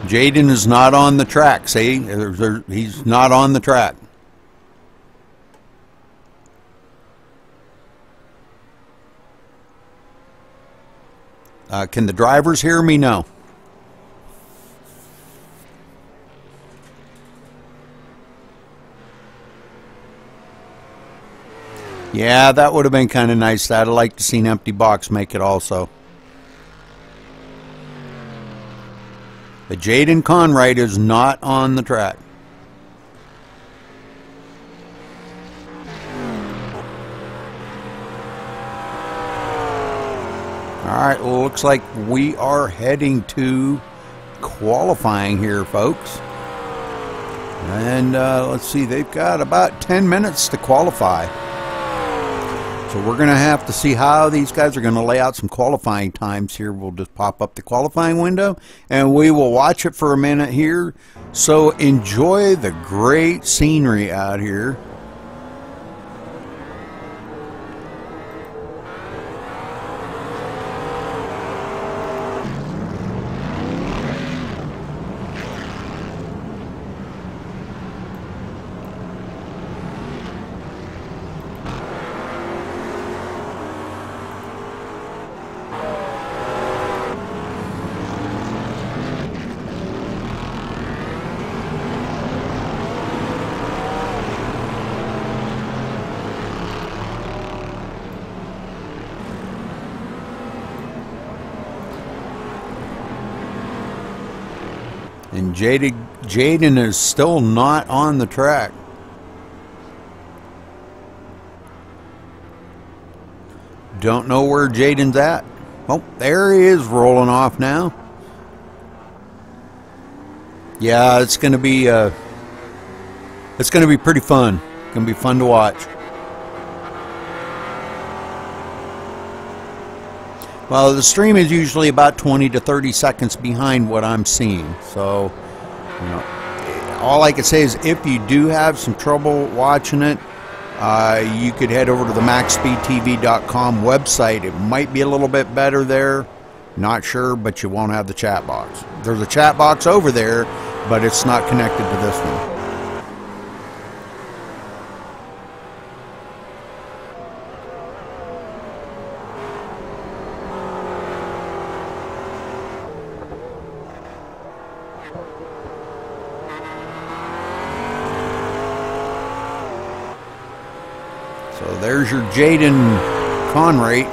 Jaden is not on the track. See, he's not on the track. Can the drivers hear me? No. Yeah, that would have been kind of nice. I'd like to see an empty box make it also. But Jaden Conrad is not on the track. Alright, well, looks like we are heading to qualifying here, folks. And let's see, they've got about 10 minutes to qualify. So we're going to have to see how these guys are going to lay out some qualifying times here. We'll just pop up the qualifying window and we will watch it for a minute here. So enjoy the great scenery out here. And Jaden is still not on the track. Don't know where Jaden's at. Oh, there he is, rolling off now. Yeah, it's going to be pretty fun. It's going to be fun to watch. Well, the stream is usually about 20 to 30 seconds behind what I'm seeing. So, you know, all I can say is if you do have some trouble watching it, you could head over to the MaxSpeedTV.com website. It might be a little bit better there. Not sure, but you won't have the chat box. There's a chat box over there, but it's not connected to this one. So there's your Jaden Conrad.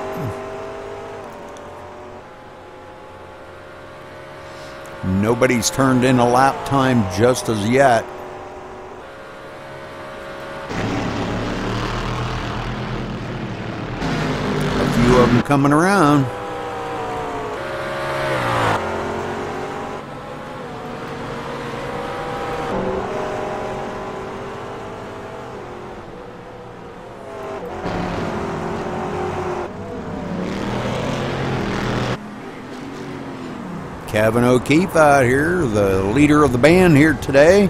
Nobody's turned in a lap time just as yet. A few of them coming around. Kevin O'Keefe out here, the leader of the band here today.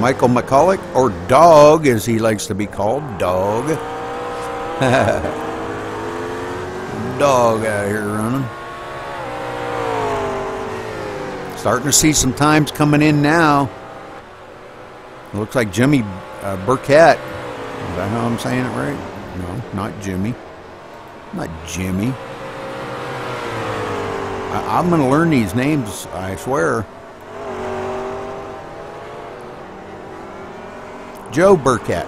Michael McCulloch, or Dog as he likes to be called, Dog. Dog out here running. Starting to see some times coming in now. It looks like Jimmy Burkett. Is that how I'm saying it right? No, not Jimmy. Not Jimmy. I'm going to learn these names, I swear. Joe Burkett.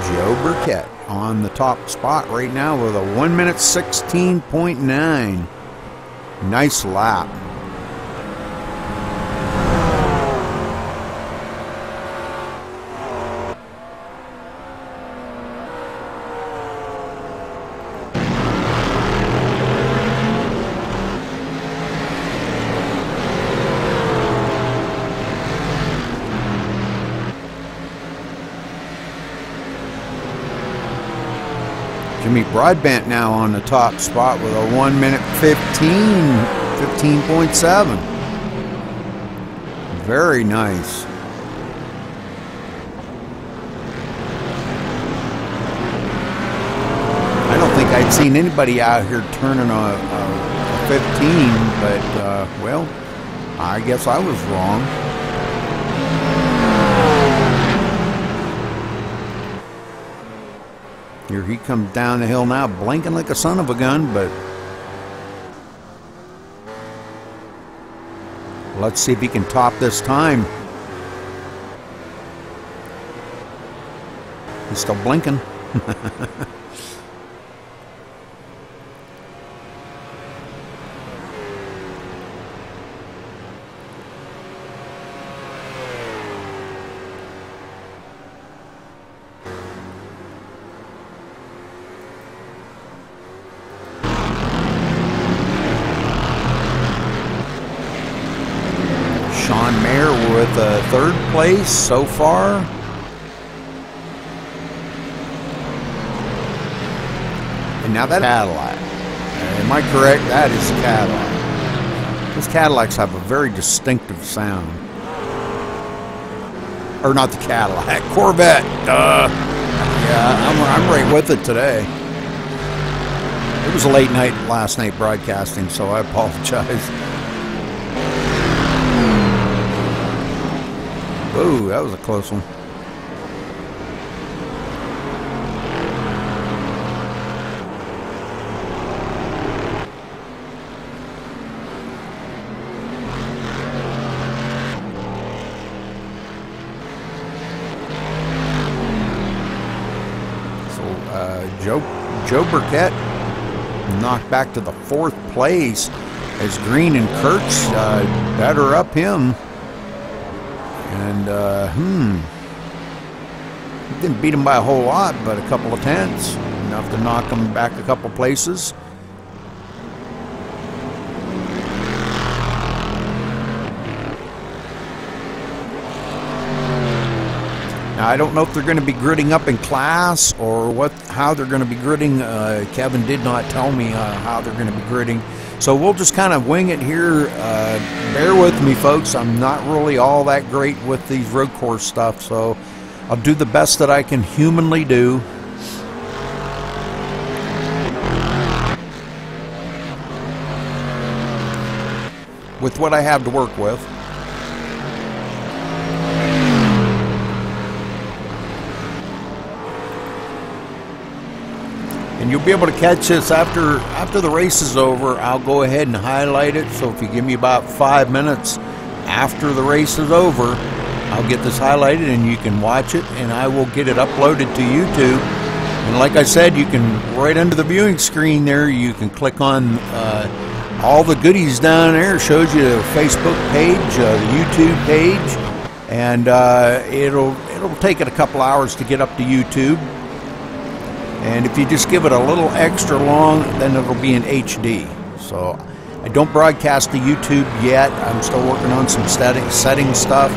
Joe Burkett on the top spot right now with a 1:16.9. Nice lap. Jimmy Broadbent now on the top spot with a 1 minute 15.7. Very nice. I don't think I'd seen anybody out here turning a 15, but well, I guess I was wrong. Here he comes down the hill now, blinking like a son of a gun, but let's see if he can top this time. He's still blinking. With third place so far. And now that Cadillac. Am I correct? That is Cadillac. Those Cadillacs have a very distinctive sound. Or not the Cadillac, Corvette. Yeah, I'm right with it today. It was a late night last night broadcasting, so I apologize. Whoa, that was a close one. So Joe Burkett knocked back to the 4th place as Green and Kurtz better up him. And, he didn't beat him by a whole lot, but a couple of tenths. Enough to knock him back a couple places. Now, I don't know if they're going to be gridding up in class or how they're going to be gridding. Kevin did not tell me how they're going to be gridding. So we'll just kind of wing it here. Bear with me, folks. I'm not really all that great with these road course stuff, so I'll do the best that I can humanly do. With what I have to work with. And you'll be able to catch this after the race is over. I'll go ahead and highlight it. So if you give me about 5 minutes after the race is over, I'll get this highlighted and you can watch it, and I will get it uploaded to YouTube. And like I said, you can, right under the viewing screen there, you can click on all the goodies down there. It shows you the Facebook page, the YouTube page, and it'll take it a couple hours to get up to YouTube. And if you just give it a little extra long, then it'll be in HD. So I don't broadcast to YouTube yet. I'm still working on some setting stuff.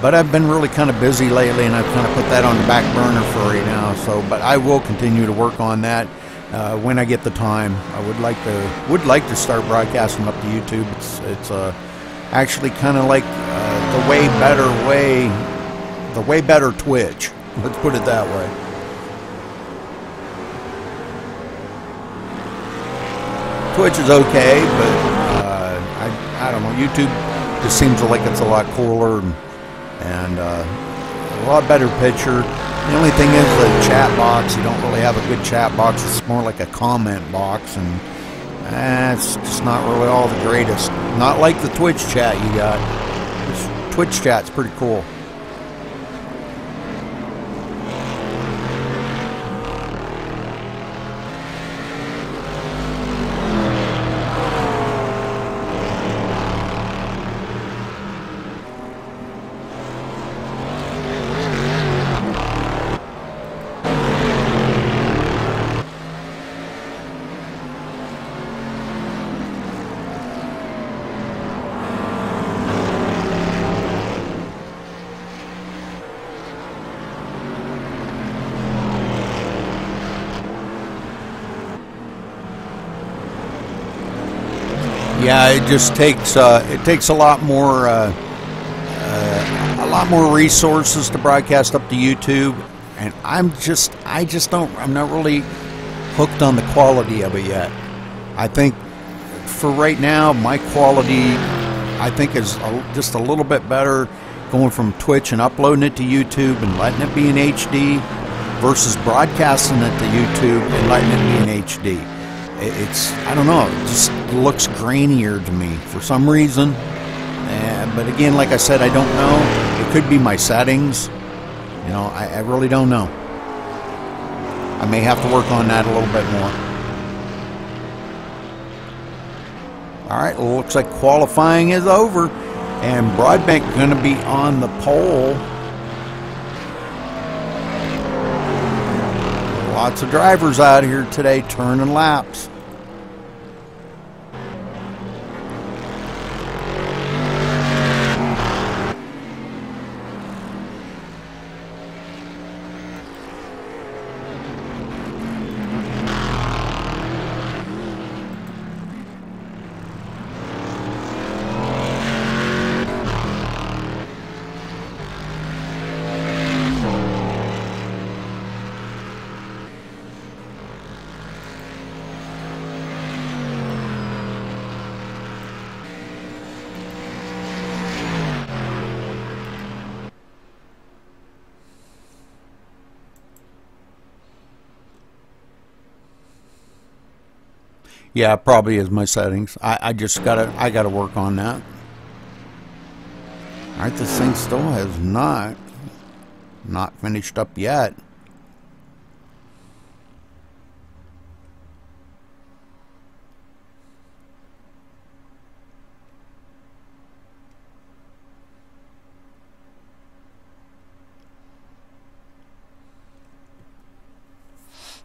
But I've been really kind of busy lately, and I've kind of put that on the back burner for right now. So, but I will continue to work on that when I get the time. I would like to start broadcasting up to YouTube. It's actually kind of like the way better Twitch. Let's put it that way. Twitch is okay, but I don't know. YouTube just seems like it's a lot cooler and a lot better picture. The only thing is the chat box. You don't really have a good chat box. It's more like a comment box, and it's just not really all the greatest. Not like the Twitch chat you got. This Twitch chat's pretty cool. Yeah, it just takes it takes a lot more resources to broadcast up to YouTube, and I'm not really hooked on the quality of it yet. I think for right now, my quality I think is just a little bit better going from Twitch and uploading it to YouTube and letting it be in HD versus broadcasting it to YouTube and letting it be in HD. It's, I don't know, it just looks grainier to me for some reason. But again, like I said, I don't know. It could be my settings. You know, I really don't know. I may have to work on that a little bit more. Alright, looks like qualifying is over. And Broadbent going to be on the pole. Lots of drivers out here today turning laps. Yeah, probably is my settings. I gotta work on that. Alright, this thing still has not finished up yet.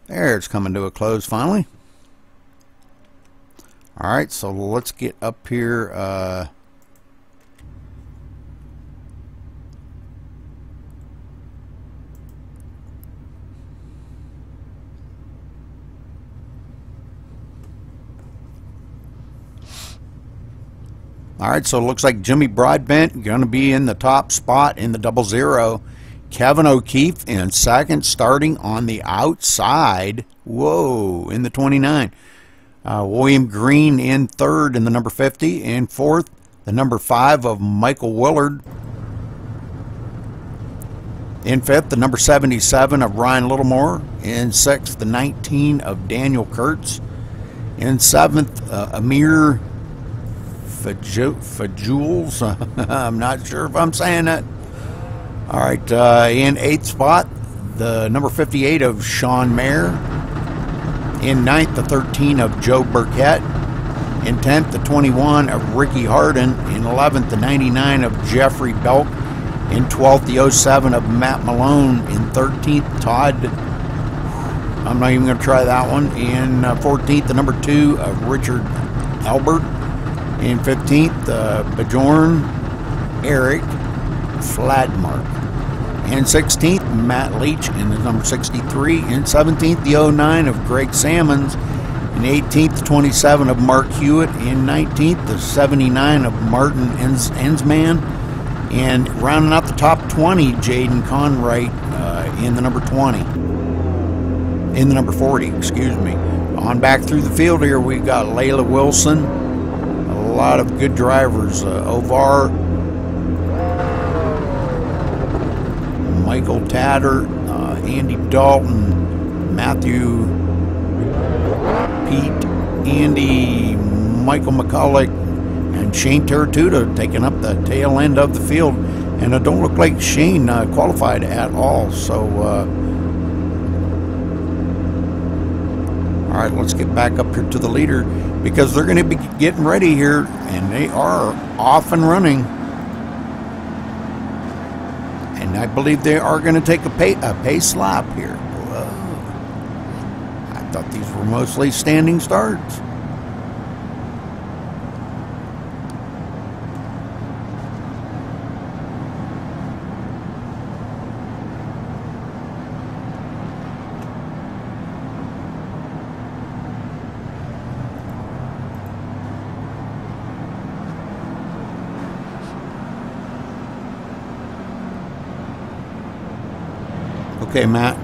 There, it's coming to a close finally. Alright, so let's get up here. Alright, so it looks like Jimmy Broadbent going to be in the top spot in the 00. Kevin O'Keefe in second, starting on the outside. Whoa, in the 29. William Green in third in the number 50. In fourth, the number 5 of Michael Willard. In fifth, the number 77 of Ryan Littlemore. In sixth, the 19 of Daniel Kurtz. In seventh, Amir Fajules. I'm not sure if I'm saying that. All right, in eighth spot, the number 58 of Sean Mayer. In ninth, the 13 of Joe Burkett. In 10th, the 21 of Ricky Harden. In 11th, the 99 of Jeffrey Belk. In 12th, the 07 of Matt Malone. In 13th, Todd, I'm not even going to try that one. In 14th, the number 2 of Richard Albert. In 15th, Bjorn Eric Fladmark. In 16th, Matt Leach in the number 63. In 17th, the 09 of Greg Sammons. In 18th, the 27 of Mark Hewitt. In 19th, the 79 of Martin Ensman. And rounding out the top 20, Jaden Conwright in the number 20. In the number 40, excuse me. On back through the field here, we got Layla Wilson. A lot of good drivers. Ovar, Michael Tatter, Andy Dalton, Matthew, Pete, Andy, Michael McCulloch, and Shane Teratuta taking up the tail end of the field. And it don't look like Shane qualified at all. So, all right, let's get back up here to the leader because they're going to be getting ready here, and they are off and running. And I believe they are going to take a pace lap here. Whoa. I thought these were mostly standing starts. Okay, Matt.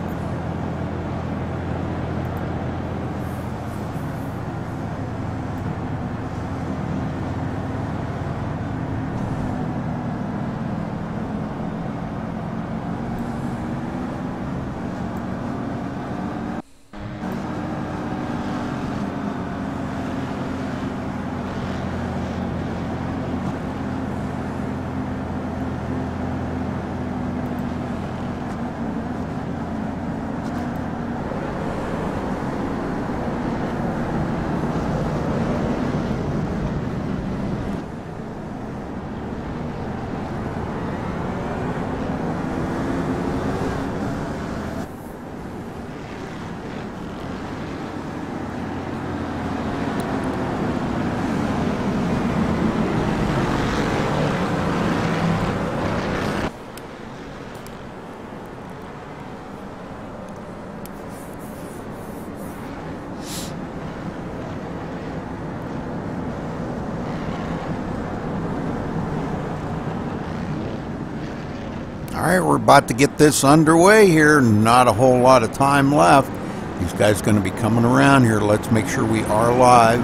All right, we're about to get this underway here. Not a whole lot of time left. These guys are going to be coming around here. Let's make sure we are live.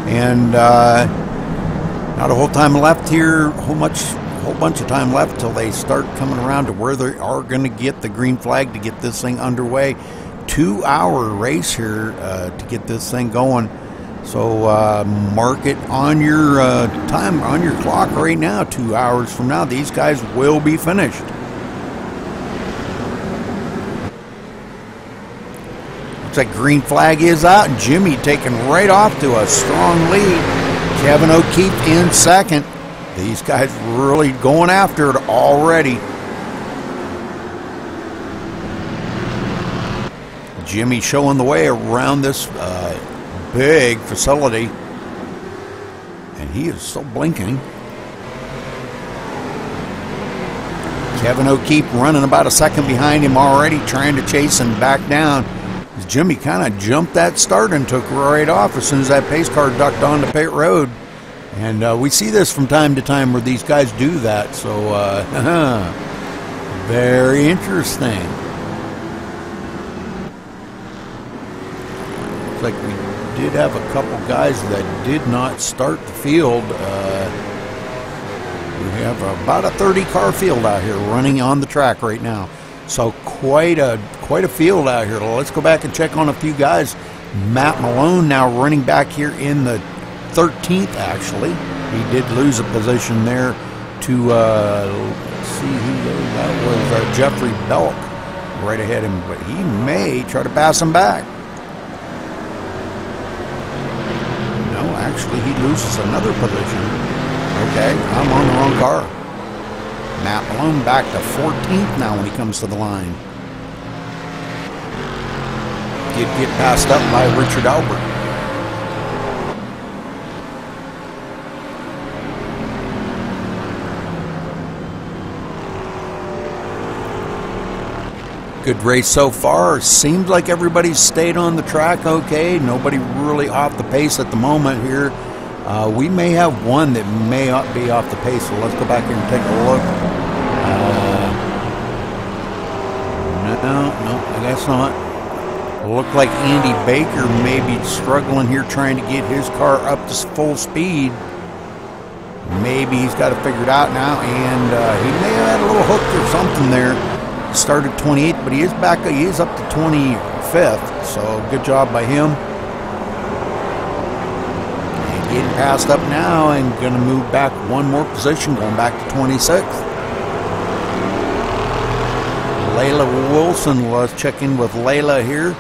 And not a whole time left here. Whole bunch of time left till they start coming around to where they are going to get the green flag to get this thing underway. 2-hour race here to get this thing going. So mark it on your time, on your clock right now. 2 hours from now, these guys will be finished. Looks like green flag is out. Jimmy taking right off to a strong lead. Kevin O'Keefe in second. These guys really going after it already. Jimmy showing the way around this big facility, and he is so blinking. Kevin O'Keefe running about a second behind him already, trying to chase him back down. Jimmy kind of jumped that start and took right off as soon as that pace car ducked onto pit road. And we see this from time to time where these guys do that, so very interesting. Looks like we did have a couple guys that did not start the field. We have about a 30-car field out here running on the track right now. So quite a field out here. Let's go back and check on a few guys. Matt Malone now running back here in the 13th, actually. He did lose a position there to, let's see who that was, Jeffrey Belk right ahead of him, but he may try to pass him back. No, actually he loses another position. Okay, I'm on the wrong car. Matt Malone back to 14th now when he comes to the line. Did get passed up by Richard Albert. Good race so far. Seems like everybody's stayed on the track okay. Nobody really off the pace at the moment here. We may have one that may be off the pace, so let's go back here and take a look. No, I guess not. Look like Andy Baker may be struggling here trying to get his car up to full speed. Maybe he's got it figured out now, and he may have had a little hook or something there. He started 28th, but he is back. He is up to 25th, so good job by him. And getting passed up now and going to move back one more position, going back to 26th. Layla Wilson, let's check in with Layla here.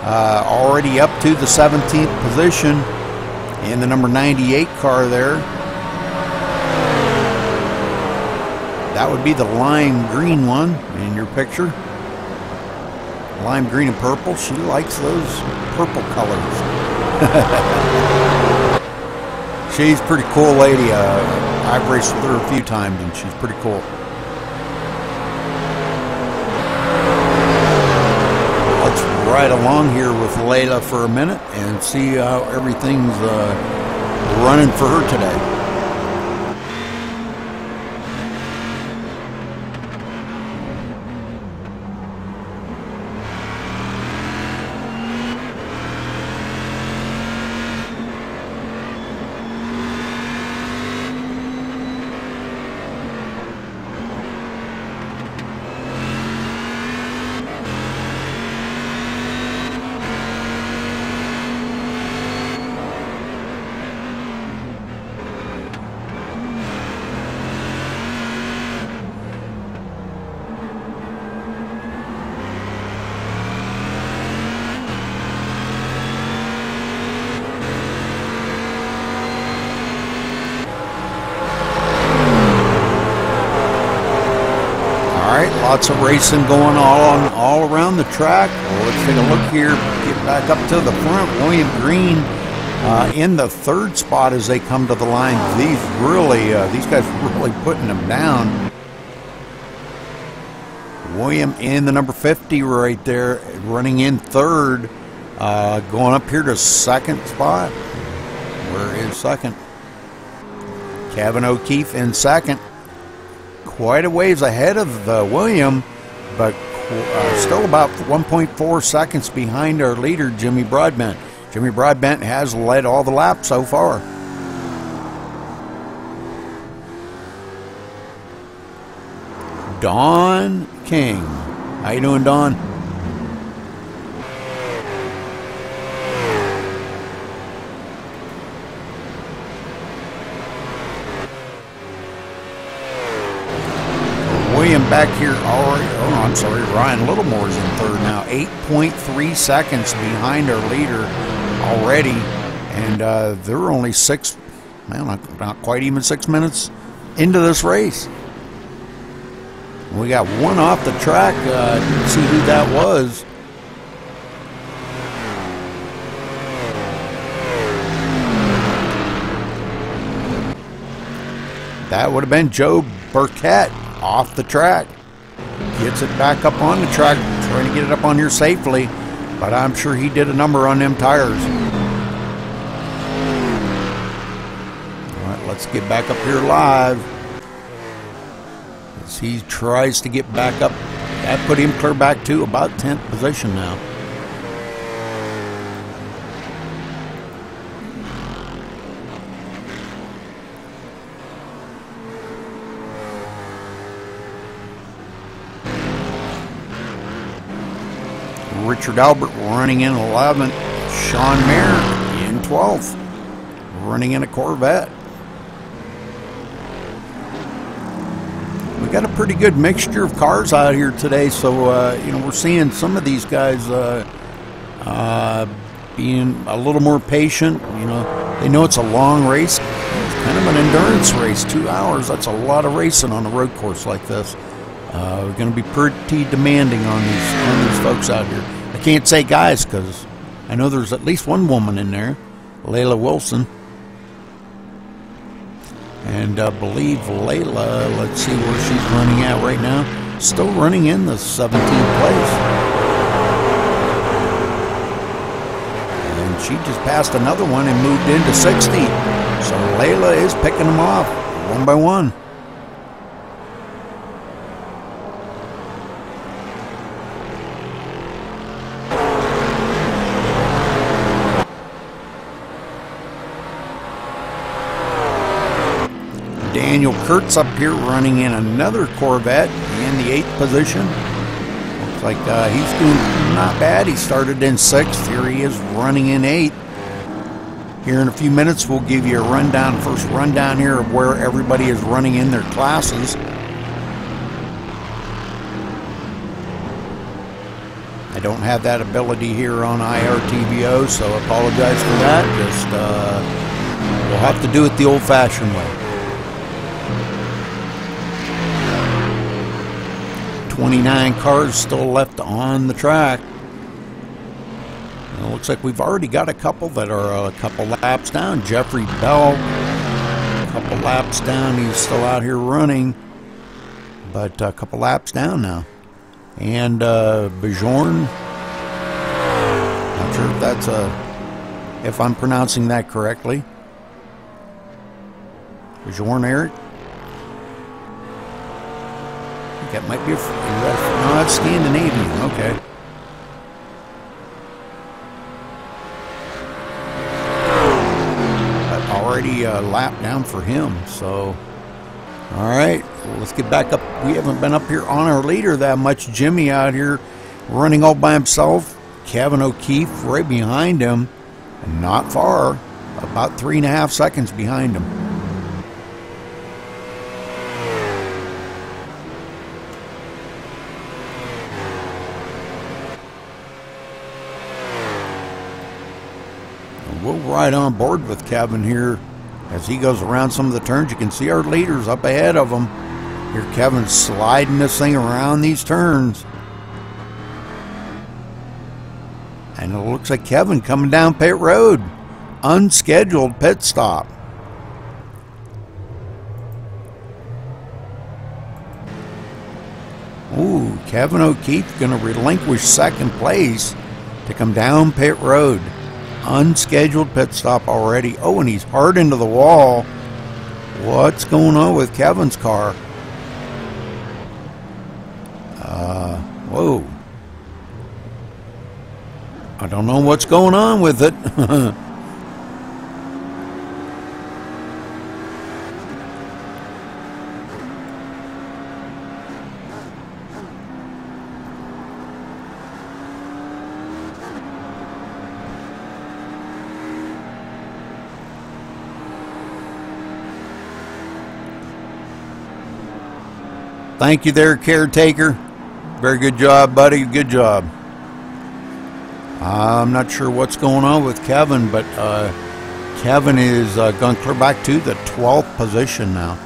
Already up to the 17th position in the number 98 car there. That would be the lime green one in your picture. Lime green and purple. She likes those purple colors. She's a pretty cool lady. I've raced with her a few times and she's pretty cool. Let's ride along here with Layla for a minute and see how everything's running for her today. Lots of racing going all around the track. Well, let's take a look here. Get back up to the front. William Green in the third spot as they come to the line. These guys really putting them down. William in the number 50 right there, running in third. Going up here to second spot. Where is second? Kevin O'Keefe in second. Quite a ways ahead of William, but still about 1.4 seconds behind our leader, Jimmy Broadbent. Jimmy Broadbent has led all the laps so far. Don King. How you doing, Don? William back here already. Oh, I'm sorry, Ryan Littlemore's in third now. 8.3 seconds behind our leader already, and they're only not quite even 6 minutes into this race. We got one off the track. Didn't see who that was. That would have been Joe Burkett off the track. Gets it back up on the track, trying to get it up on here safely, but I'm sure he did a number on them tires. All right, let's get back up here live. As he tries to get back up, that put him clear back to about 10th position now. Richard Albert running in 11th. Sean Mayer in 12th, running in a Corvette. We got a pretty good mixture of cars out here today, so we're seeing some of these guys being a little more patient. They know it's a long race. It's kind of an endurance race. 2 hours, that's a lot of racing on a road course like this. We're going to be pretty demanding on these folks out here. I can't say guys because I know there's at least one woman in there, Layla Wilson. And I believe Layla, let's see where she's running at right now. Still running in the 17th place. And she just passed another one and moved into 60. So Layla is picking them off one by one. Daniel Kurtz up here running in another Corvette in the 8th position. Looks like he's doing not bad. He started in 6th. Here he is running in 8th. Here in a few minutes we'll give you a first rundown here of where everybody is running in their classes. I don't have that ability here on IRTVO, so I apologize for that. Just we'll have to do it the old-fashioned way. 29 cars still left on the track. And it looks like we've already got a couple that are a couple laps down. Jeffrey Bell, a couple laps down. He's still out here running, but a couple laps down now. And Bjorn, not sure if that's if I'm pronouncing that correctly. Bjorn Eric. That might be no, that's Scandinavian. Okay. But already a lap down for him. So, all right, let's get back up. We haven't been up here on our leader that much. Jimmy out here running all by himself. Kevin O'Keefe right behind him, not far, about 3.5 seconds behind him. We'll ride on board with Kevin here as he goes around some of the turns. You can see our leaders up ahead of him. Here Kevin's sliding this thing around these turns. And it looks like Kevin coming down pit road. Unscheduled pit stop. Ooh, Kevin O'Keefe going to relinquish second place to come down pit road. Unscheduled pit stop already. Oh, and he's hard into the wall. What's going on with Kevin's car? Whoa. I don't know what's going on with it. Thank you there, caretaker. Very good job, buddy. Good job. I'm not sure what's going on with Kevin, but Kevin is going to clear back to the 12th position now.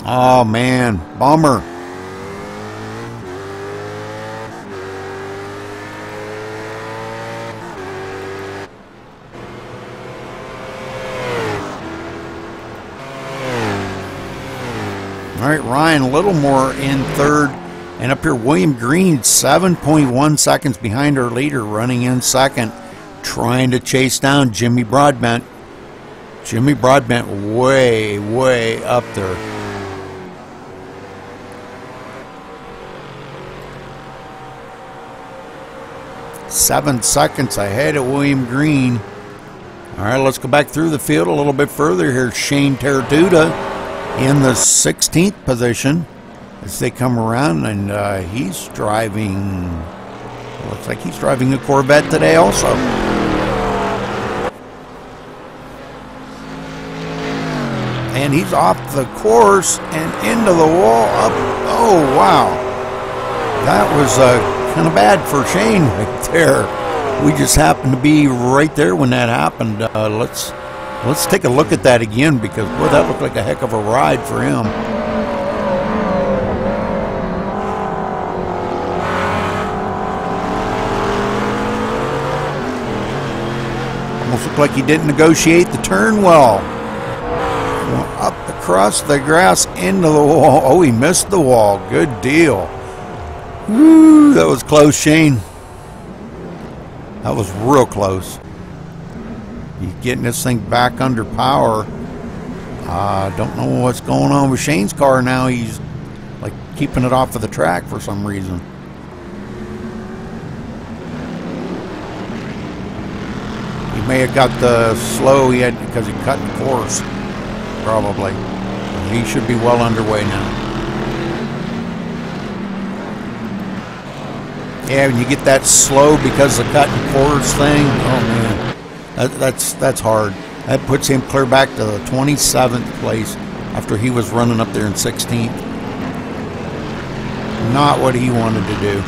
Oh, man. Bummer. All right, Ryan Littlemore in third. And up here, William Green, 7.1 seconds behind our leader, running in second, trying to chase down Jimmy Broadbent. Jimmy Broadbent way, way up there. Seven seconds ahead of William Green. All right, let's go back through the field a little bit further. Here's Shane Terraduta in the 16th position as they come around, and he's driving, looks like he's driving a Corvette today also. And he's off the course and into the wall up. Oh, wow. That was kind of bad for Shane right there. We just happened to be right there when that happened. Let's take a look at that again, because, boy, that looked like a heck of a ride for him. Almost looked like he didn't negotiate the turn well. Up across the grass into the wall. Oh, he missed the wall. Good deal. Woo, that was close, Shane. That was real close. He's getting this thing back under power. Don't know what's going on with Shane's car now. He's like keeping it off of the track for some reason. He may have got the slow he had because he cut the course, probably. He should be well underway now. Yeah, when you get that slow because of the cut and course thing, oh man. That's hard. That puts him clear back to the 27th place after he was running up there in 16th. Not what he wanted to do.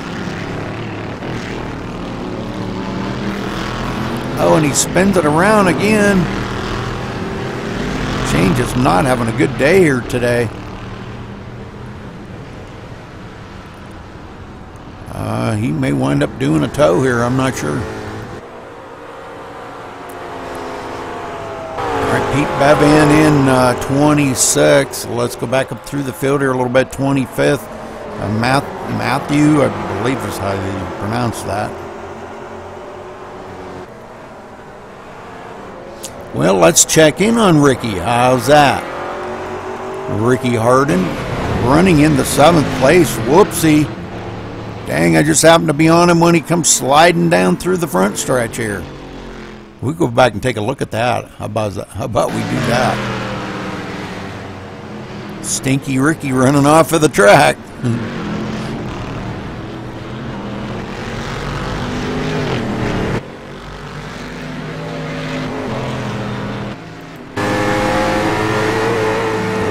Oh, and he spins it around again. Shane just not having a good day here today. He may wind up doing a tow here, I'm not sure. Pete Bevan in 26. Let's go back up through the field here a little bit. 25th. Matthew, I believe is how you pronounce that. Well, let's check in on Ricky. How's that? Ricky Harden running in the 7th place. Whoopsie. Dang, I just happened to be on him when he comes sliding down through the front stretch here. We'll go back and take a look at that. How about we do that? Stinky Ricky running off of the track.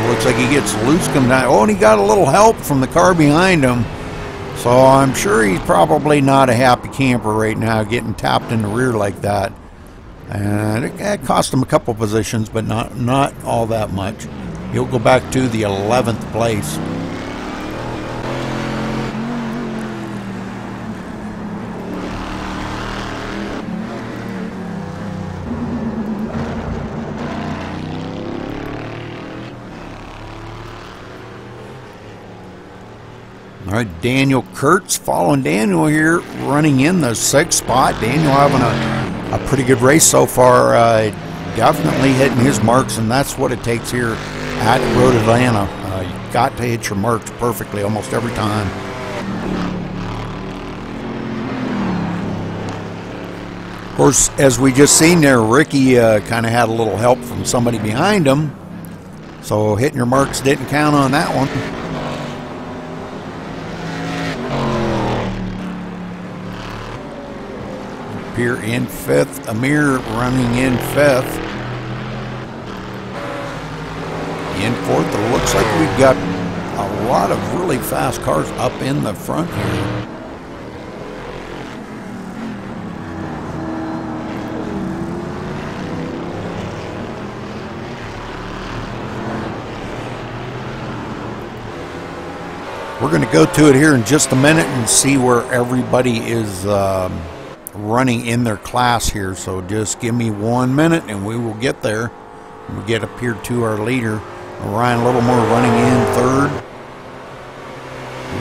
Looks like he gets loose coming down. Oh, and he got a little help from the car behind him. So I'm sure he's probably not a happy camper right now, getting tapped in the rear like that. And it cost him a couple positions, but not all that much. He'll go back to the 11th place. All right, Daniel Kurtz following Daniel here, running in the 6th spot. Daniel having a pretty good race so far, definitely hitting his marks, and that's what it takes here at Road Atlanta. You got to hit your marks perfectly almost every time. Of course, as we just seen there, Ricky kind of had a little help from somebody behind him, so hitting your marks didn't count on that one. Here in 5th, Amir running in 5th. In 4th, it looks like we've got a lot of really fast cars up in the front here. We're going to go to it here in just a minute and see where everybody is running in their class here, so just give me 1 minute and we will get there. We'll get up here to our leader, Ryan Littlemore, running in 3rd.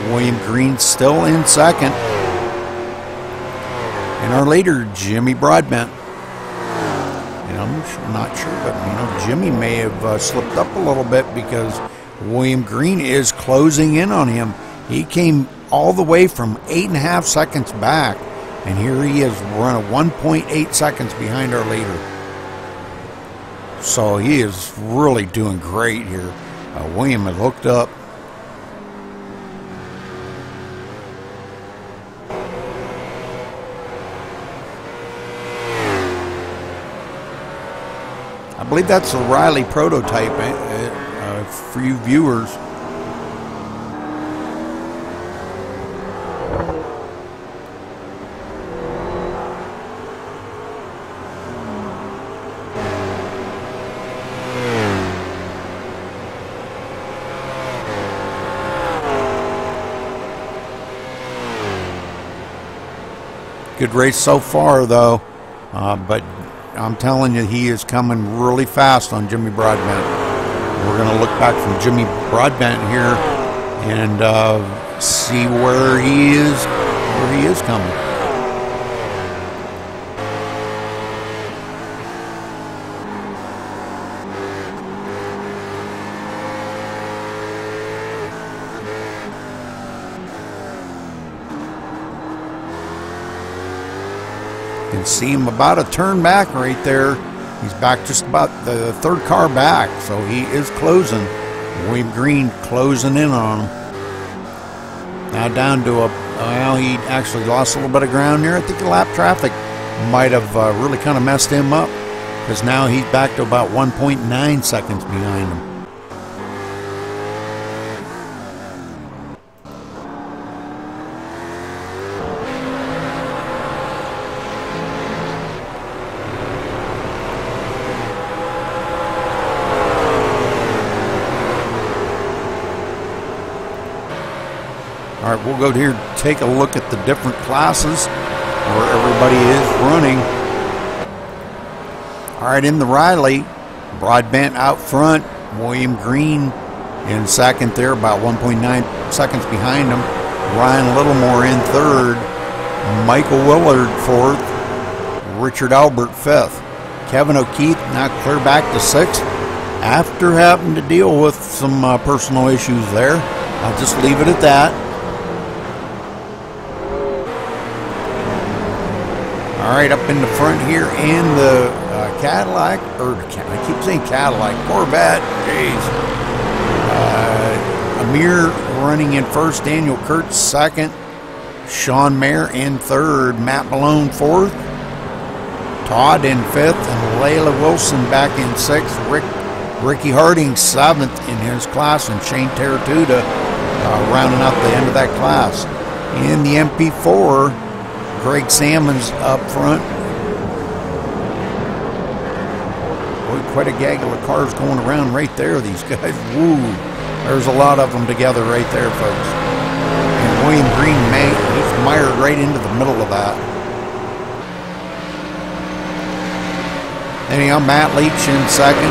William Green still in 2nd, and our leader, Jimmy Broadbent. And I'm not sure, but Jimmy may have slipped up a little bit because William Green is closing in on him. He came all the way from 8.5 seconds back, and here he is running 1.8 seconds behind our leader. So he is really doing great here. William has hooked up. I believe that's a Riley prototype for you viewers. Good race so far, though, but I'm telling you, he is coming really fast on Jimmy Broadbent. We're going to look back from Jimmy Broadbent here and see where he is coming. You can see him about a turn back right there. He's back just about the 3rd car back, so he is closing. William Green closing in on him. Now down to well, he actually lost a little bit of ground there. I think the lap traffic might have really kind of messed him up, because now he's back to about 1.9 seconds behind him. All right, we'll go here and take a look at the different classes where everybody is running. All right, in the Riley, Broadbent out front, William Green in 2nd there, about 1.9 seconds behind him. Ryan Littlemore in 3rd, Michael Willard 4th, Richard Albert 5th. Kevin O'Keefe now clear back to 6th after having to deal with some personal issues there. I'll just leave it at that. All right, up in the front here in the Cadillac, or I keep saying Cadillac, Corvette, jeez. Amir running in 1st, Daniel Kurtz 2nd, Sean Mayer in 3rd, Matt Malone 4th, Todd in 5th, and Layla Wilson back in 6th, Ricky Harding 7th in his class, and Shane Terratuda rounding out the end of that class. In the MP4, Greg Salmons up front. quite a gaggle of cars going around right there. These guys, woo, there's a lot of them together right there, folks. And William Green, mate, he's mired right into the middle of that. Anyhow, Matt Leach in second,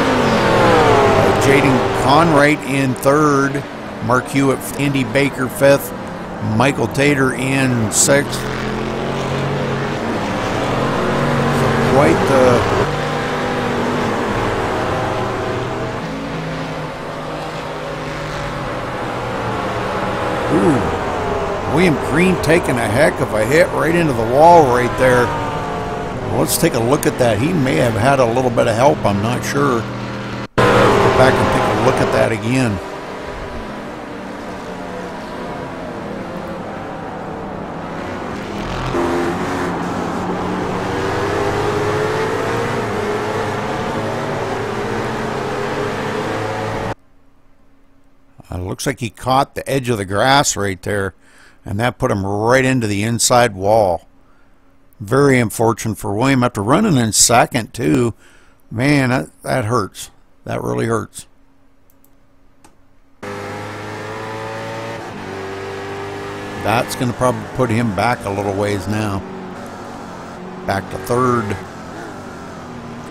Jaden Conwright in third, Mark Hewitt, Andy Baker fifth, Michael Tater in sixth. Quite the William Green taking a heck of a hit right into the wall right there. Well, let's take a look at that. He may have had a little bit of help, I'm not sure. Go back and take a look at that again. Looks like he caught the edge of the grass right there, and that put him right into the inside wall. Very unfortunate for William after running in second too. Man, that hurts. That really hurts. That's going to probably put him back a little ways now. Back to third.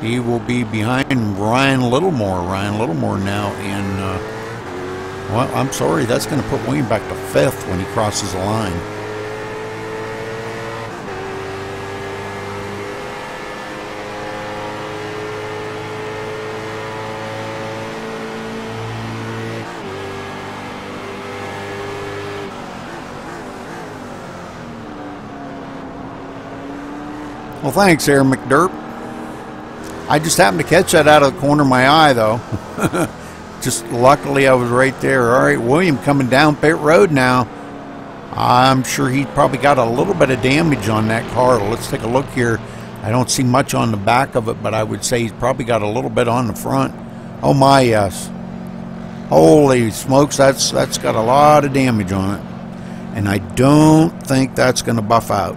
He will be behind Ryan Littlemore. Ryan Littlemore now in... well, I'm sorry, that's going to put William back to fifth when he crosses the line. Well, thanks, Aaron McDerp. I just happened to catch that out of the corner of my eye, though. Just luckily I was right there. All right, William coming down pit road now. I'm sure he probably got a little bit of damage on that car. Let's take a look here. I don't see much on the back of it, but I would say he's probably got a little bit on the front. Oh my, yes. Holy smokes, that's got a lot of damage on it. And I don't think that's going to buff out.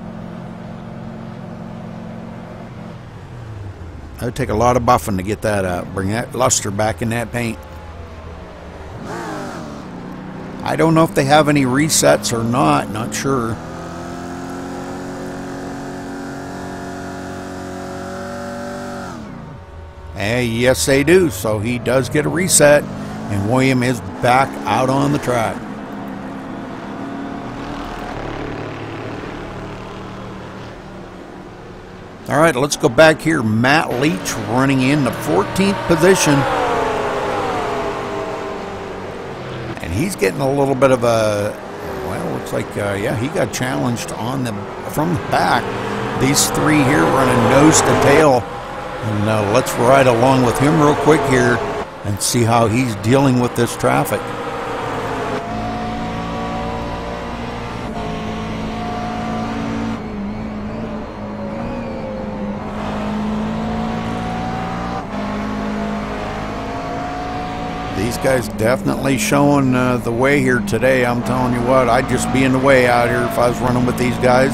It would take a lot of buffing to get that out. Bring that luster back in that paint. I don't know if they have any resets or not sure. Hey, yes they do, so he does get a reset, and William is back out on the track. All right, let's go back here. Matt Leach running in the 14th position. He's getting a little bit of a, well, looks like, yeah, he got challenged from the back. These three here running nose to tail. And let's ride along with him real quick here and see how he's dealing with this traffic. These guys definitely showing the way here today. I'm telling you what, I'd just be in the way out here if I was running with these guys.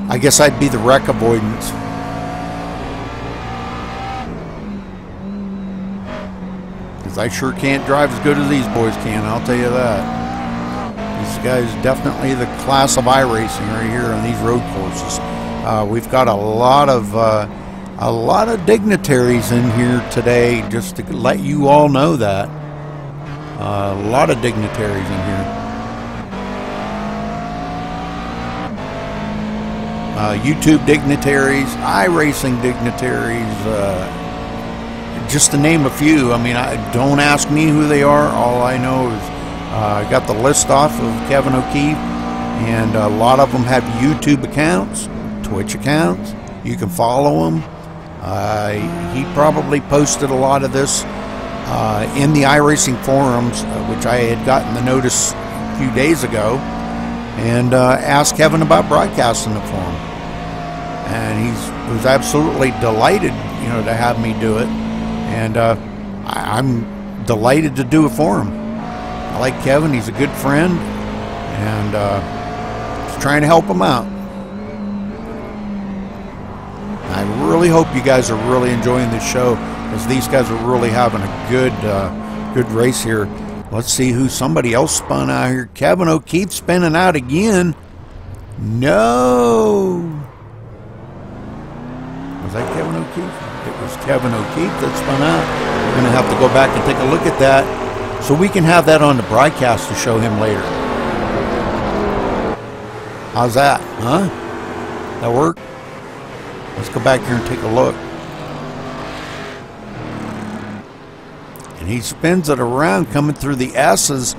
I guess I'd be the wreck avoidance. Because I sure can't drive as good as these boys can, I'll tell you that. These guys definitely the class of iRacing right here on these road courses. We've got a lot of dignitaries in here today, just to let you all know that. A lot of dignitaries in here. YouTube dignitaries, iRacing dignitaries, just to name a few. I mean, don't ask me who they are. All I know is I got the list off of Kevin O'Keefe, and a lot of them have YouTube accounts, Twitch accounts. You can follow them. He probably posted a lot of this in the iRacing forums, which I had gotten the notice a few days ago, and asked Kevin about broadcasting it for him. And he was absolutely delighted, you know, to have me do it. And I'm delighted to do it for him. I like Kevin. He's a good friend, and just trying to help him out. I really hope you guys are really enjoying this show, as these guys are really having a good race here. Let's see who somebody else spun out here. Kevin O'Keefe spinning out again. No. Was that Kevin O'Keefe? It was Kevin O'Keefe that spun out. We're going to have to go back and take a look at that so we can have that on the broadcast to show him later. How's that? Huh? That work? Let's go back here and take a look. And he spins it around, coming through the S's.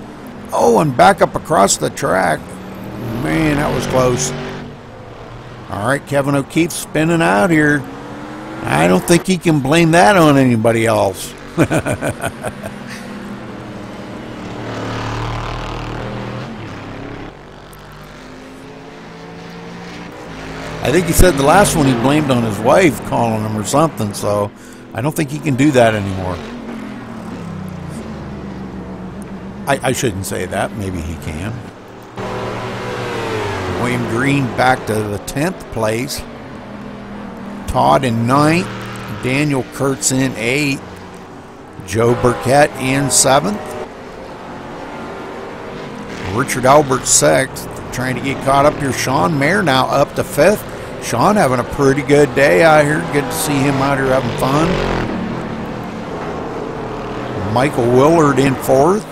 Oh, and back up across the track. Man, that was close. All right, Kevin O'Keefe spinning out here. I don't think he can blame that on anybody else. I think he said the last one he blamed on his wife calling him or something, so I don't think he can do that anymore. I shouldn't say that. Maybe he can. William Green back to the 10th place. Todd in 9th. Daniel Kurtz in 8th. Joe Burkett in 7th. Richard Albert 6th. Trying to get caught up here. Sean Mayer now up to 5th. Sean having a pretty good day out here. Good to see him out here having fun. Michael Willard in 4th.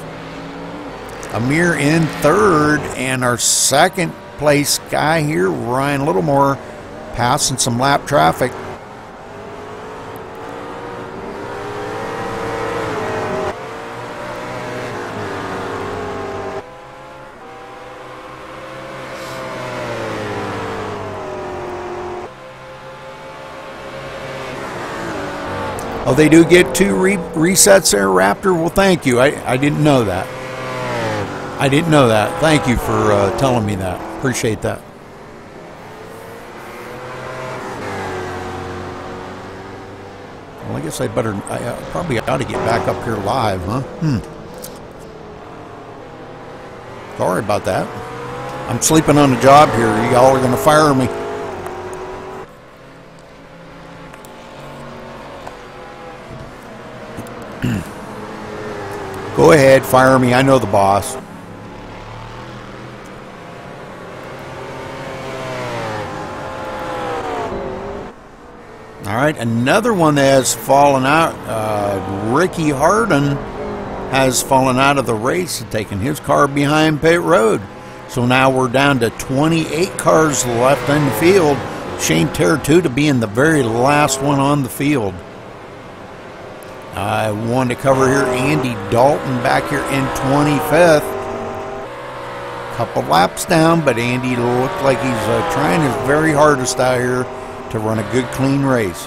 Amir in 3rd. And our 2nd place guy here, Ryan Littlemore, passing some lap traffic. Oh, they do get 2 resets there, Raptor? Well, thank you. I didn't know that. I didn't know that. Thank you for telling me that. Appreciate that. Well, I guess I probably ought to get back up here live, huh? Sorry about that. I'm sleeping on the job here. Y'all are going to fire me. Go ahead, fire me. I know the boss. All right, another one that has fallen out. Ricky Harden has fallen out of the race and taken his car behind pit road. So now we're down to 28 cars left in the field. Shane Terratuta being the very last one on the field. I wanted to cover here Andy Dalton back here in 25th. Couple laps down, but Andy looked like he's trying his very hardest out here to run a good, clean race.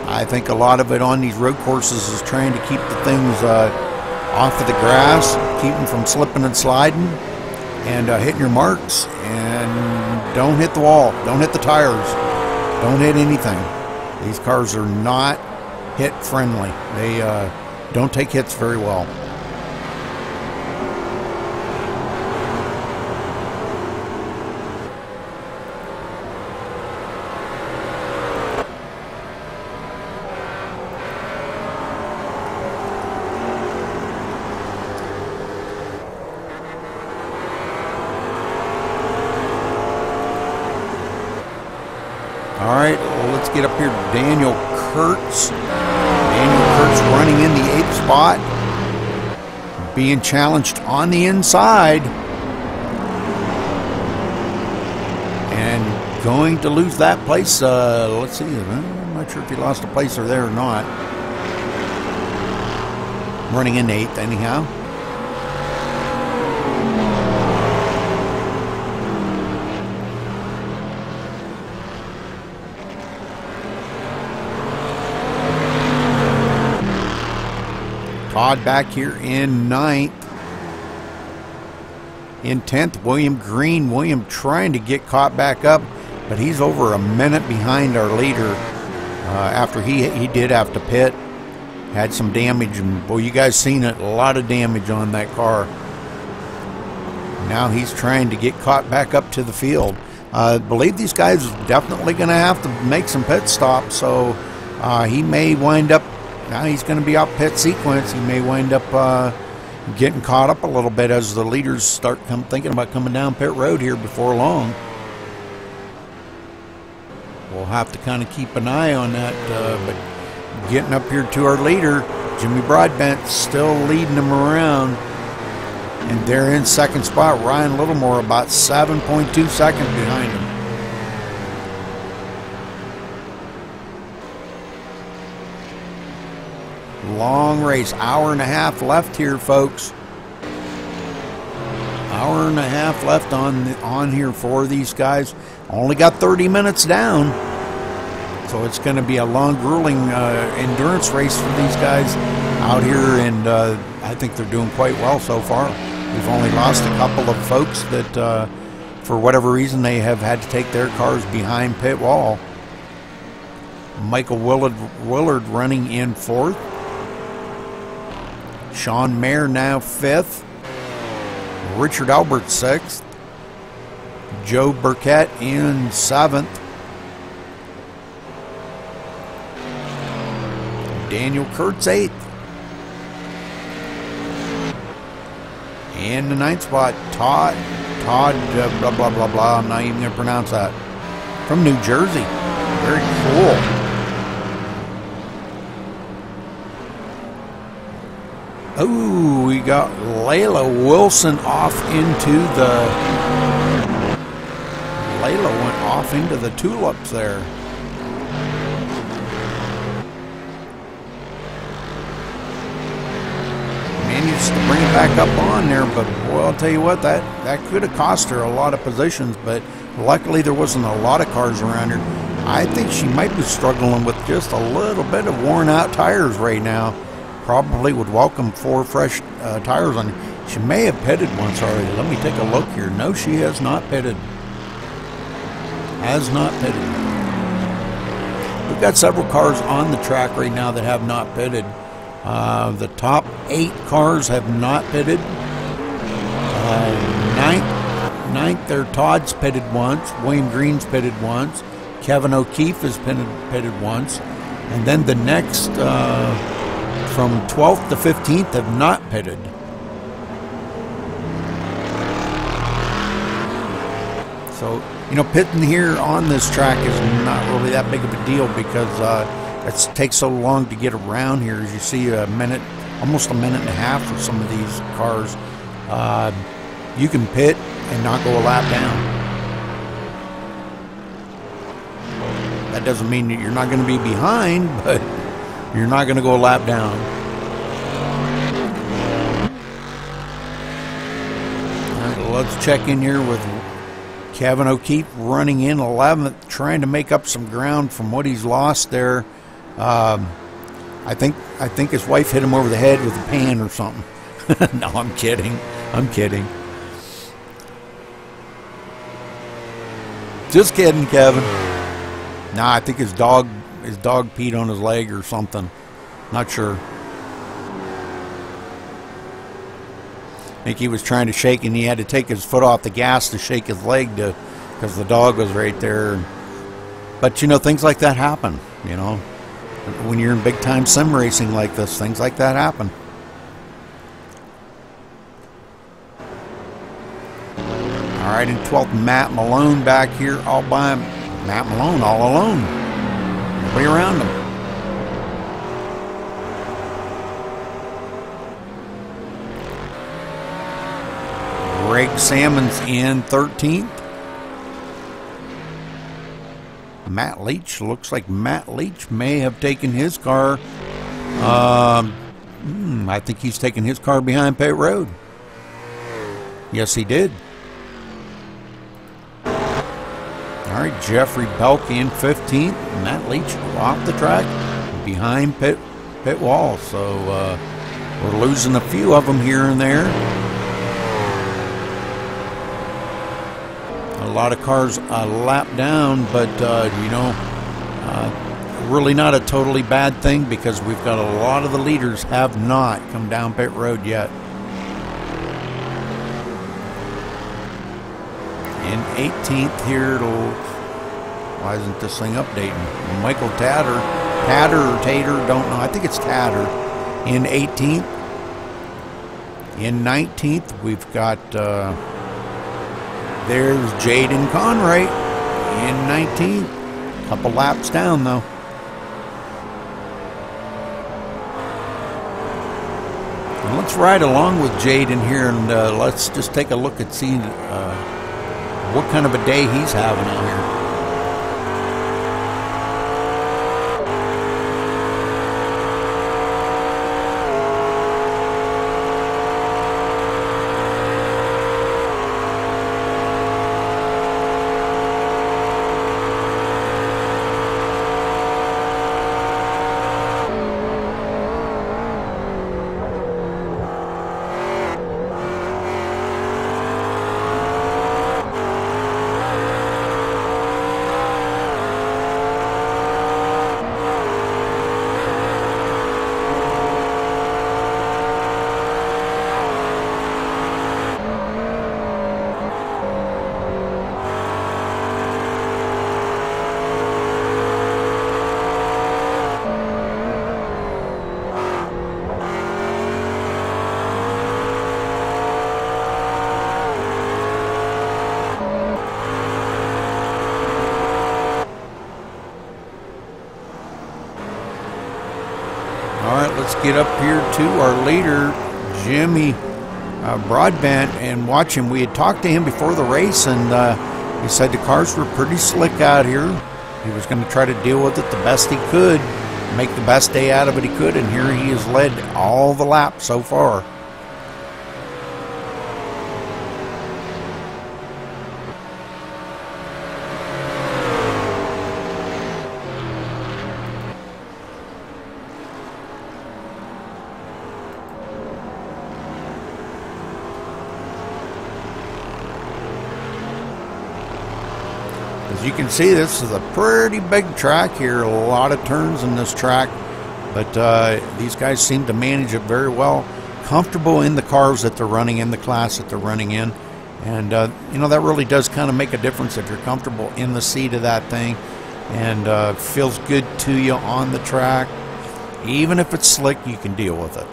I think a lot of it on these road courses is trying to keep the things off of the grass, keep them from slipping and sliding, and hitting your marks. And don't hit the wall, don't hit the tires, don't hit anything. These cars are not hit friendly. They don't take hits very well. All right, well, let's get up here to Daniel Kurtz. Daniel Kurtz running in the 8th spot. Being challenged on the inside. And going to lose that place. Let's see. I'm not sure if he lost a place or there or not. Running in 8th anyhow. Todd back here in 9th. In 10th, William Green. William trying to get caught back up, but he's over a minute behind our leader after he did have to pit. Had some damage, and boy, you guys seen it, a lot of damage on that car. Now he's trying to get caught back up to the field. I believe these guys are definitely going to have to make some pit stops, so he may wind up, now he's going to be out pit sequence, he may wind up getting caught up a little bit as the leaders start thinking about coming down pit road here before long. We'll have to kind of keep an eye on that, but getting up here to our leader, Jimmy Broadbent, still leading them around. And they're in second spot. Ryan Littlemore about 7.2 seconds behind him. Long race. Hour and a half left here, folks. Hour and a half left on here for these guys. Only got 30 minutes down. So it's going to be a long, grueling endurance race for these guys out here. And I think they're doing quite well so far. We've only lost a couple of folks that, for whatever reason, they have had to take their cars behind pit wall. Michael Willard running in fourth. Sean Mayer now fifth. Richard Albert sixth. Joe Burkett in seventh. Daniel Kurtz eighth. In the ninth spot, Todd, blah, blah, blah, blah. I'm not even going to pronounce that. From New Jersey. Very cool. Oh, we got Layla Wilson off into the... Layla went off into the tulips there. Managed to bring it back up on there, but boy, I'll tell you what, that could have cost her a lot of positions, but luckily there wasn't a lot of cars around her. I think she might be struggling with just a little bit of worn out tires right now. Probably would welcome 4 fresh tires on her. She may have pitted once already. Let me take a look here. No, she has not pitted. Has not pitted. We've got several cars on the track right now that have not pitted. The top 8 cars have not pitted. Ninth there, Todd's pitted once. William Green's pitted once. Kevin O'Keefe has pitted once. And then the next, from 12th to 15th, have not pitted. So, you know, pitting here on this track is not really that big of a deal because it takes so long to get around here. As you see, almost a minute and a half for some of these cars. You can pit and not go a lap down. That doesn't mean that you're not going to be behind, but you're not going to go a lap down. All right, let's check in here with Kevin O'Keefe running in 11th, trying to make up some ground from what he's lost there. I think his wife hit him over the head with a pan or something. No, I'm kidding. I'm kidding. Just kidding, Kevin. Nah, I think his dog peed on his leg or something. Not sure. I think he was trying to shake and he had to take his foot off the gas to shake his leg because the dog was right there. But you know, things like that happen, you know. When you're in big time sim racing like this, things like that happen. All right, in 12th, Matt Malone back here all by Matt Malone all alone. Nobody around him. Greg Salmon's in 13th. Matt Leach, looks like Matt Leach may have taken his car. I think he's taken his car behind pit road. Yes, he did. All right, Jeffrey Belk in 15th. Matt Leach off the track behind pit wall. So we're losing a few of them here and there. A lot of cars a lap down, but you know, really not a totally bad thing because we've got a lot of the leaders have not come down pit road yet. in 18th here. Why isn't this thing updating? Michael Tatter or Tater, don't know. I think it's Tatter in 18th. In 19th, we've got, there's Jaden Conwright in 19th. Couple laps down, though. And let's ride along with Jaden here, and let's just take a look and see what kind of a day he's having out here. Let's get up here to our leader, Jimmy Broadbent, and watch him. We had talked to him before the race, and he said the cars were pretty slick out here. He was going to try to deal with it the best he could, make the best day out of it he could, and here he has led all the laps so far. As you can see, this is a pretty big track here, a lot of turns in this track, but these guys seem to manage it very well. Comfortable in the cars that they're running in, the class that they're running in, and you know, that really does kind of make a difference if you're comfortable in the seat of that thing, and feels good to you on the track. Even if it's slick, you can deal with it.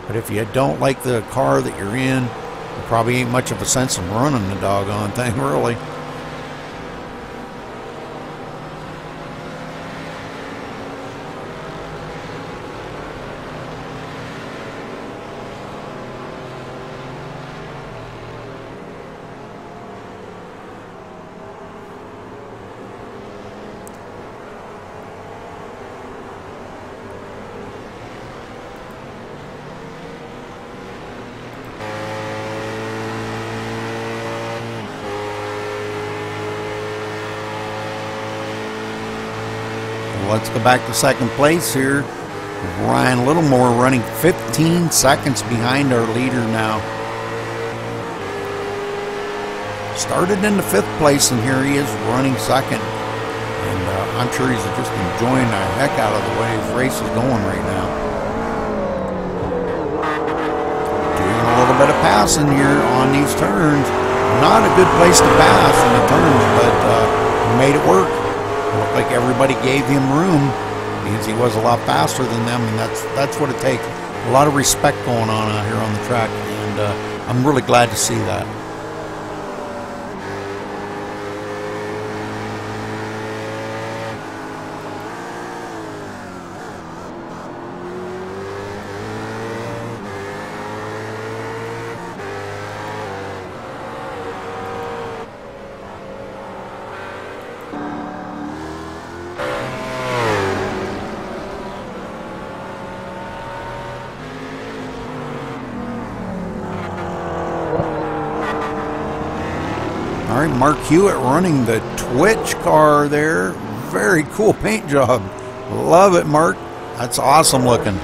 But if you don't like the car that you're in, there probably ain't much of a sense of running the doggone thing, really. Let's go back to second place here. Ryan Littlemore running 15 seconds behind our leader now. Started in the 5th place, and here he is running second. And I'm sure he's just enjoying the heck out of the way his race is going right now. Doing a little bit of passing here on these turns. Not a good place to pass in the turns, but made it work. Looked like everybody gave him room because he was a lot faster than them, and that's what it takes. A lot of respect going on out here on the track, and I'm really glad to see that. All right, Mark Hewitt running the Twitch car there. Very cool paint job. Love it, Mark. That's awesome looking.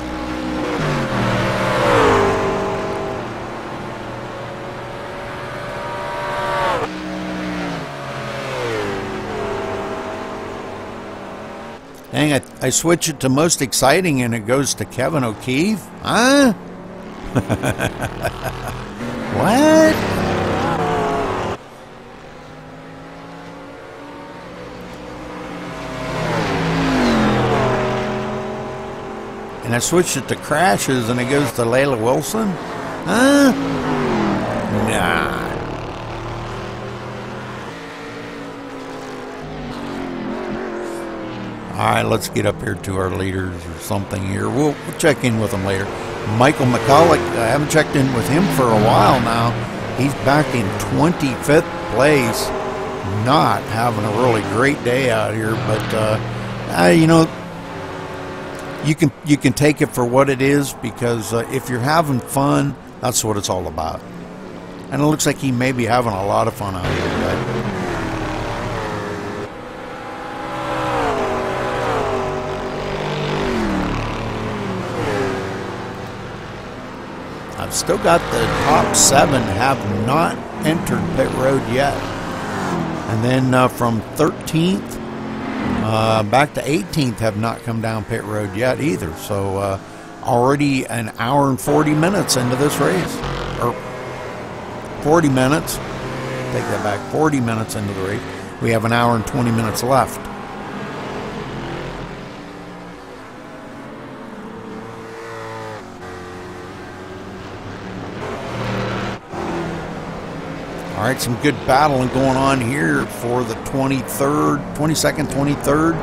Dang, I switch it to most exciting and it goes to Kevin O'Keefe. Huh? What? and I switched it to crashes, and it goes to Layla Wilson? Huh? Nah. Alright, let's get up here to our leaders or something here. We'll check in with them later. Michael McCulloch, I haven't checked in with him for a while now. He's back in 25th place. Not having a really great day out here, but you know, you can take it for what it is, because if you're having fun, that's what it's all about. And it looks like he may be having a lot of fun out here, guys. I've still got the top 7 have not entered pit road yet. And then from 13th back to 18th have not come down pit road yet either. So already an hour and 40 minutes into this race. Or 40 minutes. Take that back. 40 minutes into the race. We have an hour and 20 minutes left. All right, some good battling going on here for the 22nd, 23rd.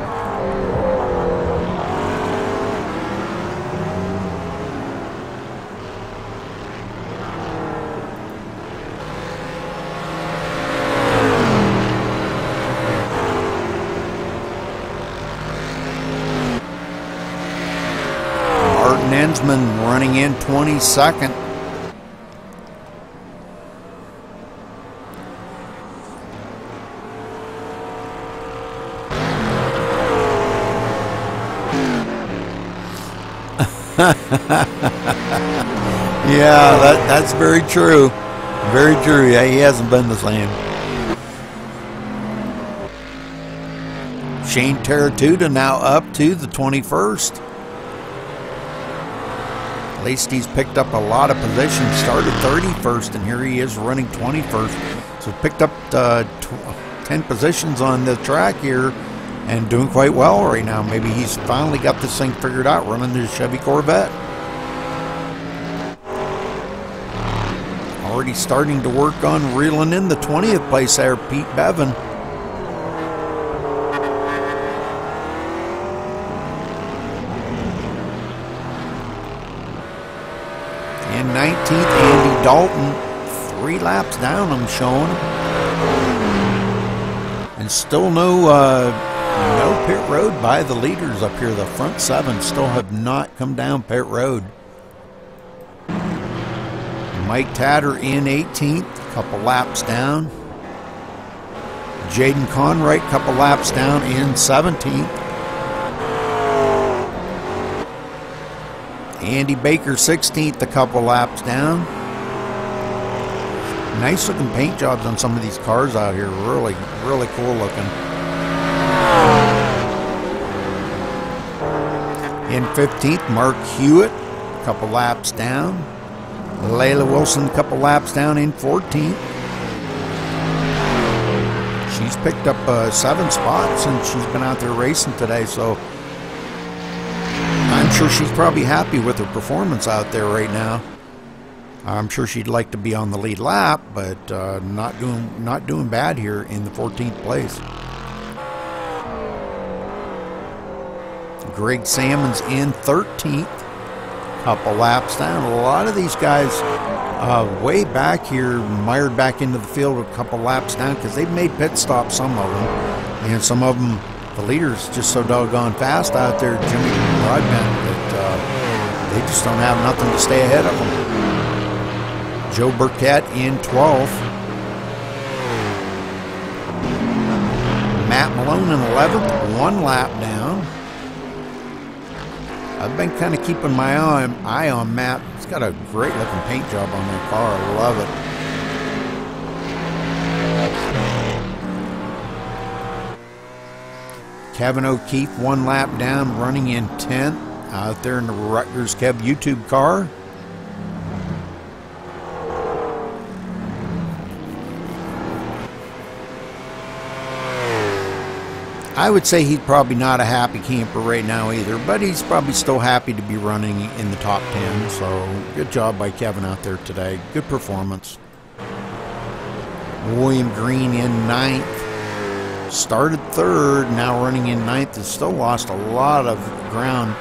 Martin Ensman running in 22nd. Yeah, that's very true. Very true. Yeah, he hasn't been the same. Shane Terratuta now up to the 21st. At least he's picked up a lot of positions. Started 31st, and here he is running 21st. So picked up 10 positions on the track here, and doing quite well right now. Maybe he's finally got this thing figured out, running the Chevy Corvette. Already starting to work on reeling in the 20th place there, Pete Bevan. And 19th, Andy Dalton. 3 laps down, I'm showing. And still no pit road by the leaders up here. The front 7 still have not come down pit road. Mike Tatter in 18th, couple laps down. Jaden Conwright, couple laps down in 17th. Andy Baker 16th, a couple laps down. Nice looking paint jobs on some of these cars out here. Really, really cool looking. In 15th, Mark Hewitt, a couple laps down. Layla Wilson, a couple laps down in 14th. She's picked up 7 spots since she's been out there racing today, so I'm sure she's probably happy with her performance out there right now. I'm sure she'd like to be on the lead lap, but not doing bad here in the 14th place. Greg Salmons in 13th. Couple laps down. A lot of these guys way back here, mired back into the field a couple laps down, because they've made pit stops, some of them. And some of them, the leaders just so doggone fast out there, Jimmy Broadbent, that they just don't have nothing to stay ahead of them. Joe Burkett in 12th. Matt Malone in 11th, 1 lap down. I've been kind of keeping my eye on Matt. He's got a great looking paint job on that car. I love it. Kevin O'Keefe 1 lap down, running in 10th out there in the Rutgers Kev YouTube car. I would say he's probably not a happy camper right now either, but he's probably still happy to be running in the top 10. So good job by Kevin out there today. Good performance. William Green in 9th. Started 3rd, now running in 9th. Has still lost a lot of ground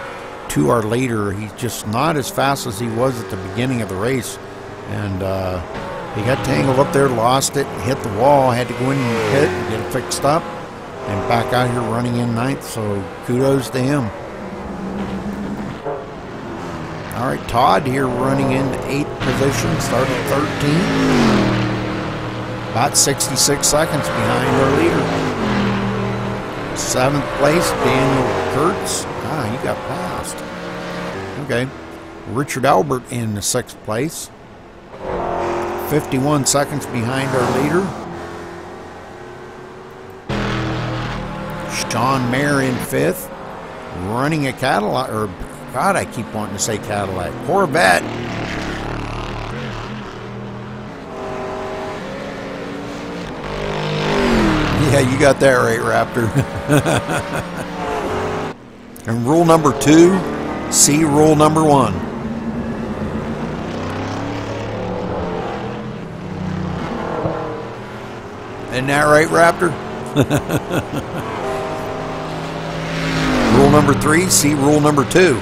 to our leader. He's just not as fast as he was at the beginning of the race. And he got tangled up there, lost it, hit the wall, had to go in and hit and get it fixed up. And back out here running in 9th, so kudos to him. All right, Todd here running in 8th position, started 13th. About 66 seconds behind our leader. 7th place, Daniel Kurtz. Ah, he got passed. Okay. Richard Albert in the 6th place. 51 seconds behind our leader. Sean Mayer in 5th, running a Cadillac, or God, I keep wanting to say Cadillac, Corvette. Yeah, you got that right, Raptor. And rule number 2, see rule number 1. Isn't that right, Raptor? Rule number 3, see rule number 2.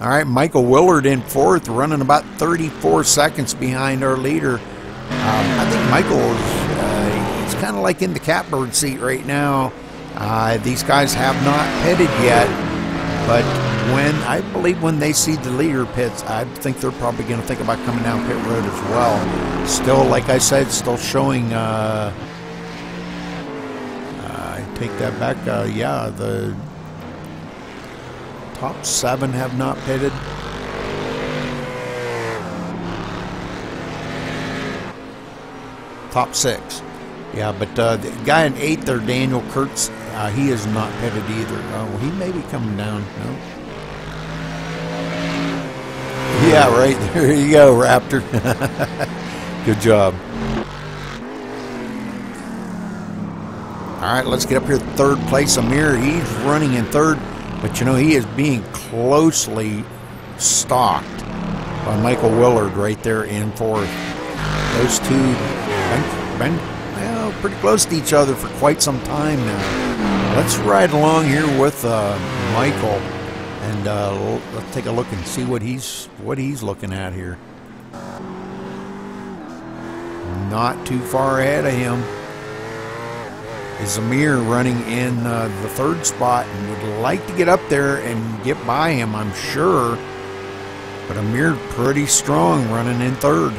All right, Michael Willard in 4th, running about 34 seconds behind our leader. I think Michael is he's kind of like in the catbird seat right now. These guys have not pitted yet, but I believe when they see the leader pits, I think they're probably going to think about coming down pit road as well. Still, like I said, still showing. Take that back. Yeah, the top 7 have not pitted. Top 6. Yeah, but the guy in 8th there, Daniel Kurtz, he is not pitted either. Well, he may be coming down. No. Yeah, right. There you go, Raptor. Good job. All right, let's get up here. 3rd place, Amir. He's running in 3rd, but you know, he is being closely stalked by Michael Willard right there in 4th. Those two been well, pretty close to each other for quite some time now. Let's ride along here with Michael, and let's take a look and see what he's looking at here. Not too far ahead of him is Amir, running in the 3rd spot, and would like to get up there and get by him, I'm sure. But Amir pretty strong running in 3rd.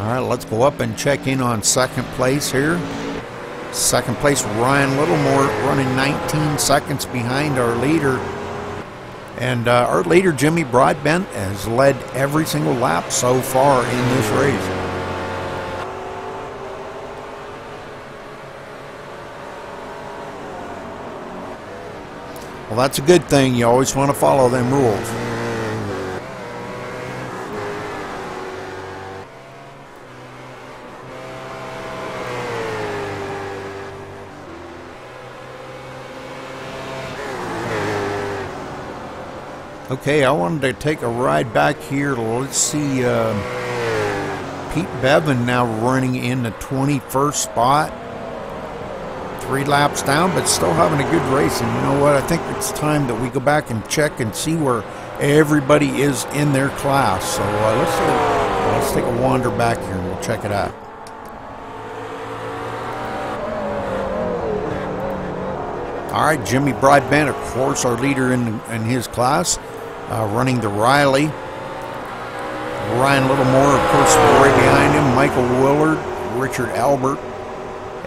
All right, let's go up and check in on 2nd place here. 2nd place, Ryan Littlemore, running 19 seconds behind our leader. And our leader, Jimmy Broadbent, has led every single lap so far in this race. Well, that's a good thing. You always want to follow them rules. Okay, I wanted to take a ride back here. Let's see, Pete Bevan now running in the 21st spot. 3 laps down, but still having a good race. And you know what? I think it's time that we go back and check and see where everybody is in their class. So let's take a wander back here and we'll check it out. All right, Jimmy Broadbent, of course, our leader in his class. Running the Riley. Ryan Littlemore, of course, right behind him. Michael Willard, Richard Albert,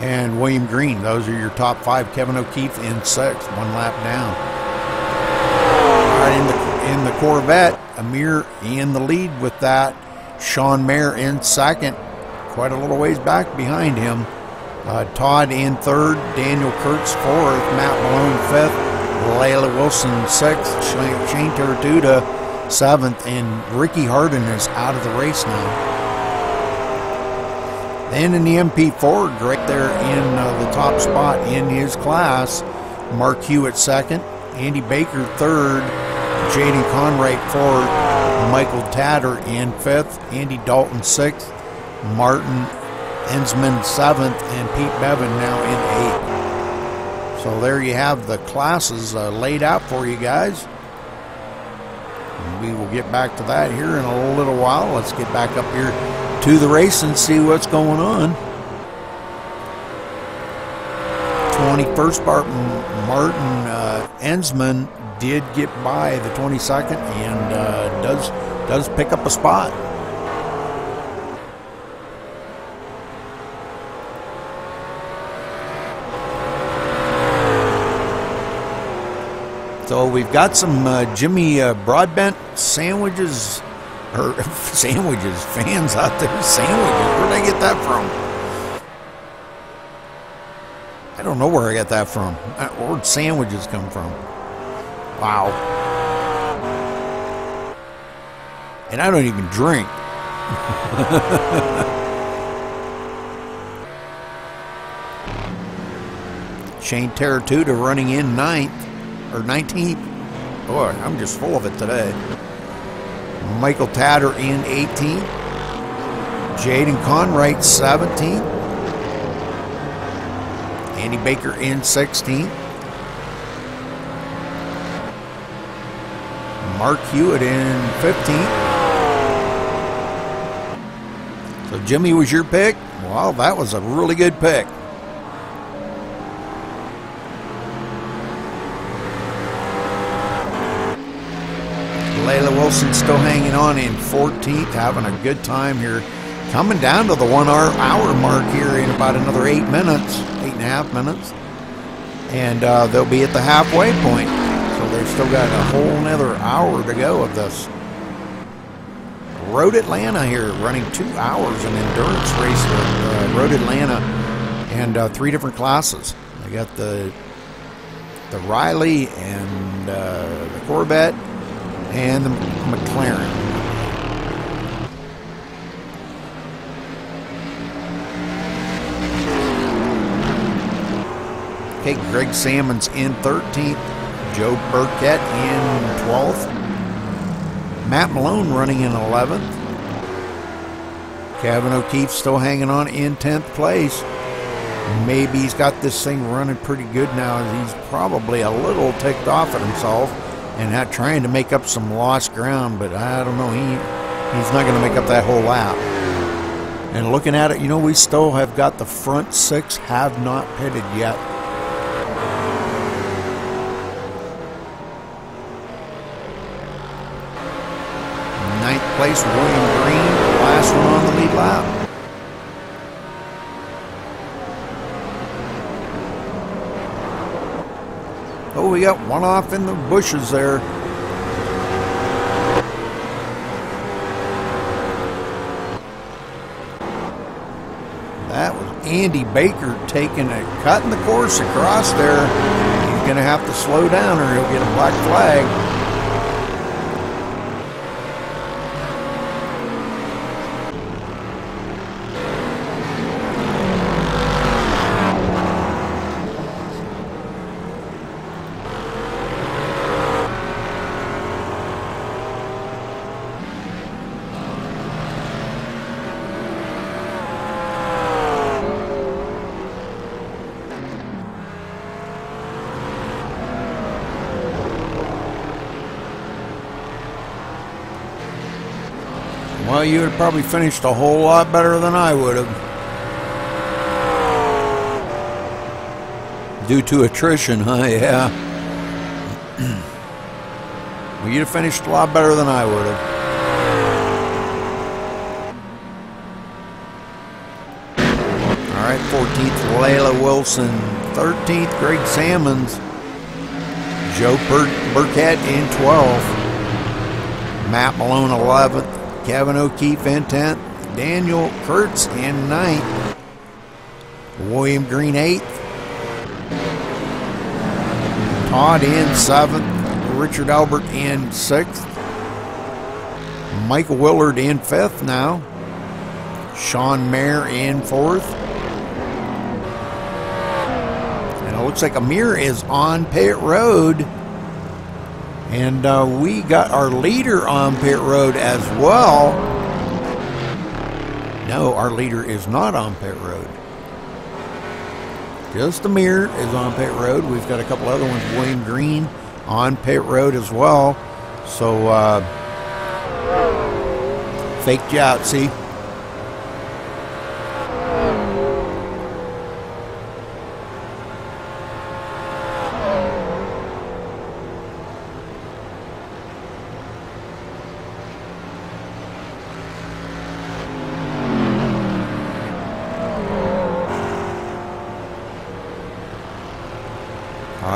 and William Green. Those are your top 5. Kevin O'Keefe in 6th, 1 lap down. All right, in the Corvette, Amir in the lead with that. Sean Mayer in 2nd, quite a little ways back behind him. Todd in 3rd, Daniel Kurtz 4th, Matt Malone 5th, Layla Wilson 6th, Shane Teratuda 7th, and Ricky Harden is out of the race now. Then in the MP4, right there in the top spot in his class, Mark Hewitt 2nd, Andy Baker 3rd, Jaden Conwright 4th, Michael Tatter in 5th, Andy Dalton 6th, Martin Ensman 7th, and Pete Bevan now in 8th. So there you have the classes laid out for you guys. And we will get back to that here in a little while. Let's get back up here to the race and see what's going on. 21st Martin Ensman did get by the 22nd and does pick up a spot. So we've got some Jimmy Broadbent sandwiches, or sandwiches, fans out there, sandwiches. Where'd I get that from? I don't know where I got that from. Where'd sandwiches come from? Wow. And I don't even drink. Shane Teratuda running in 9th. Or 19th. Boy, I'm just full of it today. Michael Tatter in 18th. Jaden Conwright 17th. Andy Baker in 16th. Mark Hewitt in 15th. So Jimmy was your pick? Well, that was a really good pick. Layla Wilson still hanging on in 14th, having a good time here. Coming down to the 1 hour mark here in about another 8 minutes, 8.5 minutes. And they'll be at the halfway point. So they've still got a whole nother hour to go of this. Road Atlanta here, running 2 hours, an endurance race at Road Atlanta, and 3 different classes. They got the Riley and the Corvette and the McLaren. Okay, Greg Salmon's in 13th, Joe Burkett in 12th, Matt Malone running in 11th, Kevin O'Keefe still hanging on in 10th place. Maybe he's got this thing running pretty good now. He's probably a little ticked off at himself and trying to make up some lost ground, but I don't know, he's not going to make up that whole lap. And looking at it, you know, we still have got the front 6 have not pitted yet. Ninth place, William Green, last one on the lead lap. Oh, we got one off in the bushes there. That was Andy Baker cutting the course across there. He's going to have to slow down or he'll get a black flag. Well, you would have probably finished a whole lot better than I would have. Due to attrition, huh? Yeah. Well, you'd have finished a lot better than I would have. All right, 14th, Layla Wilson. 13th, Greg Salmons. Joe Burkett in 12th. Matt Malone 11th. Kevin O'Keefe in 10th. Daniel Kurtz in 9th. William Green 8th. Todd in 7th. Richard Albert in 6th. Michael Willard in 5th now. Sean Mayer in 4th. And it looks like Amir is on pit road. And we got our leader on pit road as well. No, our leader is not on pit road. Just Amir is on pit road. We've got a couple other ones. William Green on pit road as well. So, faked you out, see?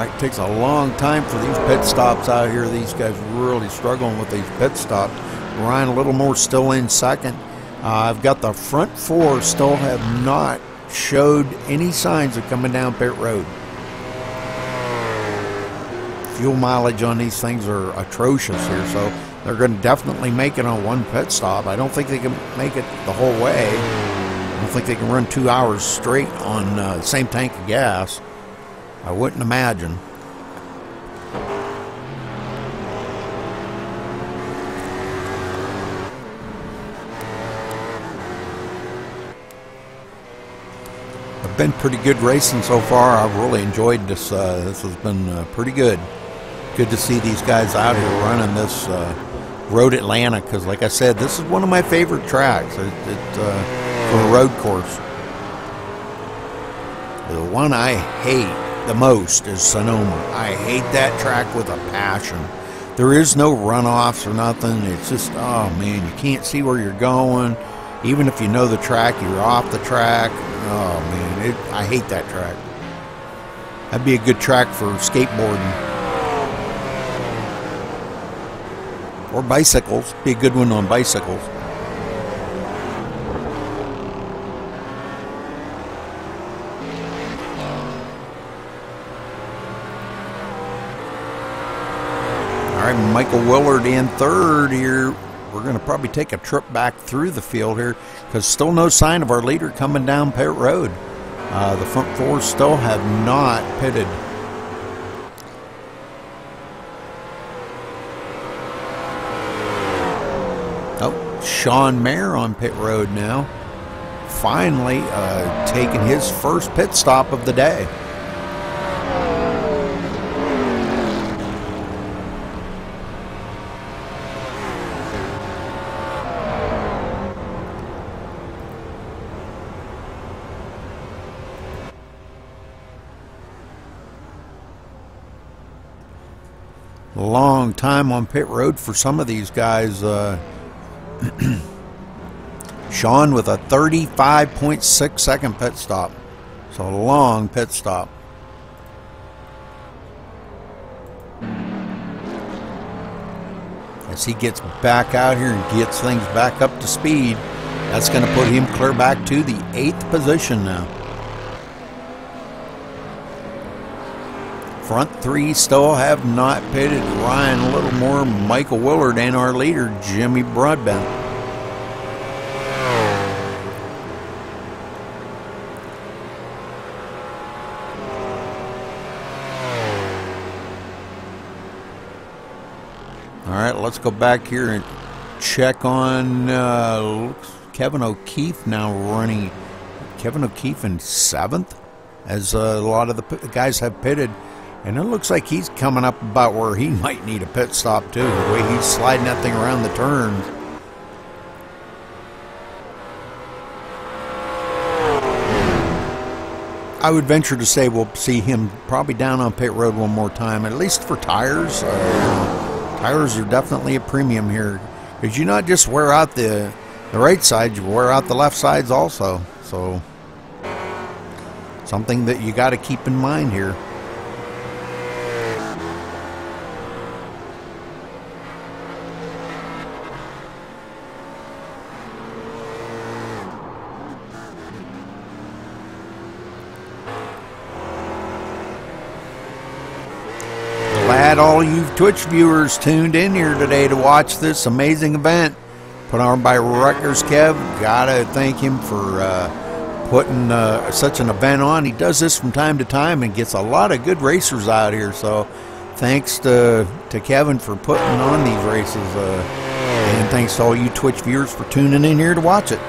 It takes a long time for these pit stops out here. These guys really struggling with these pit stops. Ryan Littlemore still in 2nd. I've got the front 4 still have not showed any signs of coming down pit road. Fuel mileage on these things are atrocious here, so they're going to definitely make it on one pit stop. I don't think they can make it the whole way. I don't think they can run 2 hours straight on the same tank of gas. I wouldn't imagine. It's been pretty good racing so far. I've really enjoyed this. This has been pretty good. Good to see these guys out here running this Road Atlanta, because like I said, this is one of my favorite tracks for a road course. The one I hate the most is Sonoma. I hate that track with a passion. There is no runoffs or nothing. It's just, oh man, you can't see where you're going. Even if you know the track, you're off the track. Oh man, I hate that track. That'd be a good track for skateboarding. Or bicycles. Be a good one on bicycles. Michael Willard in 3rd here. We're going to probably take a trip back through the field here because still no sign of our leader coming down pit road. The front 4 still have not pitted. Oh, Sean Mayer on pit road now. Finally taking his first pit stop of the day. Long time on pit road for some of these guys. Sean with a 35.6 second pit stop. So a long pit stop. As he gets back out here and gets things back up to speed, that's going to put him clear back to the 8th position now. Front 3 still have not pitted. Ryan Littlemore, Michael Willard, and our leader, Jimmy Broadbent. All right, let's go back here and check on Kevin O'Keefe now running. Kevin O'Keefe in 7th, as a lot of the guys have pitted. And it looks like he's coming up about where he might need a pit stop too, the way he's sliding that thing around the turns. I would venture to say we'll see him probably down on pit road one more time, at least for tires. Tires are definitely a premium here, because you not just wear out the right side, you wear out the left sides also. So Something that you got to keep in mind here. Glad all you Twitch viewers tuned in here today to watch this amazing event put on by Rutgers Kev. Gotta thank him for putting such an event on. He does this from time to time and gets a lot of good racers out here. So thanks to Kevin for putting on these races. And thanks to all you Twitch viewers for tuning in here to watch it.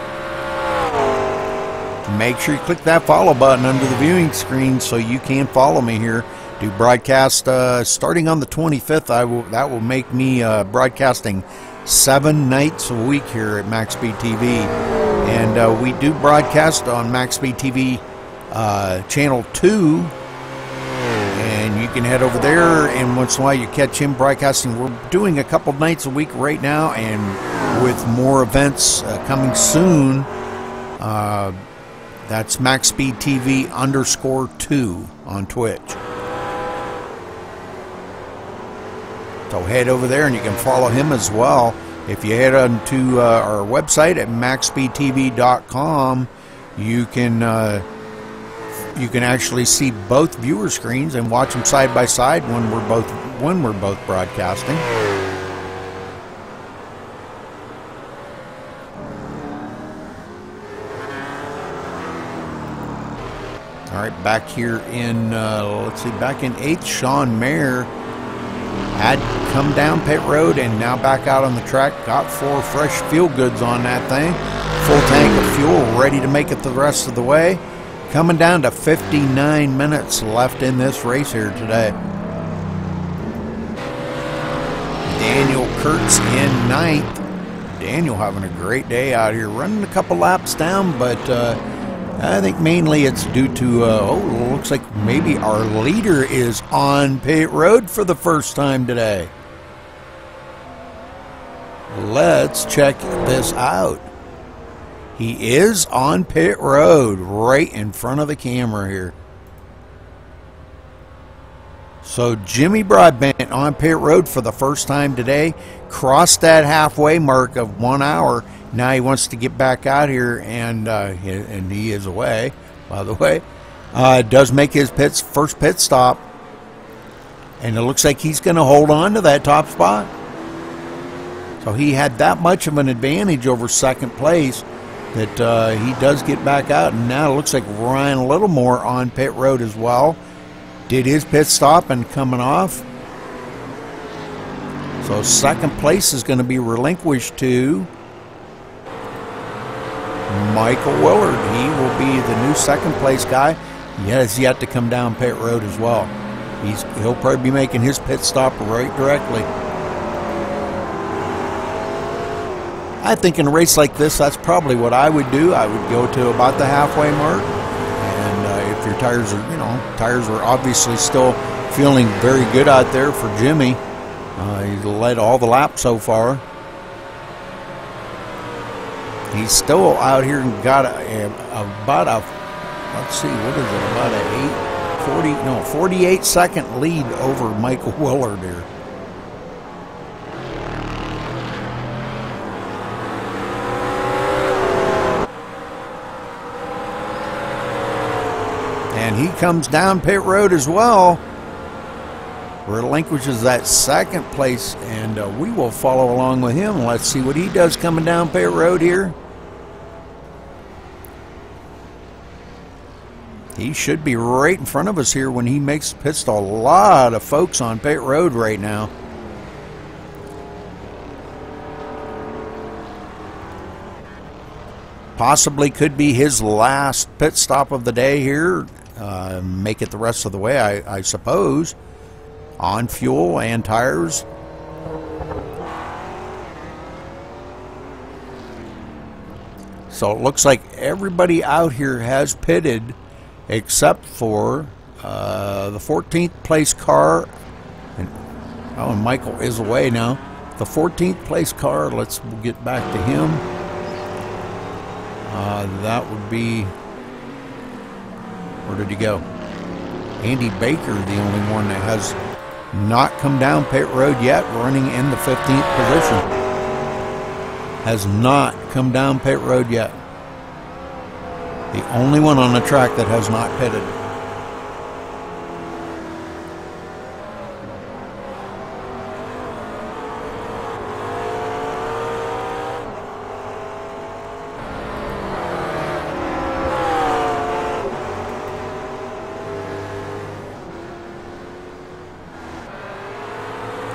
Make sure you click that follow button under the viewing screen so you can follow me here. Do broadcast starting on the 25th. That will make me broadcasting 7 nights a week here at MaxSpeedTV, and we do broadcast on MaxSpeedTV channel 2, and you can head over there, and once in a while you catch him broadcasting. We're doing a couple nights a week right now, and with more events coming soon. That's MaxSpeedTV_2 on Twitch. So head over there and you can follow him as well. If you head on to our website at MaxSpeedTV.com, you can actually see both viewer screens and watch them side by side when we're both broadcasting. All right, back here in let's see, back in 8th, Sean Mayer had come down pit road and now back out on the track. Got 4 fresh fuel goods on that thing. Full tank of fuel, ready to make it the rest of the way. Coming down to 59 minutes left in this race here today. Daniel Kurtz in 9th. Daniel having a great day out here, running a couple laps down, but I think mainly it's due to, looks like maybe our leader is on pit road for the first time today. Let's check this out. He is on pit road right in front of the camera here. So Jimmy Broadbent on pit road for the first time today. Crossed that halfway mark of 1 hour. Now he wants to get back out here, and he is away, by the way. Does make his first pit stop, and it looks like he's going to hold on to that top spot. So he had that much of an advantage over second place that he does get back out, and now it looks like Ryan Littlemore on pit road as well. Did his pit stop and coming off. So second place is going to be relinquished to Michael Willard. He will be the new second place guy. He has yet to come down pit road as well. He'll probably be making his pit stop right directly. I think in a race like this, that's probably what I would do. I would go to about the halfway mark, and if your tires are obviously still feeling very good out there for Jimmy. He's led all the laps so far. He's still out here and got about a, let's see, what is it, about a 48 second lead over Michael Willard here. And he comes down pit road as well. Relinquishes that second place, and we will follow along with him. Let's see what he does coming down pit road here. He should be right in front of us here when he makes pit stop. A lot of folks on pit road right now. Possibly could be his last pit stop of the day here. Make it the rest of the way, I suppose. On fuel and tires. So it looks like everybody out here has pitted except for the 14th place car. And Michael is away now. The 14th place car, let's get back to him. Where did he go? Andy Baker, the only one that has not come down pit road yet, running in the 15th position. Has not come down pit road yet. The only one on the track that has not pitted.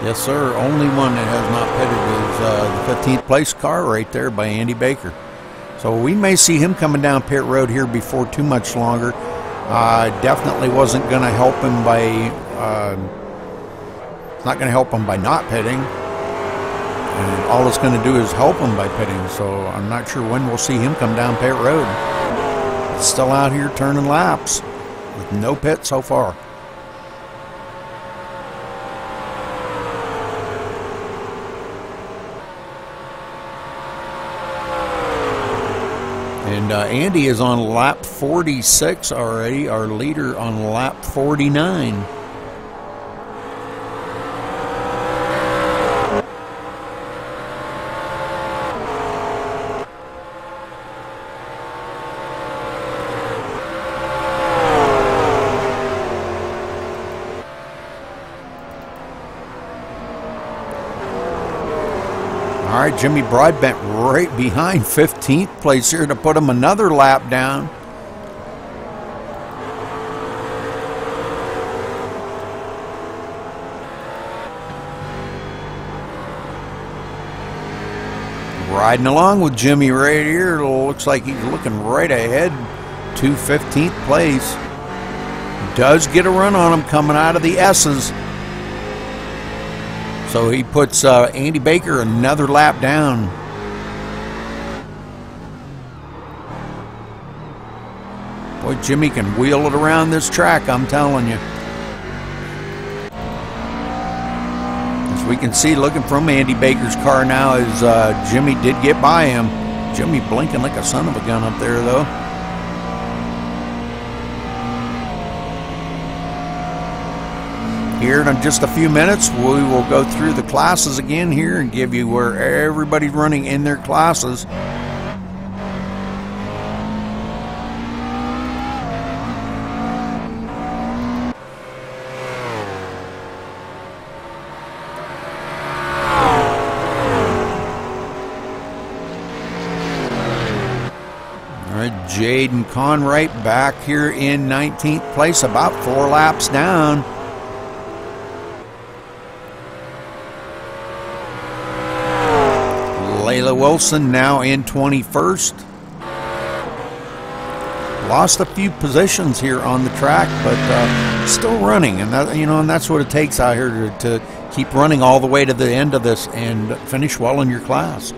Yes, sir. Only one that has not pitted is the 15th place car right there by Andy Baker. So we may see him coming down pit road here before too much longer. Definitely wasn't going to help him by not going to help him by not pitting, and all it's going to do is help him by pitting. So I'm not sure when we'll see him come down pit road. It's still out here turning laps with no pit so far. And Andy is on lap 46 already, our leader on lap 49. All right, Jimmy Broadbent right behind 15th place here to put him another lap down. Riding along with Jimmy right here. It looks like he's looking right ahead to 15th place. Does get a run on him coming out of the S's. So he puts Andy Baker another lap down. Boy, Jimmy can wheel it around this track, I'm telling you. As we can see, looking from Andy Baker's car now, as Jimmy did get by him. Jimmy blinking like a son of a gun up there, though. Here in just a few minutes, we will go through the classes again here and give you where everybody's running in their classes. All right, Jaden Conwright back here in 19th place, about 4 laps down. Layla Wilson now in 21st. Lost a few positions here on the track, but still running, and that, and that's what it takes out here to keep running all the way to the end of this and finish well in your class.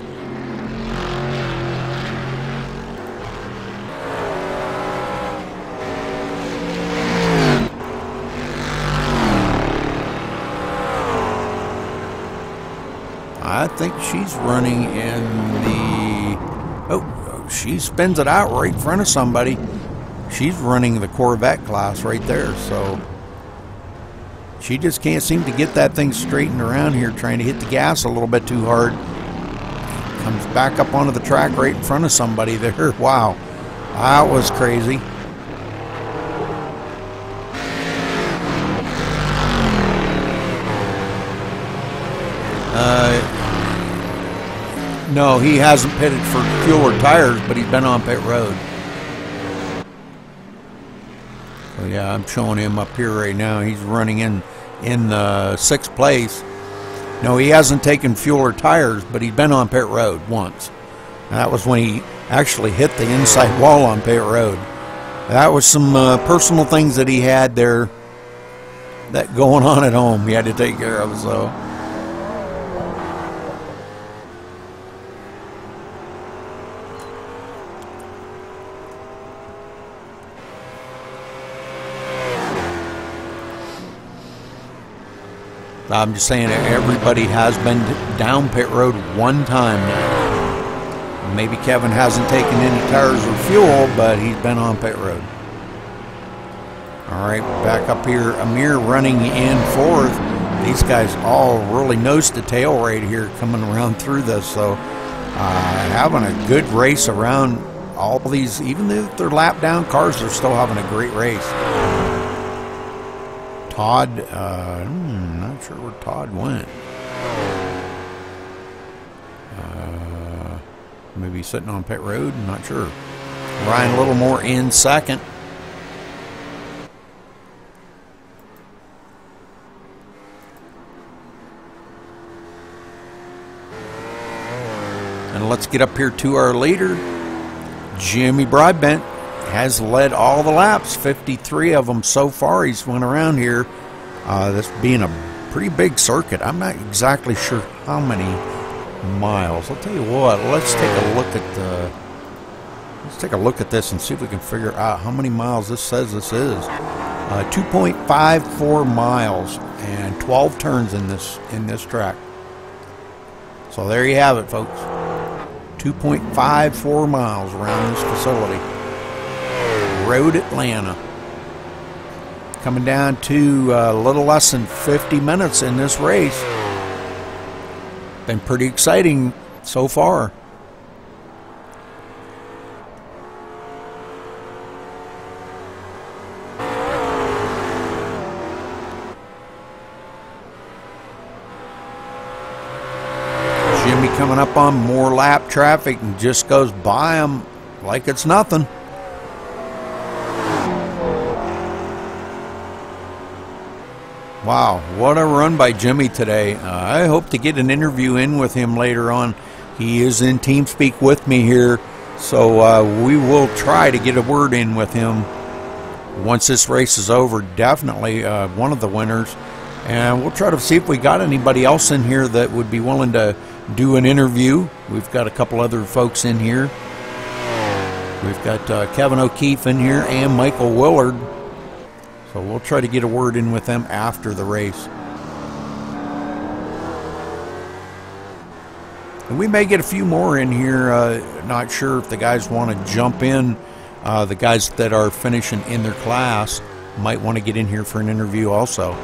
I think she's running in the... Oh, she spins it out right in front of somebody. She's running the Corvette class right there, so... She just can't seem to get that thing straightened around here, trying to hit the gas a little bit too hard. Comes back up onto the track right in front of somebody there. Wow. That was crazy. No, he hasn't pitted for fuel or tires, but he's been on pit road. So yeah, I'm showing him up here right now. He's running in the 6th place. No, he hasn't taken fuel or tires, but he's been on pit road once. And that was when he actually hit the inside wall on pit road. That was some personal things that he had there that going on at home he had to take care of, so... I'm just saying everybody has been down pit road one time now. Maybe Kevin hasn't taken any tires or fuel, but he's been on pit road. All right, back up here, Amir running in fourth. These guys all really nose to tail right here coming around through this, so having a good race around all these. Even if they're lap down cars, they're still having a great race. Todd, not sure where Todd went. Maybe sitting on pit road, I'm not sure. Ryan Littlemore in second. And let's get up here to our leader. Jimmy Broadbent has led all the laps, 53 of them so far. He's went around here. This being a pretty big circuit. I'm not exactly sure how many miles. I'll tell you what. Let's take a look at this and see if we can figure out how many miles this says this is. 2.54 miles and 12 turns in this track. So there you have it, folks. 2.54 miles around this facility. Road Atlanta. Coming down to a little less than 50 minutes in this race. Been pretty exciting so far. Jimmy coming up on more lap traffic and just goes by him like it's nothing. Wow, what a run by Jimmy today. I hope to get an interview in with him later on. He is in TeamSpeak with me here, so we will try to get a word in with him once this race is over. Definitely one of the winners. And we'll try to see if we got anybody else in here that would be willing to do an interview. We've got a couple other folks in here. We've got Kevin O'Keefe in here and Michael Willard. So we'll try to get a word in with them after the race. And we may get a few more in here. Not sure if the guys want to jump in. The guys that are finishing in their class might want to get in here for an interview also.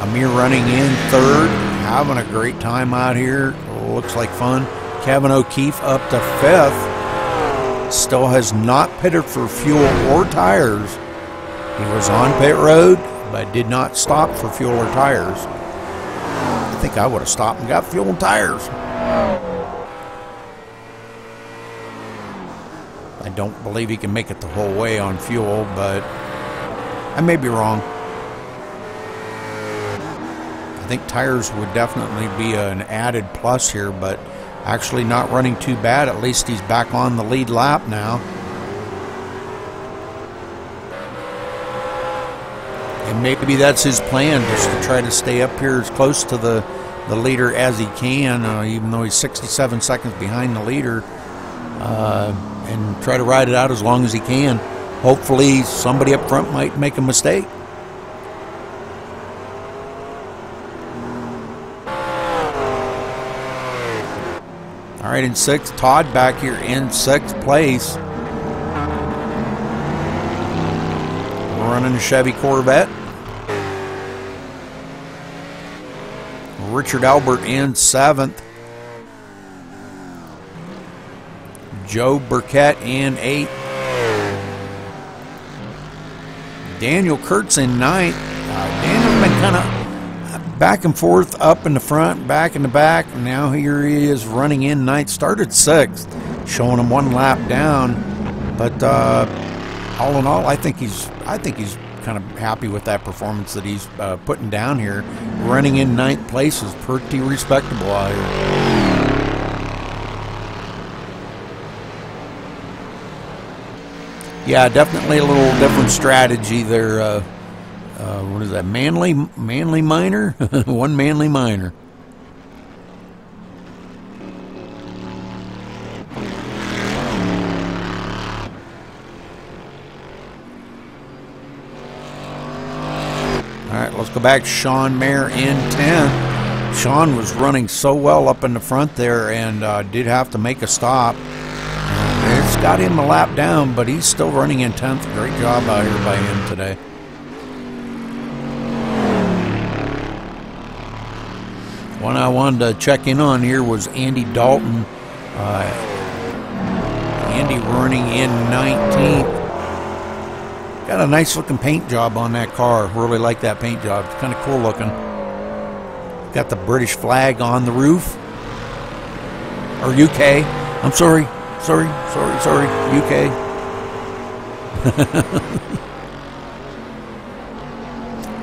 Amir running in third, having a great time out here. Looks like fun. Kevin O'Keefe up to fifth. Still has not pitted for fuel or tires. He was on pit road, but did not stop for fuel or tires. I think I would have stopped and got fuel and tires. I don't believe he can make it the whole way on fuel, but I may be wrong. I think tires would definitely be an added plus here, but actually not running too bad. At least he's back on the lead lap now. And maybe that's his plan, just to try to stay up here as close to the leader as he can, even though he's 67 seconds behind the leader, and try to ride it out as long as he can. Hopefully somebody up front might make a mistake. All right, in sixth, Todd back here in sixth place. Running a Chevy Corvette. Richard Albert in seventh. Joe Burkett in eighth. Daniel Kurtz in ninth. Daniel's been kind of back and forth, up in the front, back in the back. And now here he is running in ninth. Started sixth, showing him one lap down. But all in all, I think he's kind of happy with that performance that he's putting down here. Running in ninth place is pretty respectable out here. Yeah, definitely a little different strategy there. What is that? Manly Miner? One Manly Miner. All right, let's go back. Sean Mayer in 10th. Sean was running so well up in the front there and did have to make a stop. It's got him a lap down, but he's still running in 10th. Great job out here by him today. One I wanted to check in on here was Andy Dalton. Andy running in 19th. Got a nice looking paint job on that car. Really like that paint job. It's kind of cool looking. Got the British flag on the roof. Or UK. I'm sorry. Sorry. UK.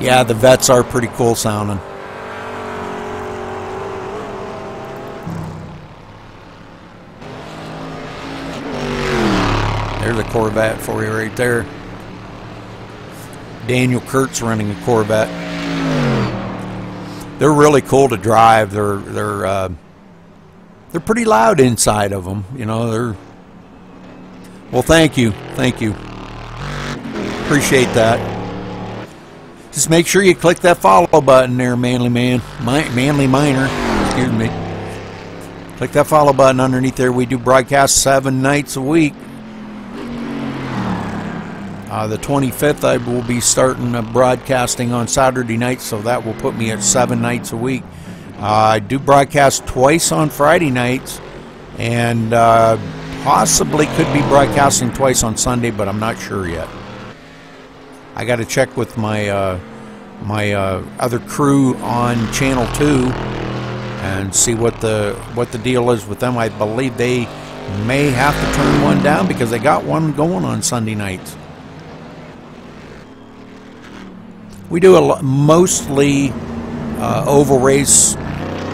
Yeah, the vets are pretty cool sounding. There's a Corvette for you right there. Daniel Kurtz running a Corvette. They're really cool to drive. They're pretty loud inside of them. You know, they're. Well, thank you. Appreciate that. Just make sure you click that follow button there, Manly Miner. Excuse me. Click that follow button underneath there. We do broadcast 7 nights a week. The 25th, I will be starting broadcasting on Saturday nights, so that will put me at 7 nights a week. I do broadcast twice on Friday nights, and possibly could be broadcasting twice on Sunday, but I'm not sure yet. I got to check with my my other crew on Channel 2 and see what the deal is with them. I believe they may have to turn one down because they got one going on Sunday nights. We do mostly oval race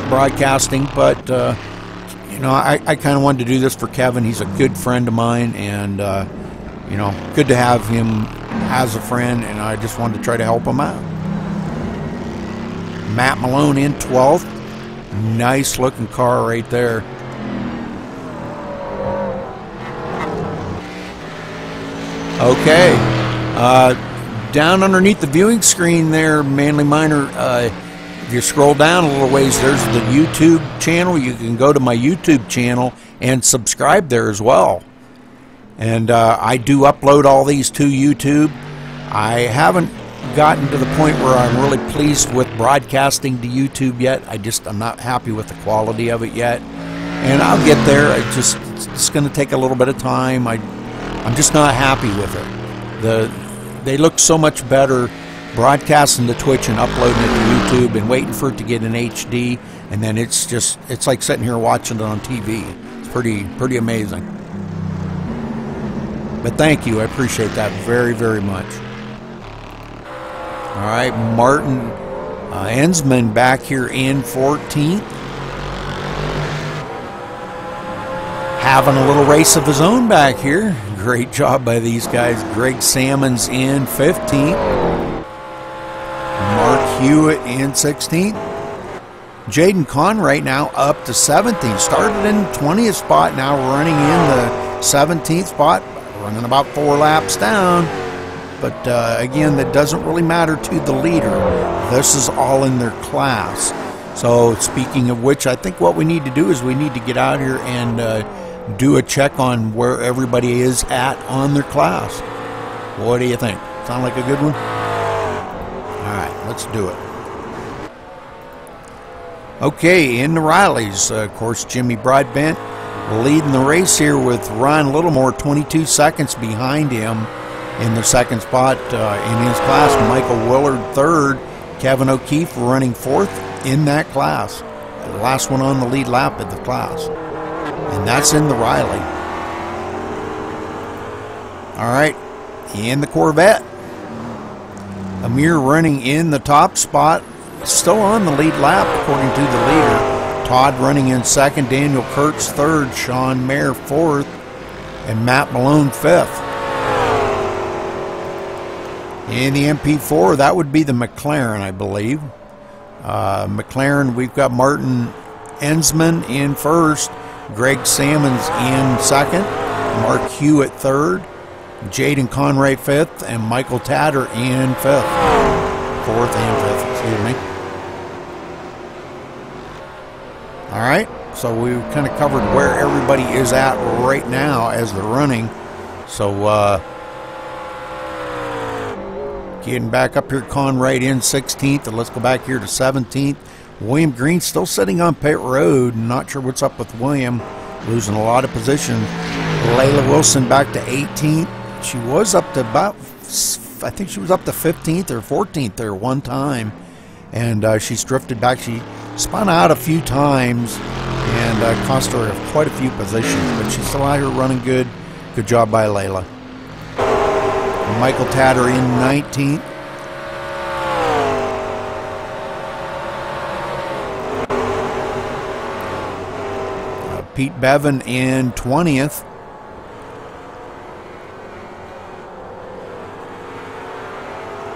broadcasting, but you know, I kind of wanted to do this for Kevin. He's a good friend of mine, and you know, good to have him as a friend, and I just wanted to try to help him out. Matt Malone in 12th. Nice looking car right there. Okay. Down underneath the viewing screen there, Manly Miner, if you scroll down a little ways, there's the YouTube channel. You can go to my YouTube channel and subscribe there as well. And I do upload all these to YouTube. I haven't gotten to the point where I'm really pleased with broadcasting to YouTube yet. I'm not happy with the quality of it yet. And I'll get there. It's going to take a little bit of time. I'm just not happy with it. They look so much better broadcasting to Twitch and uploading it to YouTube and waiting for it to get in HD, and then it's like sitting here watching it on TV. It's pretty amazing. But thank you, I appreciate that very, very much. All right, Martin Ensman back here in 14th. Having a little race of his own back here. Great job by these guys. Greg Salmon's in 15th. Mark Hewitt in 16th. Jaden Conwright now up to 17th. Started in 20th spot, now running in the 17th spot. Running about 4 laps down. But again, that doesn't really matter to the leader. This is all in their class. So speaking of which, I think what we need to do is we need to get out here and do a check on where everybody is at on their class. What do you think? Sound like a good one? All right, let's do it. Okay, in the Rileys, of course, Jimmy Broadbent leading the race here with Ryan Littlemore 22 seconds behind him in the second spot in his class. Michael Willard third. Kevin O'Keefe running 4th in that class. The last one on the lead lap of the class. And that's in the Riley. All right, in the Corvette. Amir running in the top spot. Still on the lead lap according to the leader. Todd running in 2nd. Daniel Kurtz 3rd. Sean Mayer 4th. And Matt Malone 5th. In the MP4, that would be the McLaren, I believe. McLaren, we've got Martin Ensman in 1st. Greg Salmon's in 2nd. Mark Hewitt 3rd. Jaden Conwright 5th. And Michael Tatter in 5th. 4th and 5th, excuse me. All right. So we kind of covered where everybody is at right now as they're running. So getting back up here, Conrad in 16th, and let's go back here to 17th. William Green still sitting on pit road. Not sure what's up with William, losing a lot of position. Layla Wilson back to 18th. She was up to about, I think she was up to 15th or 14th there one time, and she's drifted back. She spun out a few times and cost her quite a few positions, but she's still out here running good. Good job by Layla. Michael Tatter in 19th. Pete Bevan in 20th.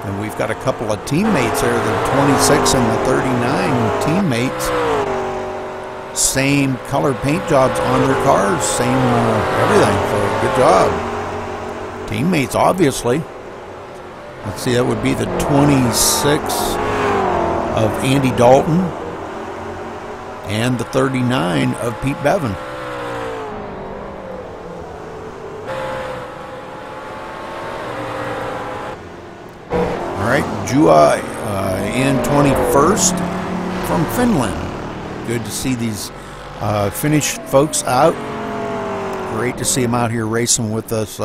And we've got a couple of teammates there, the 26 and the 39 teammates. Same color paint jobs on their cars, same everything, so good job. Teammates, obviously. Let's see, that would be the 26 of Andy Dalton and the 39 of Pete Bevan. All right, Jua in 21st from Finland. Good to see these Finnish folks out. Great to see them out here racing with us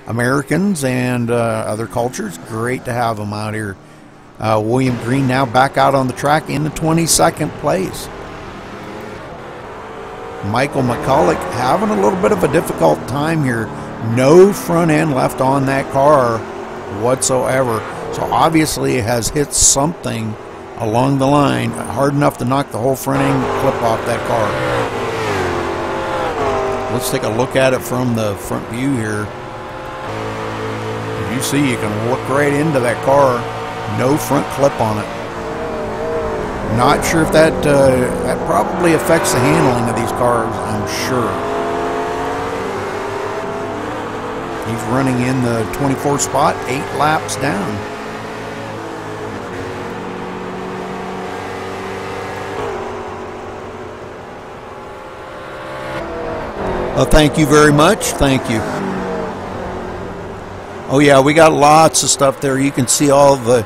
Americans and other cultures. Great to have them out here. William Green now back out on the track in the 22nd place. Michael McCulloch having a little bit of a difficult time here. No front end left on that car whatsoever. So obviously it has hit something along the line hard enough to knock the whole front end clip off that car. Let's take a look at it from the front view here. As you see, you can look right into that car. No front clip on it. Not sure if that probably affects the handling of these cars, I'm sure. He's running in the 24th spot, 8 laps down. Well, thank you very much. Thank you. Oh yeah, we got lots of stuff there. You can see all the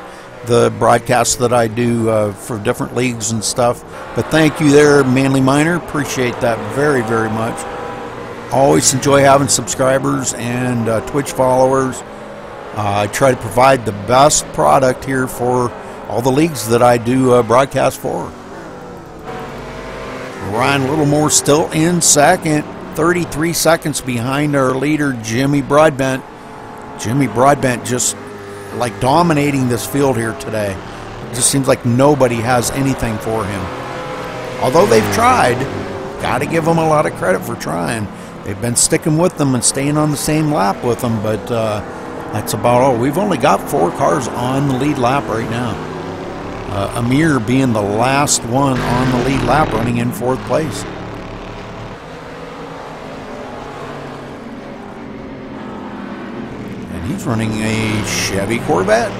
broadcasts that I do for different leagues and stuff. But thank you there, Manly Miner. Appreciate that very, very much. Always enjoy having subscribers and Twitch followers. I try to provide the best product here for all the leagues that I do broadcast for. Ryan Littlemore still in second, 33 seconds behind our leader, Jimmy Broadbent. Jimmy Broadbent just like dominating this field here today. It just seems like nobody has anything for him. Although they've tried, got to give them a lot of credit for trying. They've been sticking with them and staying on the same lap with them, but that's about all. We've only got 4 cars on the lead lap right now. Amir being the last one on the lead lap, running in 4th place. He's running a Chevy Corvette.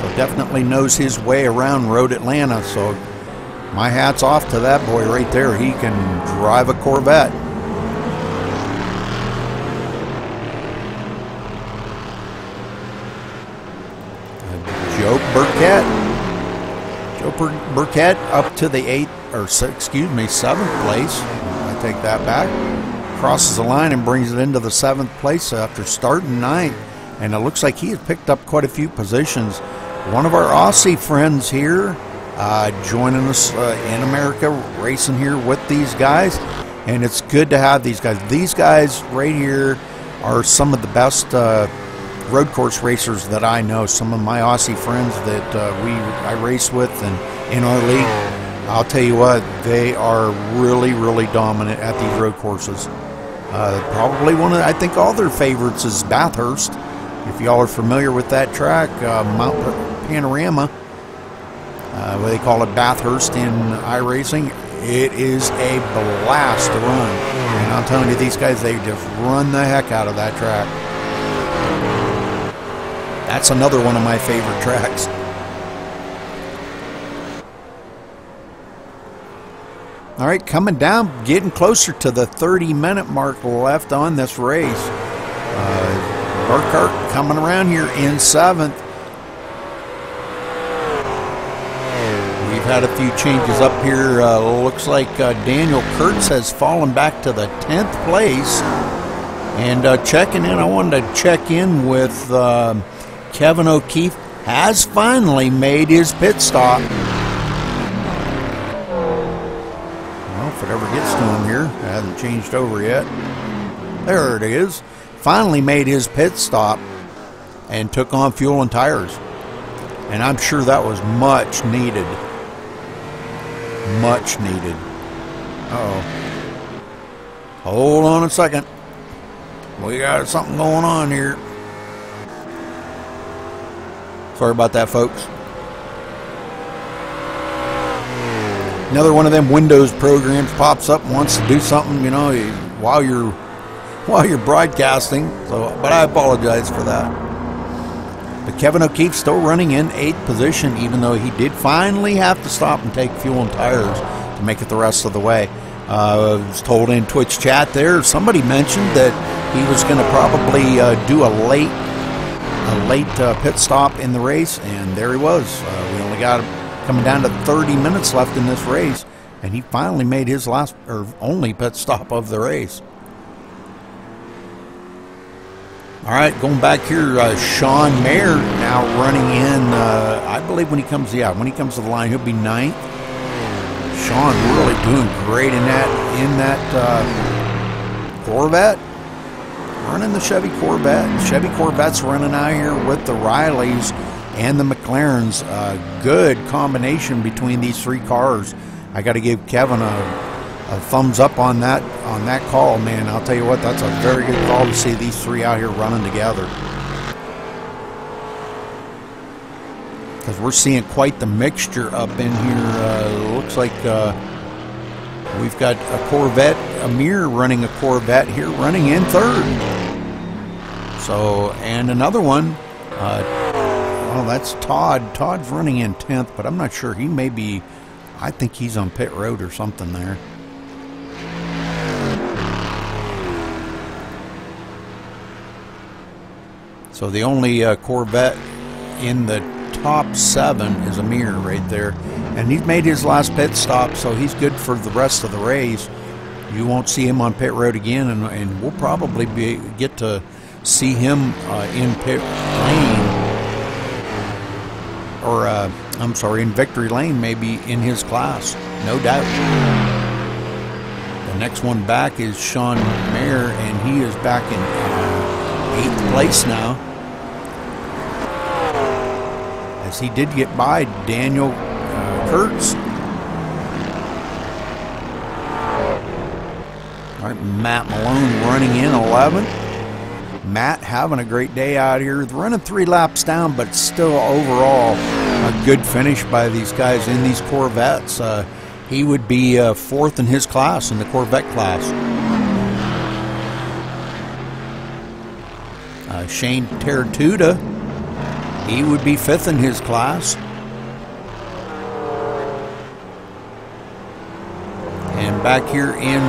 So definitely knows his way around Road Atlanta. So my hat's off to that boy right there. He can drive a Corvette. Joe Burkett. Joe Burkett up to the 7th place. Take that back, crosses the line and brings it into the 7th place after starting 9th, and it looks like he has picked up quite a few positions. One of our Aussie friends here joining us in America, racing here with these guys, and it's good to have these guys. These guys right here are some of the best road course racers that I know. Some of my Aussie friends that I race with and in our league. I'll tell you what, they are really, really dominant at these road courses. Probably one of, I think all their favorites is Bathurst. If y'all are familiar with that track, Mount Panorama, what they call it Bathurst in iRacing, it is a blast to run. And I'm telling you, these guys, they just run the heck out of that track. That's another one of my favorite tracks. All right, coming down, getting closer to the 30-minute mark left on this race. Burkhart coming around here in 7th. We've had a few changes up here. Looks like Daniel Kurtz has fallen back to the 10th place. And checking in, I wanted to check in with Kevin O'Keefe. Has finally made his pit stop. Well, if it ever gets to him here, it hasn't changed over yet. There it is. Finally made his pit stop and took on fuel and tires. And I'm sure that was much needed. Much needed. Uh-oh. Hold on a second. We got something going on here. Sorry about that, folks. Another one of them Windows programs pops up and wants to do something, you know, while you're broadcasting. So, but I apologize for that. But Kevin O'Keefe still running in 8th position, even though he did finally have to stop and take fuel and tires to make it the rest of the way. I was told in Twitch chat there, somebody mentioned that he was going to probably do a late pit stop in the race, and there he was. We only got coming down to 30 minutes left in this race, and he finally made his last or only pit stop of the race. All right, going back here, Sean Mayer now running in. I believe when he comes to the line, he'll be 9th. Sean really doing great in that Corvette. Running the Chevy Corvette. Chevy Corvette's running out here with the Rileys and the McLarens. Good combination between these 3 cars. I got to give Kevin a thumbs up on that call, man. I'll tell you what, that's a very good call to see these 3 out here running together. Because we're seeing quite the mixture up in here. Looks like we've got a Corvette, Amir running a Corvette here, running in 3rd. So, and another one, well, that's Todd. Todd's running in 10th, but I'm not sure. He may be, I think he's on pit road or something there. So the only Corvette in the top 7 is Amir right there. And he's made his last pit stop, so he's good for the rest of the race. You won't see him on pit road again, and we'll probably get to see him in pit lane, or I'm sorry, in victory lane, maybe in his class, no doubt. The next one back is Sean Mayer, and he is back in 8th place now, as he did get by Daniel Kurtz. All right, Matt Malone running in 11th. Matt having a great day out here, running 3 laps down, but still overall a good finish by these guys in these Corvettes. He would be 4th in his class, in the Corvette class. Shane Tertuda, he would be 5th in his class. And back here in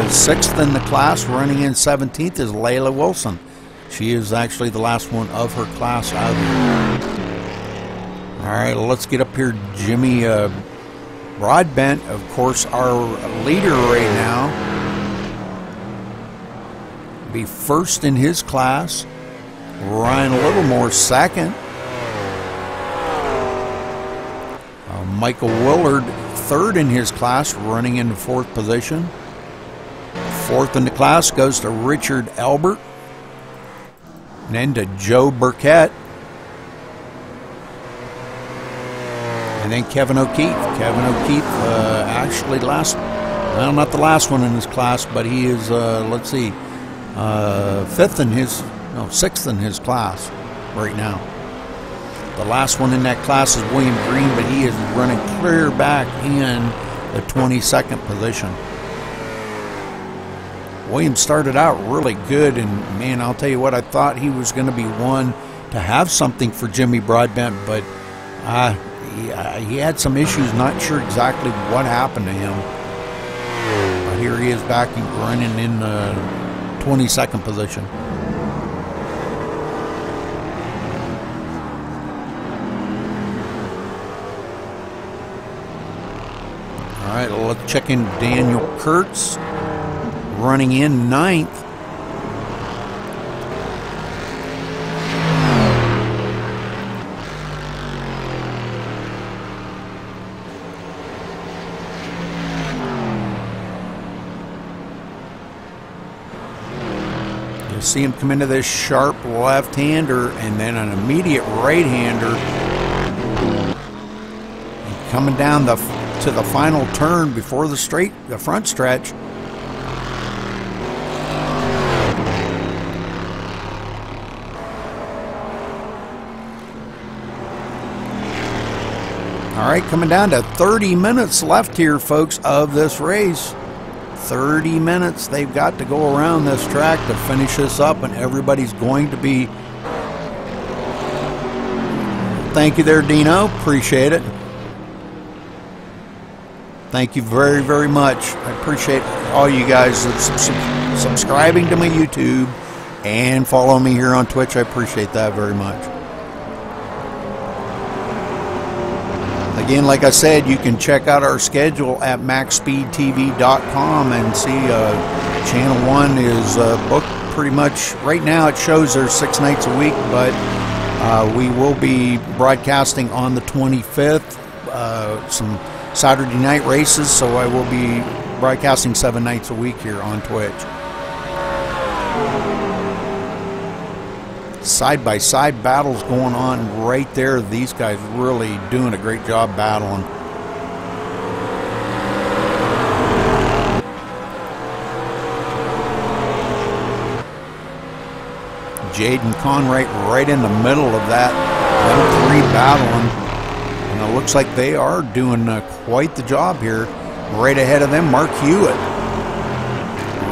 6th in the class, running in 17th, is Layla Wilson. She is actually the last one of her class out here. All right, let's get up here. Jimmy Broadbent, of course, our leader right now. Be 1st in his class. Ryan Littlemore 2nd. Michael Willard 3rd in his class, running in 4th position. 4th in the class goes to Richard Albert. And then to Joe Burkett. And then Kevin O'Keefe. Kevin O'Keefe, actually well, not the last one in his class, but he is, let's see, 6th in his class right now. The last one in that class is William Green, but he is running clear back in the 22nd position. William started out really good, and man, I'll tell you what, I thought he was going to be one to have something for Jimmy Broadbent, but he had some issues, not sure exactly what happened to him. here he is back running in 22nd position. All right, let's check in Daniel Kurtz, running in 9th. You'll see him come into this sharp left-hander and then an immediate right-hander. And coming down to the final turn before the front stretch. All right, coming down to 30 minutes left here, folks, of this race. 30 minutes they've got to go around this track to finish this up, and everybody's going to be... Thank you there, Dino. Appreciate it. Thank you very, very much. I appreciate all you guys that's subscribing to my YouTube and follow me here on Twitch. I appreciate that very much. Again, like I said, you can check out our schedule at MaxSpeedTV.com and see Channel 1 is booked pretty much. Right now it shows there's 6 nights a week, but we will be broadcasting on the 25th some Saturday night races, so I will be broadcasting 7 nights a week here on Twitch. Side-by-side battles going on right there. These guys really doing a great job battling. Jaden Conwright right in the middle of that. Them 3 battling. And it looks like they are doing quite the job here. Right ahead of them, Mark Hewitt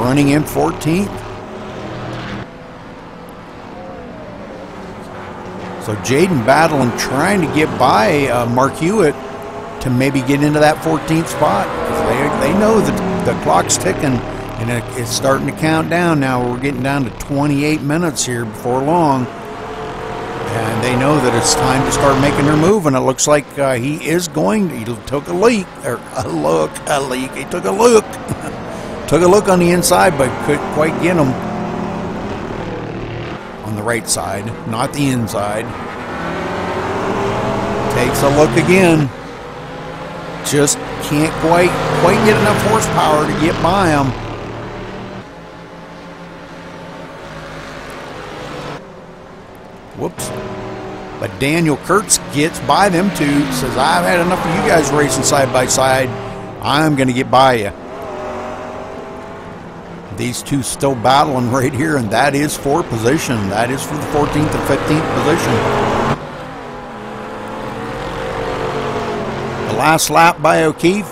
running in 14th. So Jaden battling, trying to get by Mark Hewitt to maybe get into that 14th spot. They know that the clock's ticking and it's starting to count down now. We're getting down to 28 minutes here before long. And they know that it's time to start making their move, and it looks like he is going to. He took a leak, or a look. He took a look. Took a look on the inside, but couldn't quite get him. On the right side, not the inside. Takes a look again. Just can't quite get enough horsepower to get by him. Whoops. But Daniel Kurtz gets by them two. Says, I've had enough of you guys racing side by side. I'm going to get by you. These two still battling right here, and that is for position. That is for the 14th and 15th position. The last lap by O'Keefe.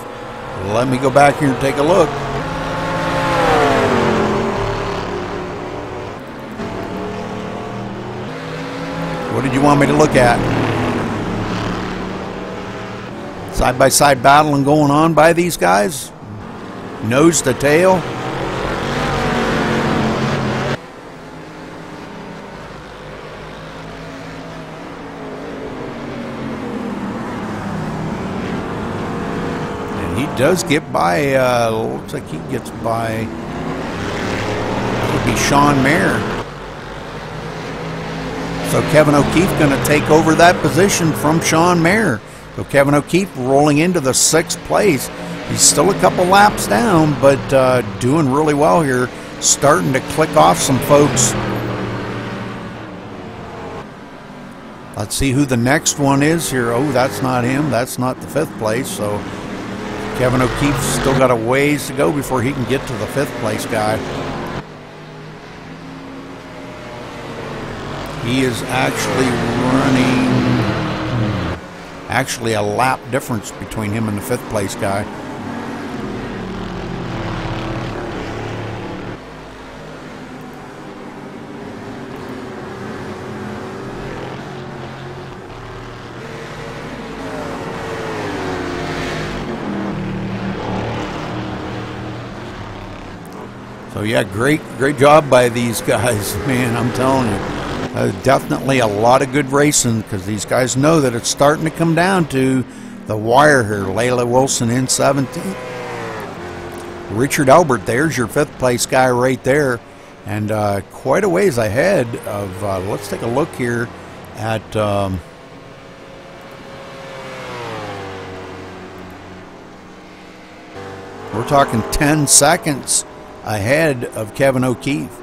Let me go back here and take a look. What did you want me to look at? Side-by-side battling going on by these guys. Nose to tail. And he does get by, looks like he gets by, that would be Sean Mayer. So Kevin O'Keefe going to take over that position from Sean Mayer. So Kevin O'Keefe rolling into the 6th place. He's still a couple laps down, but doing really well here. Starting to click off some folks. Let's see who the next one is here. Oh, that's not him. That's not the 5th place. So Kevin O'Keefe's still got a ways to go before he can get to the 5th place guy. He is actually running a lap difference between him and the 5th place guy. yeah, great job by these guys, man. I'm telling you, definitely a lot of good racing, because these guys know that it's starting to come down to the wire here. Layla Wilson in 17th. Richard Albert, there's your 5th place guy right there, and quite a ways ahead of. Let's take a look here at. We're talking 10 seconds ahead of Kevin O'Keefe.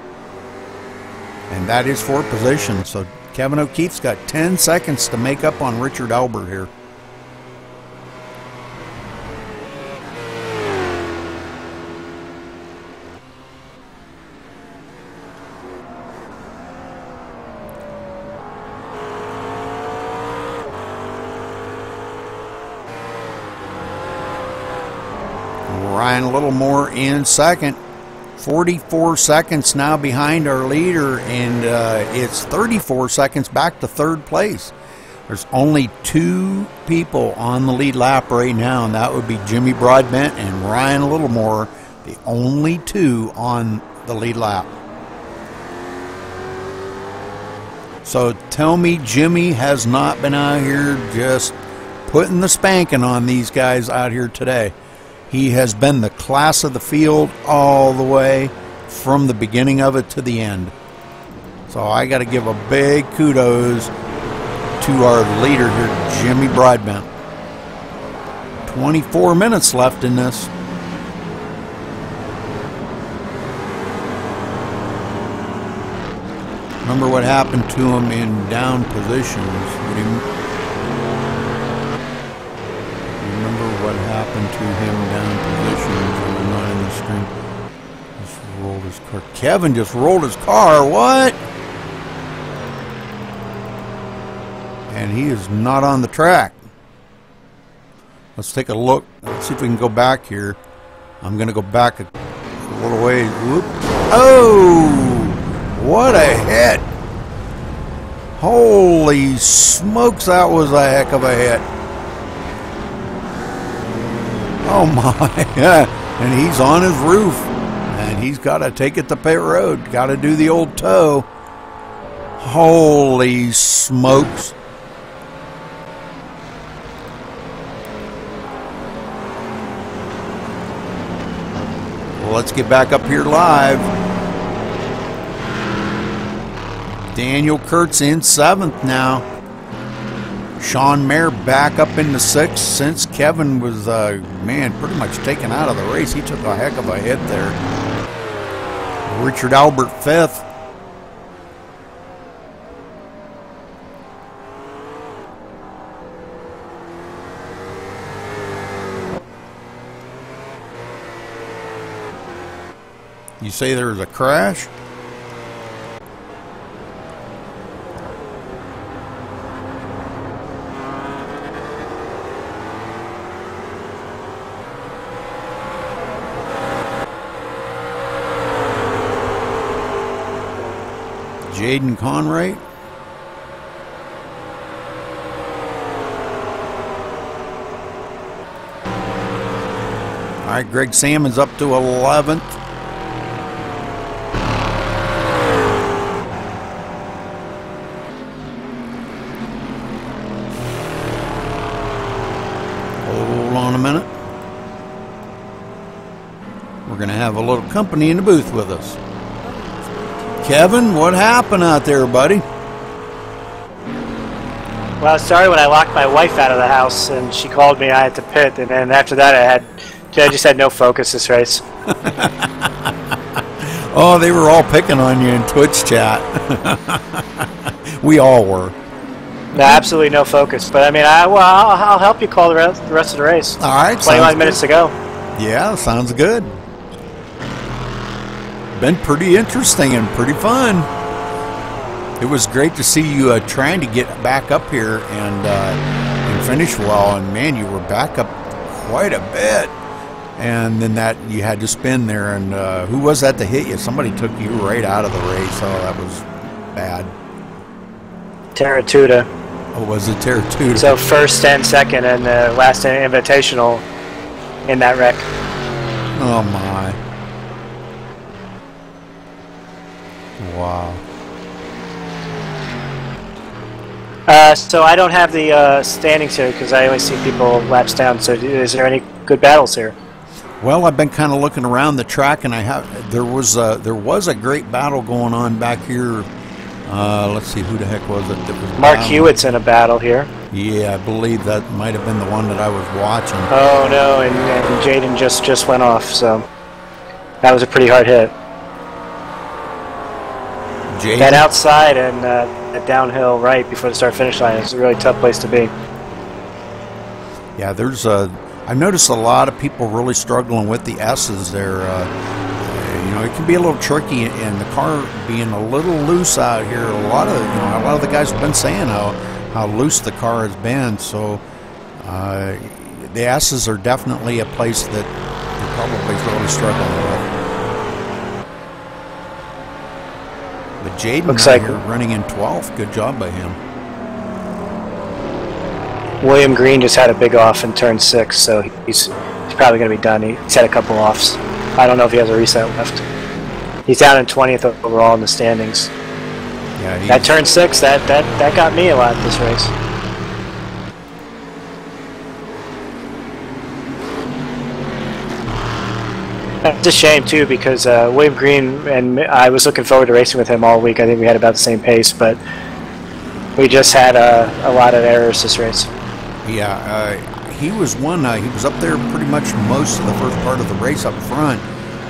And that is 4th position. So Kevin O'Keefe's got 10 seconds to make up on Richard Albert here. Ryan Littlemore in 2nd. 44 seconds now behind our leader, and it's 34 seconds back to 3rd place. There's only 2 people on the lead lap right now, and that would be Jimmy Broadbent and Ryan Littlemore, the only 2 on the lead lap. So tell me Jimmy has not been out here just putting the spanking on these guys out here today. He has been the class of the field all the way from the beginning of it to the end. So I got to give a big kudos to our leader here, Jimmy Broadbent. 24 minutes left in this. Remember what happened to him in down positions. What happened to him down positions on the 9 in the screen? Just rolled his car. Kevin just rolled his car. What? And he is not on the track. Let's take a look. Let's see if we can go back here. I'm going to go back a little way. Whoop. Oh! What a hit! Holy smokes, that was a heck of a hit. Oh my, and he's on his roof, and he's got to take it to pit road, got to do the old tow. Holy smokes. Well, let's get back up here live. Daniel Kurtz in 7th now. Sean Mayer back up into 6th since Kevin was, man, pretty much taken out of the race. He took a heck of a hit there. Richard Albert 5th. You say there was a crash? Jaden Conray. All right, Greg Salmon's up to 11th. Hold on a minute. We're going to have a little company in the booth with us. Kevin, what happened out there, buddy? Well, it started when I locked my wife out of the house, and she called me. I had to pit, and then after that, I just had no focus this race. Oh, they were all picking on you in Twitch chat. We all were. No, absolutely no focus. But I mean, I'll help you call the rest of the race. All right, 21 minutes to go. Yeah, sounds good. Been pretty interesting and pretty fun. It was great to see you trying to get back up here and finish well. And man, you were back up quite a bit. And then that you had to spin there. And who was that to hit you? Somebody took you right out of the race. Oh, that was bad. Terratuda. Oh, was it Terratuda? So 1st and 2nd, and last invitational in that wreck. Oh my. Wow. So I don't have the standings here because I always see people laps down. So is there any good battles here? Well, I've been kind of looking around the track, and there was a great battle going on back here. Let's see, who the heck was it that was Mark battling? Hewitt's in a battle here. Yeah, I believe that might have been the one that I was watching. Oh no, and Jaden just went off, so that was a pretty hard hit. Jaden? That outside and that downhill right before the start finish line is a really tough place to be. Yeah, I've noticed a lot of people really struggling with the S's there. You know, it can be a little tricky, and the car being a little loose out here. A lot of the guys have been saying how loose the car has been. So the S's are definitely a place that they're probably really struggling with. But Jaden Looks out like here running in 12th. Good job by him. William Green just had a big off in turn 6, so he's probably going to be done. He's had a couple offs. I don't know if he has a reset left. He's down in 20th overall in the standings. Yeah, that turn 6, that got me a lot this race. It's a shame too because William Green and I was looking forward to racing with him all week. I think we had about the same pace, but we just had a lot of errors this race. Yeah, he was he was up there pretty much most of the first part of the race up front,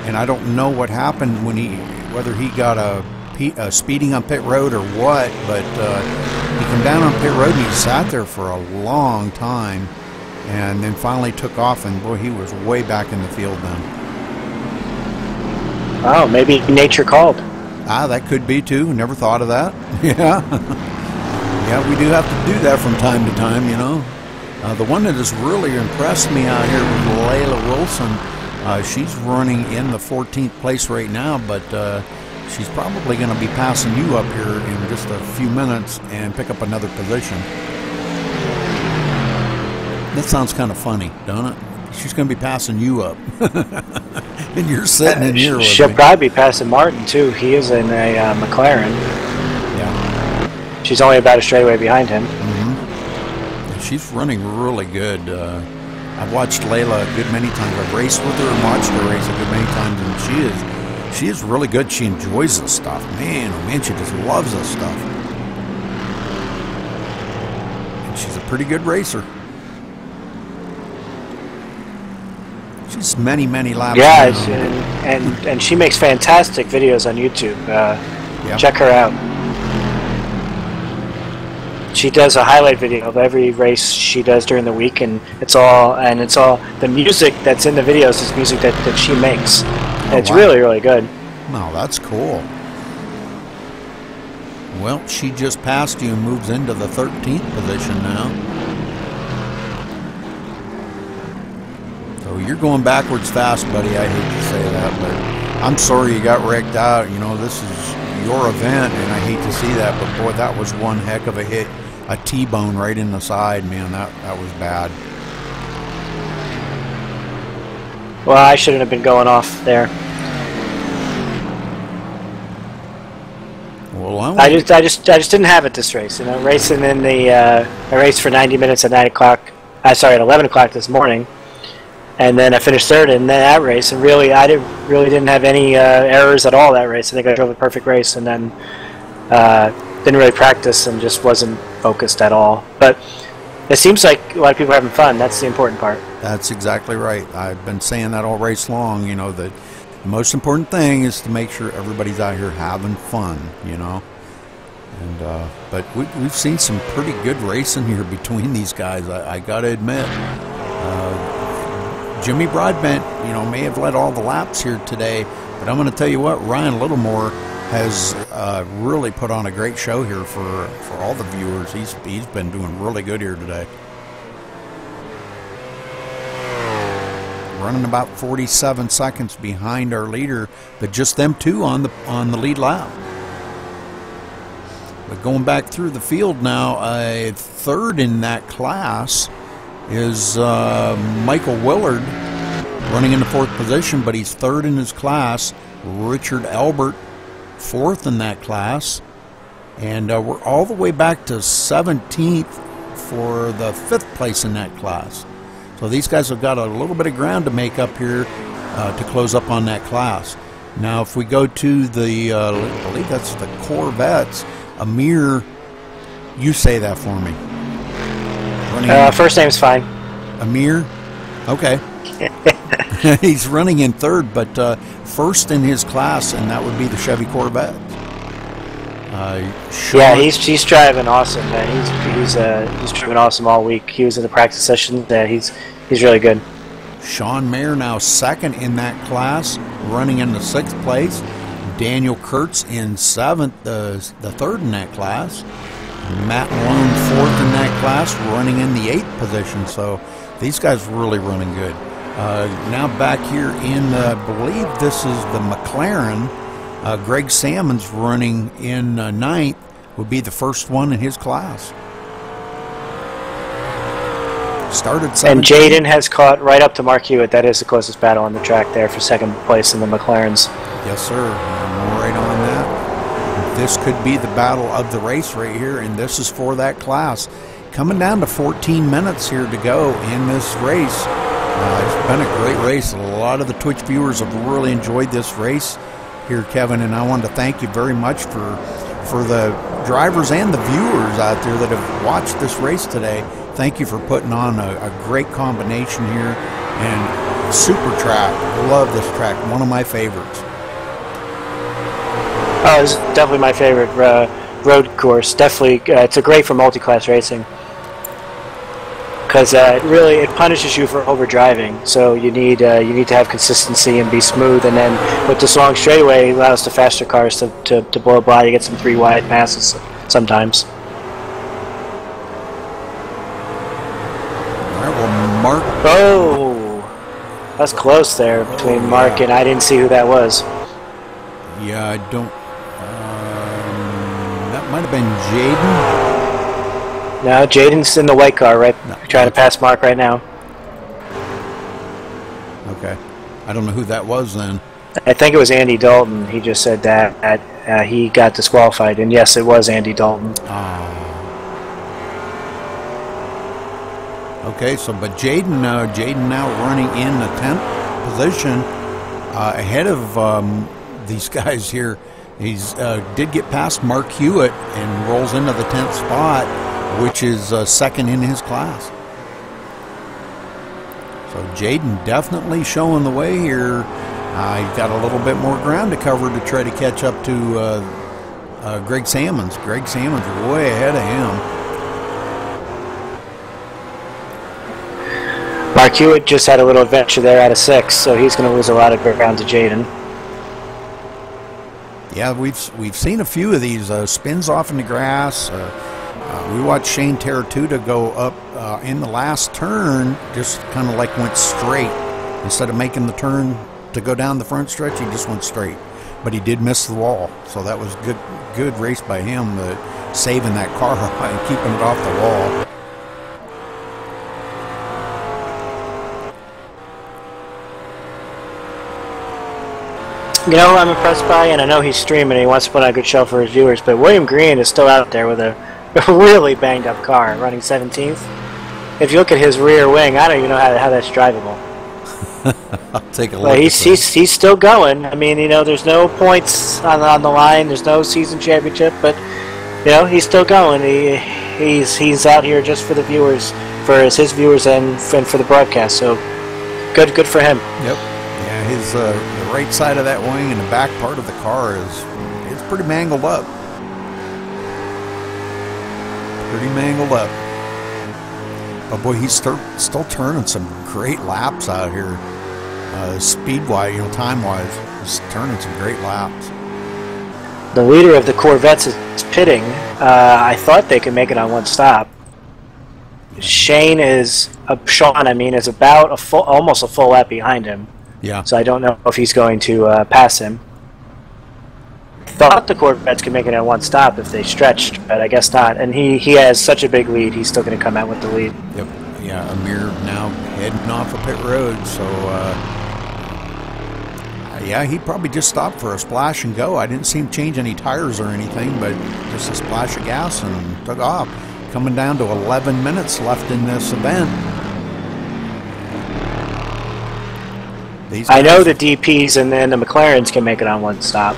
and I don't know what happened whether he got a speeding on pit road or what, but he came down on pit road and he sat there for a long time, and then finally took off, and boy, he was way back in the field then. Oh, maybe nature called. Ah, that could be too. Never thought of that. Yeah. Yeah, we do have to do that from time to time, you know. The one that has really impressed me out here was Layla Wilson. She's running in the 14th place right now, but she's probably going to be passing you up here in just a few minutes and pick up another position. That sounds kind of funny, don't it? She's going to be passing you up. And you're sitting in here with She'll me. probably be passing Martin, too. He is in a McLaren. Yeah. She's only about a straightaway behind him. Mm-hmm. She's running really good. I've watched Layla a good many times. I've raced with her and watched her race a good many times, and she is really good. She enjoys this stuff. Man, oh man, she just loves this stuff. And she's a pretty good racer. She's many laps. Yeah, and she makes fantastic videos on YouTube. Yeah. Check her out. She does a highlight video of every race she does during the week, and it's all the music that's in the videos is music that she makes. And it's really good. Oh, that's cool. Well, she just passed you and moves into the 13th position now. So you're going backwards fast, buddy. I hate to say that, but I'm sorry you got wrecked out. You know, this is your event, and I hate to see that, but boy, that was one heck of a hit. A T-bone right in the side, man. That was bad. Well, I shouldn't have been going off there. Well, I just didn't have it this race. You know, racing in the I raced for 90 minutes at 9 o'clock. Sorry, at 11 o'clock this morning, and then I finished third in that race. And really, I didn't have any errors at all that race. I think I drove a perfect race, and then didn't really practice and just wasn't focused at all. But it seems like a lot of people are having fun. That's the important part. That's exactly right. I've been saying that all race long. You know, the most important thing is to make sure everybody's out here having fun. You know, and but we've seen some pretty good racing here between these guys. I got to admit, Jimmy Broadbent, you know, may have led all the laps here today, but I'm going to tell you what, Ryan Littlemore has really put on a great show here for all the viewers. He's been doing really good here today. Running about 47 seconds behind our leader, but just them two on the lead lap. But going back through the field now, third in that class is Michael Willard, running in the 4th position, but he's third in his class. Richard Albert 4th in that class. And we're all the way back to 17th for the 5th place in that class. So these guys have got a little bit of ground to make up here to close up on that class. Now, if we go to the, I believe that's the Corvettes, Amir, you say that for me. First name's fine. Amir? Okay. He's running in 3rd, but 1st in his class, and that would be the Chevy Corvette. Yeah, he's driving awesome, man. He's driving awesome all week. He was in the practice session. He's really good. Sean Mayer now 2nd in that class, running in the 6th place. Daniel Kurtz in 7th, the 3rd in that class. Matt Malone 4th in that class, running in the 8th position. So these guys really running good. Now back here in, I believe this is the McLaren. Greg Salmon's running in 9th, would be the first one in his class. Started 17th. And Jaden has caught right up to Mark Hewitt. That is the closest battle on the track there for 2nd place in the McLarens. Yes, sir. I'm right on that. This could be the battle of the race right here, and this is for that class. Coming down to 14 minutes here to go in this race. It's been a great race. A lot of the Twitch viewers have really enjoyed this race here, Kevin, and I wanted to thank you very much for the drivers and the viewers out there that have watched this race today. Thank you for putting on a great combination here, and super track. Love this track, one of my favorites. Oh, it's definitely my favorite road course. Definitely, it's a great for multi-class racing because it punishes you for overdriving. So you need to have consistency and be smooth, and then with this long straightaway, it allows the faster cars to blow by. You get some 3 wide passes sometimes. All right, well, Mark. Oh, that's close there between Mark and I didn't see who that was. Yeah, I don't. That might have been Jaden. No, Jaden's in the white car, right? No, trying to pass Mark right now. Okay. I don't know who that was then. I think it was Andy Dalton. He just said that he got disqualified, and yes, it was Andy Dalton. Okay, so but Jaden now running in the 10th position ahead of these guys here. He's did get past Mark Hewitt and rolls into the 10th spot, which is 2nd in his class. So Jaden definitely showing the way here. He's got a little bit more ground to cover to try to catch up to Greg Salmons. Greg Salmons way ahead of him. Mark Hewitt just had a little adventure there out of 6, so he's going to lose a lot of ground to Jaden. Yeah, we've seen a few of these spins off in the grass. We watched Shane Terratuta go up in the last turn, just kind of like went straight. Instead of making the turn to go down the front stretch, he just went straight. But he did miss the wall, so that was good race by him, saving that car and keeping it off the wall. You know, I'm impressed by, and I know he's streaming and he wants to put on a good show for his viewers, but William Green is still out there with a really banged up car, running 17th. If you look at his rear wing, I don't even know how that's drivable. I'll take a look. But he's still going. I mean, you know, there's no points on the line, there's no season championship, but you know, he's still going. He's out here just for the viewers, for his viewers and for the broadcast. So good for him. Yep. Yeah, his the right side of that wing and the back part of the car is pretty mangled up. Pretty mangled up. But boy, he's still turning some great laps out here. Speed-wise, you know, time-wise, he's turning some great laps. The leader of the Corvettes is pitting. I thought they could make it on one stop. Sean is about almost a full lap behind him. Yeah. So I don't know if he's going to pass him. Thought the Corvettes could make it on one stop if they stretched, but I guess not. And he has such a big lead, he's still going to come out with the lead. Yep. Yeah, Amir now heading off of pit road, so Yeah, he probably just stopped for a splash and go. I didn't see him change any tires or anything, but just a splash of gas and took off. Coming down to 11 minutes left in this event. I know the DPs and then the McLarens can make it on one stop.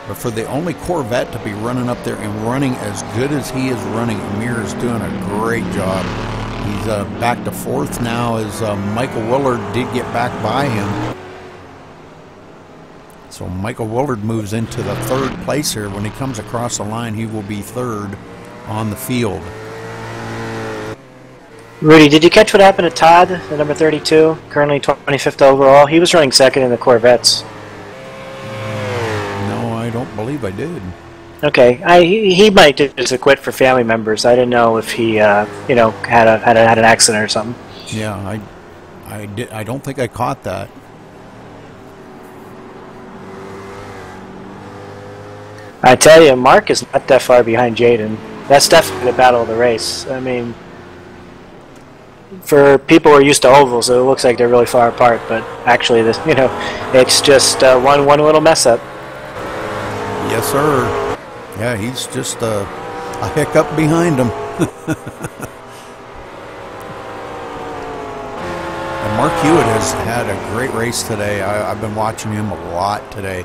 But for the only Corvette to be running up there and running as good as he is running, Amir is doing a great job. He's back to 4th now as Michael Willard did get back by him. So Michael Willard moves into the 3rd place here. When he comes across the line, he will be 3rd on the field. Rudy, did you catch what happened to Todd, the number 32, currently 25th overall? He was running 2nd in the Corvettes. No, I don't believe I did. Okay, he might just quit for family members. I didn't know if he, you know, had an accident or something. Yeah, I don't think I caught that. I tell you, Mark is not that far behind Jaden. That's definitely the battle of the race. I mean, for people who are used to ovals, it looks like they're really far apart, but actually, this, you know, it's just one little mess up. Yes, sir. Yeah, he's just a hiccup behind him. And Mark Hewitt has had a great race today. I've been watching him a lot today.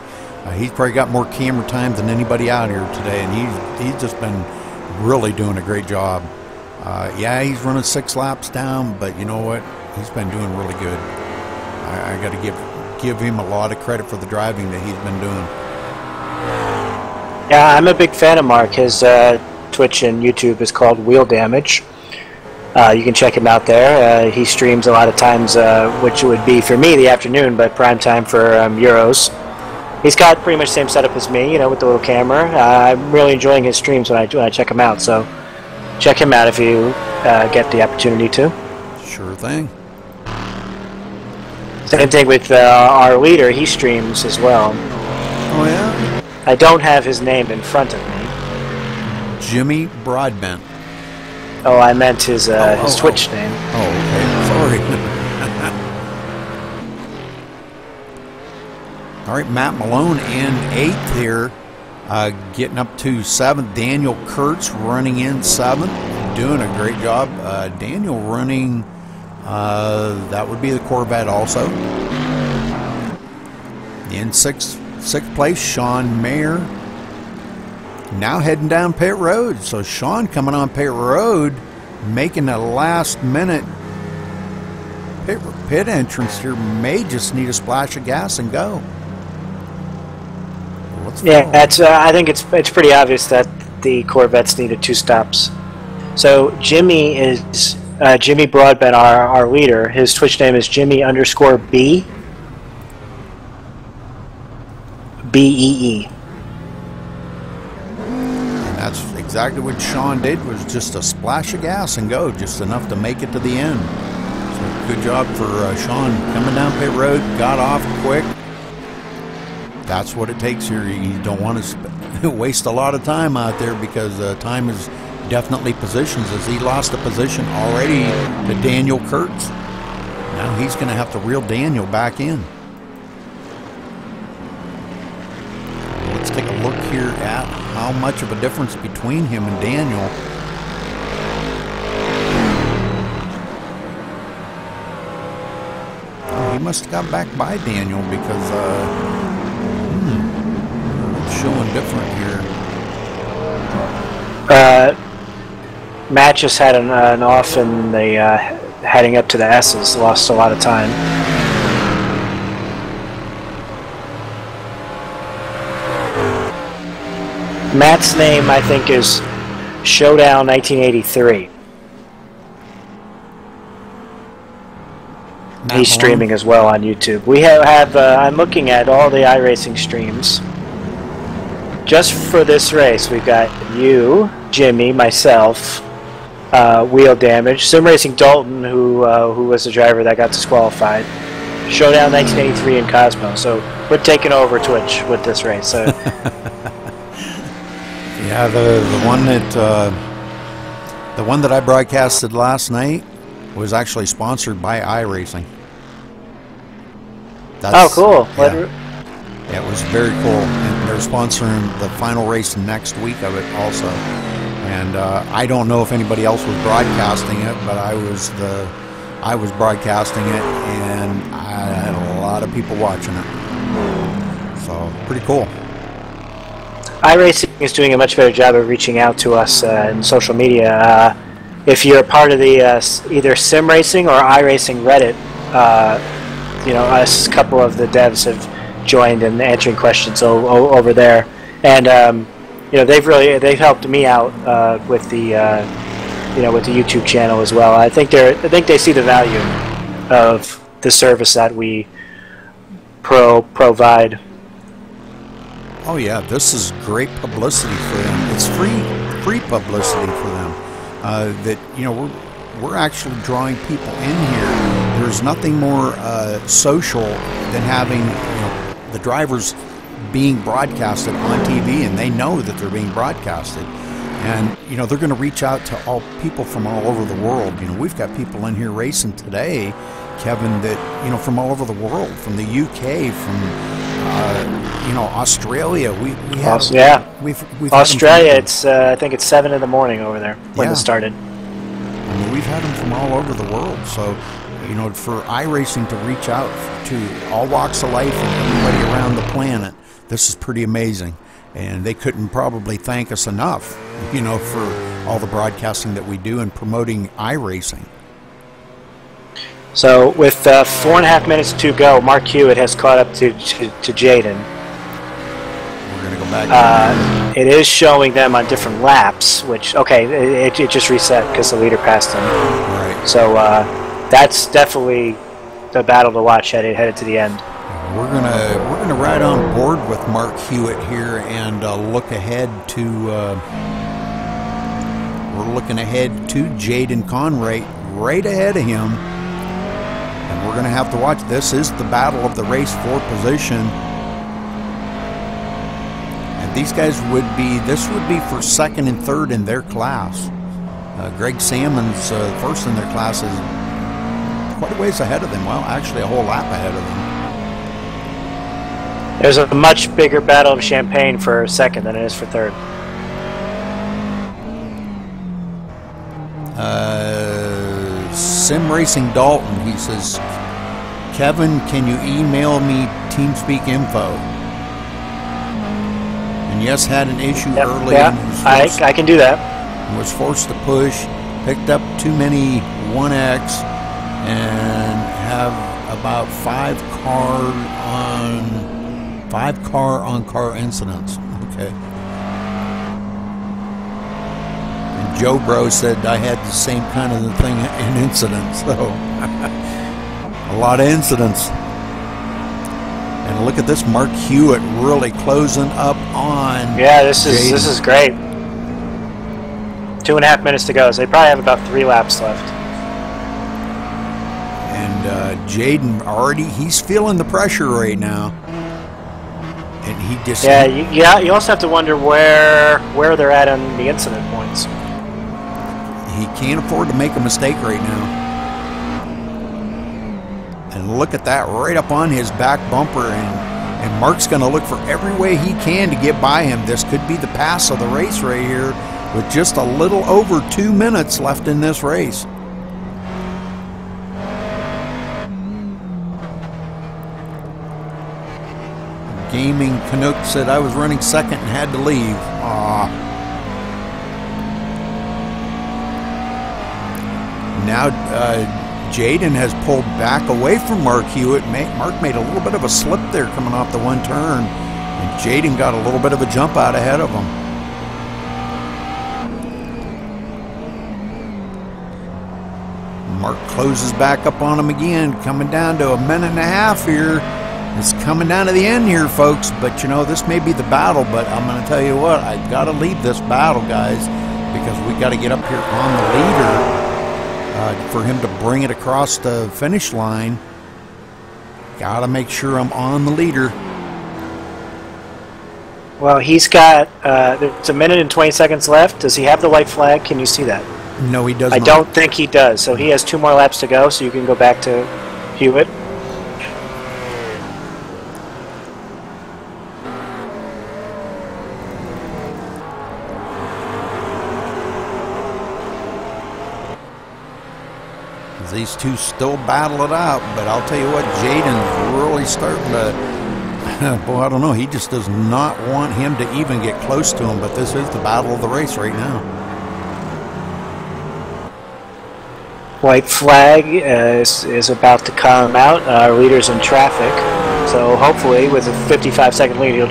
He's probably got more camera time than anybody out here today, and he's just been really doing a great job. Yeah, he's running 6 laps down, but you know what? He's been doing really good. I got to give him a lot of credit for the driving that he's been doing. Yeah, I'm a big fan of Mark. His Twitch and YouTube is called Wheel Damage. You can check him out there. He streams a lot of times, which would be for me the afternoon, but prime time for Euros. He's got pretty much the same setup as me, you know, with the little camera. I'm really enjoying his streams when I check him out. So check him out if you get the opportunity to. Sure thing. Same thing with our leader. He streams as well. Oh yeah. I don't have his name in front of me. Jimmy Broadbent. Oh, I meant his Twitch name. Oh, okay. Sorry. All right, Matt Malone in 8th here, getting up to 7th. Daniel Kurtz running in 7th, doing a great job. Daniel running, that would be the Corvette also. In 6th place, Sean Mayer. Now heading down pit road. So Sean coming on pit road, making a last minute pit entrance here. May just need a splash of gas and go. Yeah, that's. I think it's pretty obvious that the Corvettes needed 2 stops. So Jimmy is Jimmy Broadbent, our leader. His Twitch name is Jimmy_B. BEE. And that's exactly what Sean did, was just a splash of gas and go, just enough to make it to the end. So good job for Sean coming down pit road, got off quick. That's what it takes here. You don't want to waste a lot of time out there, because time is definitely positions, as he lost a position already to Daniel Kurtz. Now he's going to have to reel Daniel back in. Let's take a look here at how much of a difference between him and Daniel. Oh, he must have got back by Daniel, because it's showing different here. Matt just had an off in the heading up to the S's, lost a lot of time. Matt's name, I think, is Showdown 1983. He's streaming as well on YouTube. We have I'm looking at all the iRacing streams. Just for this race, we've got you, Jimmy, myself, Wheel Damage, Sim Racing Dalton, who was the driver that got disqualified, Showdown 1983, and Cosmo. So we're taking over Twitch with this race. So. Yeah, the one that I broadcasted last night, was actually sponsored by iRacing. Oh, cool. Yeah, it was very cool. And they're sponsoring the final race next week of it also. And I don't know if anybody else was broadcasting it, but I was broadcasting it, and I had a lot of people watching it. So pretty cool. iRacing is doing a much better job of reaching out to us in social media. If you're a part of the either Sim Racing or iRacing Reddit, you know, us, a couple of the devs have joined in answering questions over there, and you know, they've helped me out with the you know, with the YouTube channel as well. I think they see the value of the service that we provide. Oh yeah, this is great publicity for them. It's free publicity for them. That, you know, we're actually drawing people in here. There's nothing more social than having, you know, the drivers being broadcasted on TV, and they know that they're being broadcasted. And, you know, they're going to reach out to all people from all over the world. You know, we've got people in here racing today, Kevin, that, you know, from all over the world, from the UK, from you know, Australia. We have, yeah. We've Australia. It's I think it's 7 in the morning over there when it started. I mean, we've had them from all over the world. So, you know, for iRacing to reach out to all walks of life and everybody around the planet, this is pretty amazing. And they couldn't probably thank us enough, you know, for all the broadcasting that we do and promoting iRacing. So with 4.5 minutes to go, Mark Hewitt has caught up to Jaden. We're going to go back. It is showing them on different laps, which, okay, it just reset because the leader passed him. Right. So that's definitely the battle to watch headed to the end. We're gonna ride on board with Mark Hewitt here and look ahead to we're looking ahead to Jaden Conway right ahead of him, and we're gonna have to watch. This is the battle of the race for position, and these guys this would be for second and third in their class. Greg Salmon's first in their class is quite a ways ahead of them. Well, actually a whole lap ahead of them. There's a much bigger battle of champagne for second than it is for third. Sim Racing Dalton, he says, Kevin, can you email me TeamSpeak info? And yes, had an issue early. Yeah, I can do that. Was forced to push, picked up too many 1X, and have about 5 car-on-car incidents. Okay. And Joe Bro said I had the same kind of thing in incidents. So a lot of incidents. And look at this, Mark Hewitt really closing up on. Yeah, this is great. 2.5 minutes to go, so they probably have about 3 laps left. And Jaden already, he's feeling the pressure right now. And he just... Yeah, you also have to wonder where they're at on the incident points. He can't afford to make a mistake right now. And look at that, right up on his back bumper, and Mark's going to look for every way he can to get by him. This could be the pass of the race right here, with just a little over 2 minutes left in this race. Gaming Canuck said I was running second and had to leave. Now Jaden has pulled back away from Mark Hewitt. Mark made a little bit of a slip there coming off the one turn, and Jaden got a little bit of a jump out ahead of him. Mark closes back up on him again, coming down to 1.5 minutes here. It's coming down to the end here, folks, but you know, this may be the battle, but I'm going to tell you what, I've got to lead this battle, guys, because we got to get up here on the leader for him to bring it across the finish line. Got to make sure I'm on the leader. Well, he's got, there's 1 minute and 20 seconds left. Does he have the white flag? Can you see that? No, he does I not. don't think he does. So he has 2 more laps to go, so you can go back to Hewitt. These two still battle it out, but I'll tell you what, Jaden's really starting to, boy, I don't know, he just does not want him to even get close to him, but this is the battle of the race right now. White flag is about to come out. Our leader's in traffic, so hopefully with a 55-second lead, he'll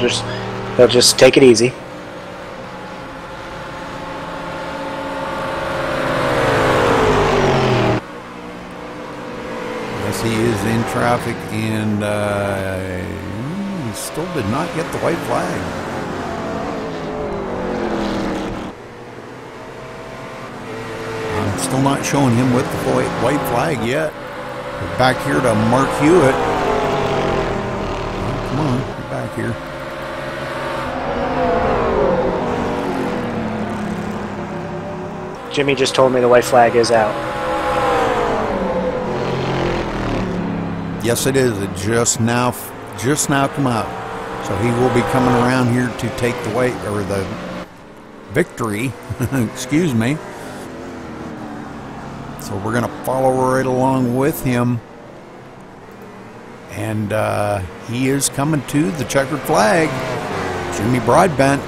just take it easy. Yes, he is in traffic, and he still did not get the white flag. I'm still not showing him with the white flag yet. We're back here to Mark Hewitt. Oh, come on, get back here. Jimmy just told me the white flag is out. Yes, it is. It just now come out. So he will be coming around here to take the white, or the victory. Excuse me. So we're going to follow right along with him. And he is coming to the checkered flag. Jimmy Broadbent.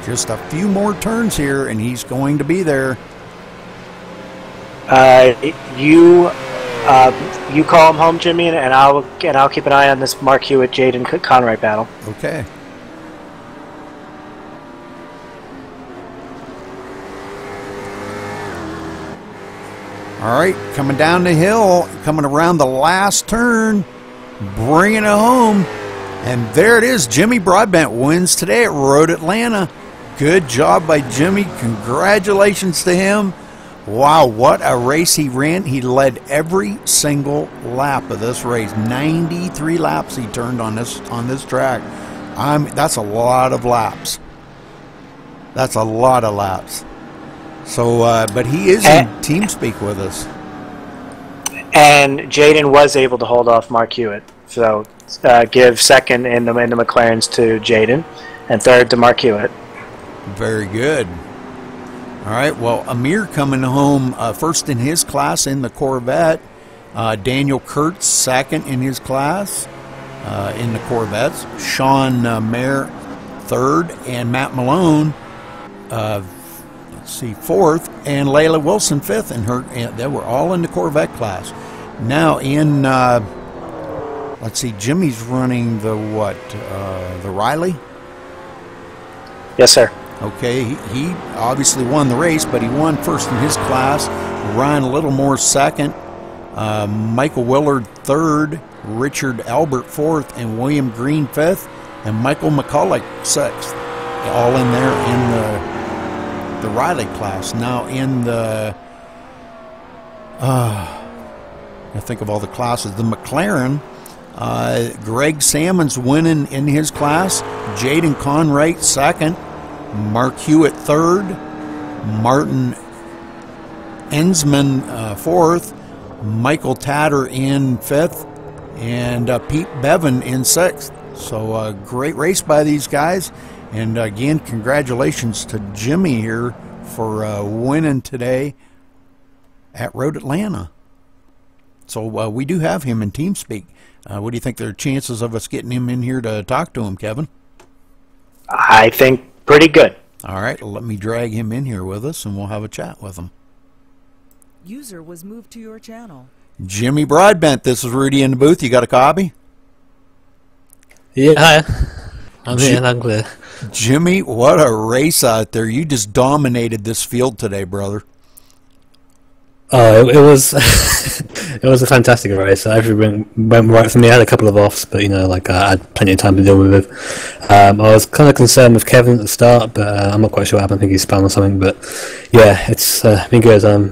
Just a few more turns here, and he's going to be there. You call him home, Jimmy, and I'll keep an eye on this Mark Hewitt, Jaden Conright battle. Okay. All right, coming down the hill, coming around the last turn, bringing it home, and there it is. Jimmy Broadbent wins today at Road Atlanta. Good job by Jimmy. Congratulations to him. Wow, what a race he ran. He led every single lap of this race. 93 laps he turned on this track. That's a lot of laps. That's a lot of laps. So, but he is in TeamSpeak with us. And Jaden was able to hold off Mark Hewitt. So, give second in the McLarens to Jaden, and third to Mark Hewitt. Very good. All right, well, Amir coming home first in his class in the Corvette. Daniel Kurtz second in his class in the Corvettes. Sean Mayer third, and Matt Malone, fourth, and Layla Wilson fifth. And they were all in the Corvette class. Now in, let's see, Jimmy's running the what? The Riley? Yes, sir. Okay, he obviously won the race, but he won first in his class. Ryan Littlemore second, Michael Willard third, Richard Albert fourth, and William Green fifth, and Michael McCulloch sixth. All in there in the Riley class. Now in the I think of all the classes, the McLaren. Greg Salmon's winning in his class. Jaden Conright second. Mark Hewitt third, Martin Ensman fourth, Michael Tatter in fifth, and Pete Bevan in sixth. So a great race by these guys. And again, congratulations to Jimmy here for winning today at Road Atlanta. So we do have him in TeamSpeak. What do you think there are chances of us getting him in here to talk to him, Kevin? I think pretty good. All right, let me drag him in here with us, and we'll have a chat with him. User was moved to your channel. Jimmy Broadbent, this is Rudy in the booth. You got a copy? Yeah, hi. I'm here, I'm clear. Jimmy, what a race out there. You just dominated this field today, brother. Oh, it was it was a fantastic race. It actually went right for me. I had a couple of offs, but you know, like I had plenty of time to deal with it. I was kind of concerned with Kevin at the start, but I'm not quite sure what happened. I think he spun or something. But yeah, it's been good. I'm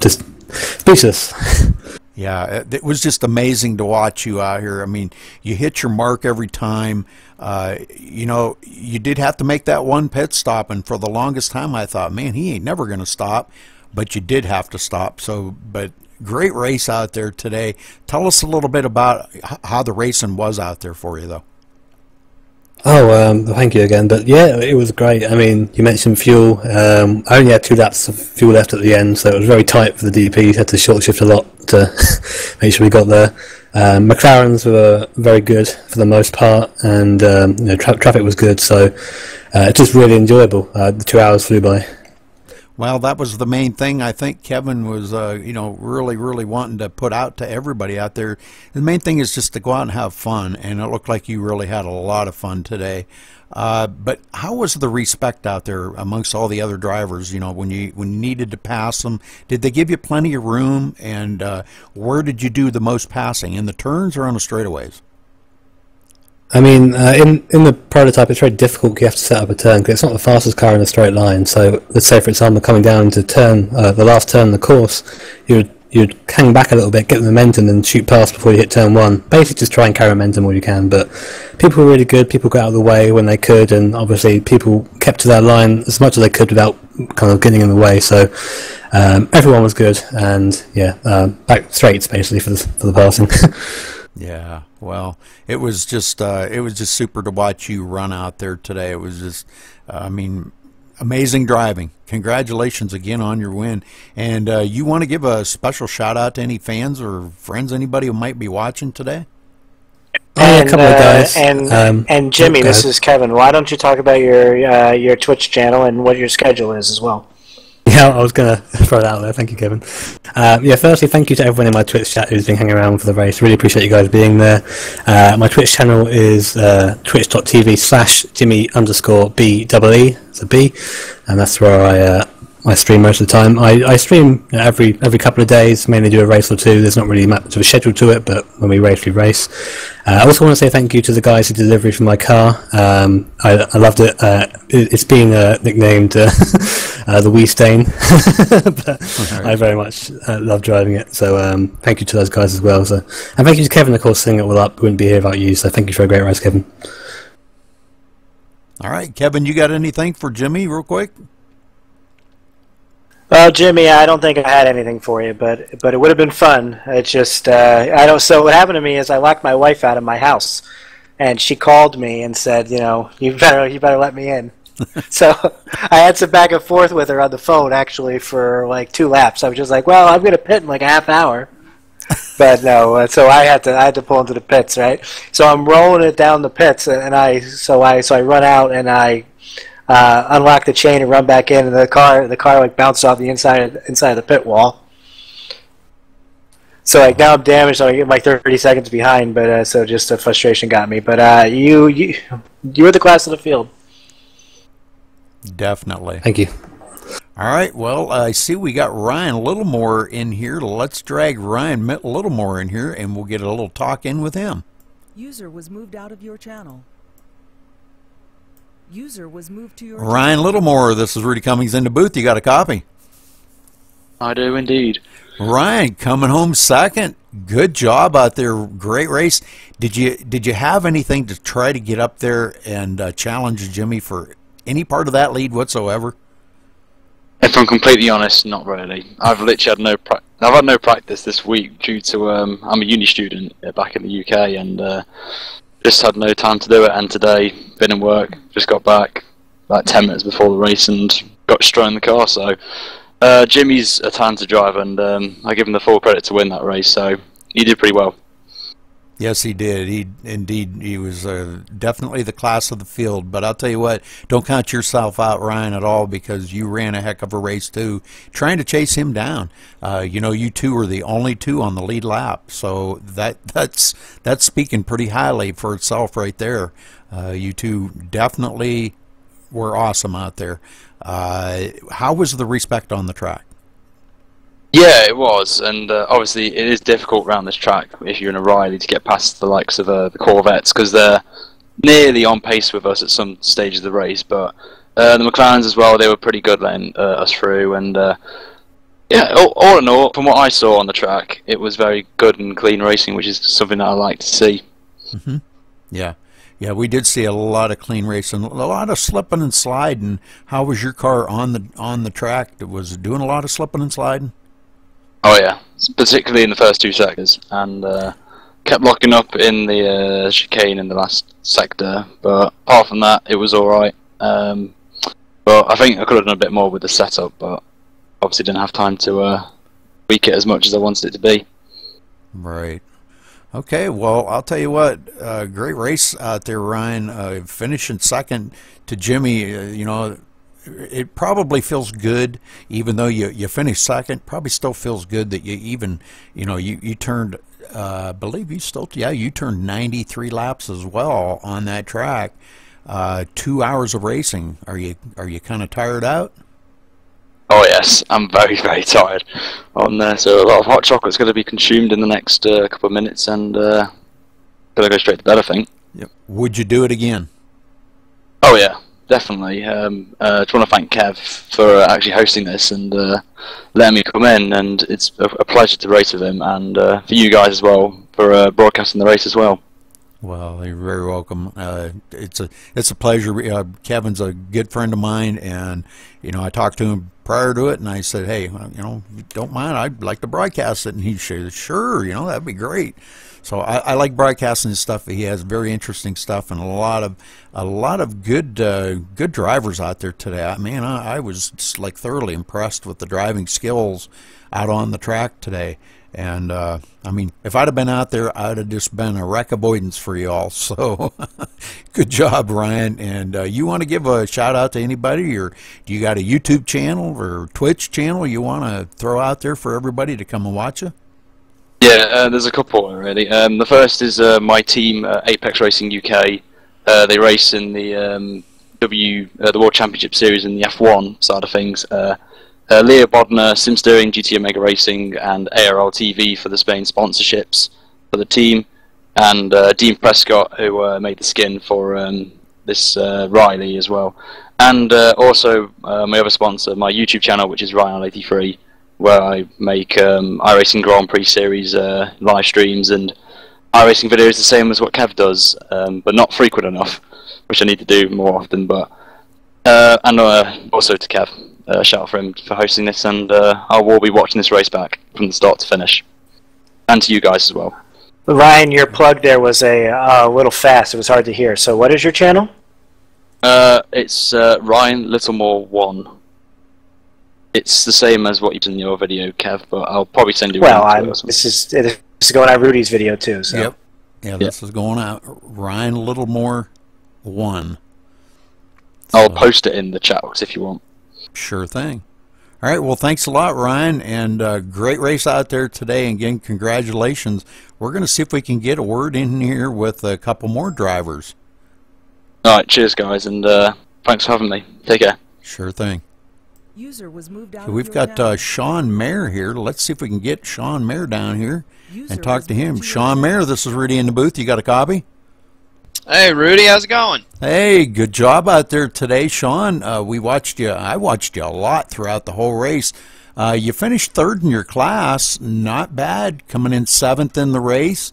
just speechless. Yeah, it was just amazing to watch you out here. I mean, you hit your mark every time. You know, you did have to make that one pit stop, and for the longest time I thought, man, he ain't never going to stop. But you did have to stop. So, but great race out there today. Tell us a little bit about how the racing was out there for you, though. Oh, thank you again. But yeah, it was great. I mean, you mentioned fuel. I only had 2 laps of fuel left at the end, so it was very tight for the DP. Had to short shift a lot to make sure we got there. McLarens were very good for the most part, and you know, traffic was good, so just really enjoyable. The 2 hours flew by. Well, that was the main thing I think Kevin was, you know, really wanting to put out to everybody out there. The main thing is just to go out and have fun, and it looked like you really had a lot of fun today. But how was the respect out there amongst all the other drivers? You know, when you needed to pass them, did they give you plenty of room? And where did you do the most passing, in the turns or on the straightaways? I mean, in the prototype, it's very difficult. You have to set up a turn because it's not the fastest car in a straight line. So, let's say, for example, coming down to turn the last turn of the course, you'd hang back a little bit, get the momentum, and shoot past before you hit turn 1. Basically, just try and carry momentum all you can. But people were really good. People got out of the way when they could, and obviously, people kept to their line as much as they could without kind of getting in the way. So, everyone was good, and yeah, back straights basically for the passing. Yeah, well, it was just super to watch you run out there today. It was just, I mean, amazing driving. Congratulations again on your win. And you want to give a special shout out to any fans or friends, anybody who might be watching today? And, a couple of guys. And Jimmy, this is Kevin. Why don't you talk about your Twitch channel and what your schedule is as well? Yeah, I was going to throw that out there. Thank you, Kevin. Yeah, firstly, thank you to everyone in my Twitch chat who's been hanging around for the race. Really appreciate you guys being there. My Twitch channel is twitch.tv/Jimmy_BEE. It's a B, and that's where I stream most of the time. I stream every couple of days, mainly do a race or two. There's not really much of a schedule to it, but when we race, we race. I also want to say thank you to the guys who did delivery for my car. I loved it. It's being nicknamed the Wee Stain, but I very much love driving it. So thank you to those guys as well. So, and thank you to Kevin, of course, setting it all up. We wouldn't be here without you. So thank you for a great race, Kevin. All right, Kevin, you got anything for Jimmy real quick? Well, Jimmy, I don't think I had anything for you, but it would have been fun. It's just I don't. So what happened to me is I locked my wife out of my house, and she called me and said, you know, you better let me in. So I had some back and forth with her on the phone actually for like 2 laps. I was just like, well, I'm gonna pit in like a half hour, but no. So I had to pull into the pits, right? So I'm rolling it down the pits, and I run out and I unlock the chain and run back in, and the car like bounced off the inside of the pit wall. So like now I'm damaged, so I get like 30 seconds behind. But so just the frustration got me. But you were the class of the field. Definitely. Thank you. All right. Well, I see we got Ryan Littlemore in here. Let's drag Ryan Littlemore in here, and we'll get a little talk in with him. User was moved out of your channel. User was moved to your Ryan Littlemore, this is Rudy Cummings in the booth. You got a copy? I do indeed. Ryan, coming home second. Good job out there. Great race. Did you have anything to try to get up there and challenge Jimmy for any part of that lead whatsoever? If I'm completely honest, not really. I've literally had no practice this week due to I'm a uni student back in the UK, and just had no time to do it. And today, been in work, just got back like 10 minutes before the race and got straight in the car. So Jimmy's a talented driver, and I give him the full credit to win that race. So he did pretty well. Yes, he did. He was definitely the class of the field. But I'll tell you what, don't count yourself out, Ryan, at all, because you ran a heck of a race too, trying to chase him down. You know, you two were the only two on the lead lap, so that's speaking pretty highly for itself right there. You two definitely were awesome out there. How was the respect on the track? Yeah, it was, and obviously it is difficult around this track if you're in a Riley to get past the likes of the Corvettes, because they're nearly on pace with us at some stages of the race. But the McLarens as well, they were pretty good letting us through, and Yeah, all in all, from what I saw on the track, it was very good and clean racing, which is something that I like to see. Mm-hmm. Yeah. Yeah, we did see a lot of clean racing, a lot of slipping and sliding. How was your car on the track? Was it doing a lot of slipping and sliding? Oh yeah, particularly in the first 2 sectors, and kept locking up in the chicane in the last sector. But apart from that, it was all right. But I think I could have done a bit more with the setup, but obviously didn't have time to tweak it as much as I wanted it to be. Right. Okay, well, I'll tell you what, great race out there, Ryan. Finishing second to Jimmy, you know, it probably feels good, even though you finished second, probably still feels good that you even, you know, you turned, I believe you still, yeah, you turned 93 laps as well on that track. 2 hours of racing. Are you kind of tired out? Oh yes, I'm very, very tired on there, so a lot of hot chocolate's going to be consumed in the next couple of minutes, and going to go straight to bed, I think. Yep. Would you do it again? Oh yeah, definitely. I just want to thank Kev for actually hosting this and letting me come in, and it's a pleasure to race with him, and for you guys as well for broadcasting the race as well. Well, you're very welcome. It's a pleasure. Kevin's a good friend of mine, and you know, I talked to him prior to it, and I said, hey, you know, if you don't mind, I'd like to broadcast it, and he said, sure, you know, that'd be great. So I like broadcasting his stuff. He has very interesting stuff, and a lot of good drivers out there today. I mean, I was just like thoroughly impressed with the driving skills out on the track today. And I mean, if I'd have been out there, I'd have just been a wreck avoidance for you all. So good job, Ryan. And you want to give a shout out to anybody, or do you got a YouTube channel or Twitch channel you want to throw out there for everybody to come and watch you? Yeah, there's a couple already. The first is my team, Apex Racing UK. They race in the the World Championship Series in the F1 side of things. Leo Bodner, Sim Steering, GT Omega Racing, and ARL TV for the Spain sponsorships for the team, and Dean Prescott, who made the skin for this Riley as well, and also my other sponsor, my YouTube channel, which is Ryan83, where I make iRacing Grand Prix Series live streams and iRacing videos the same as what Kev does, but not frequent enough, which I need to do more often. But and also to Kev. Shout out for him for hosting this, and I will be watching this race back from the start to finish, and to you guys as well. Ryan, your plug there was a little fast. It was hard to hear. So what is your channel? It's Ryan Littlemore 1. It's the same as what you did in your video, Kev, but I'll probably send you one. This is going on Rudy's video too. So. Yep. Yeah, this is going out. Ryan Littlemore 1. I'll post it in the chat box if you want. Sure thing. All right, well, thanks a lot, Ryan, and great race out there today. And again, congratulations. We're going to see if we can get a word in here with a couple more drivers. All right, cheers, guys, and thanks for having me. Take care. Sure thing. User was moved out. We've got Sean Mayer here. Let's see if we can get Sean Mayer down here and talk to him. Sean Mayer, this is Rudy in the booth. You got a copy? Hey, Rudy, how's it going? Hey, good job out there today, Sean. We watched you. I watched you a lot throughout the whole race. You finished third in your class. Not bad, coming in 7th in the race.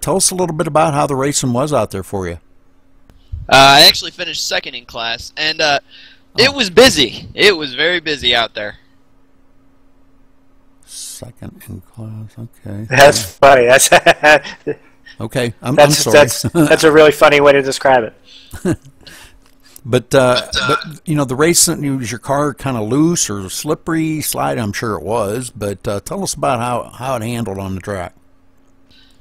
Tell us a little bit about how the racing was out there for you. I actually finished 2nd in class, and it was busy. It was very busy out there. 2nd in class, okay. That's funny. That's okay, I'm sorry. That's a really funny way to describe it. But you know, the racing, was your car kind of loose or slippery, slide? I'm sure it was, but tell us about how it handled on the track.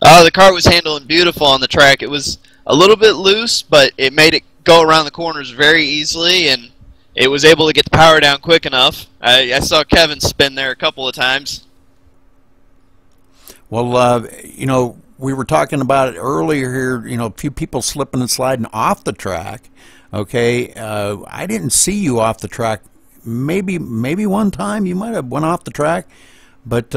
The car was handling beautiful on the track. It was a little bit loose, but it made it go around the corners very easily, and it was able to get the power down quick enough. I saw Kevin spin there a couple of times. Well, you know, we were talking about it earlier here, you know, a few people slipping and sliding off the track. Okay, I didn't see you off the track. Maybe one time you might have went off the track, but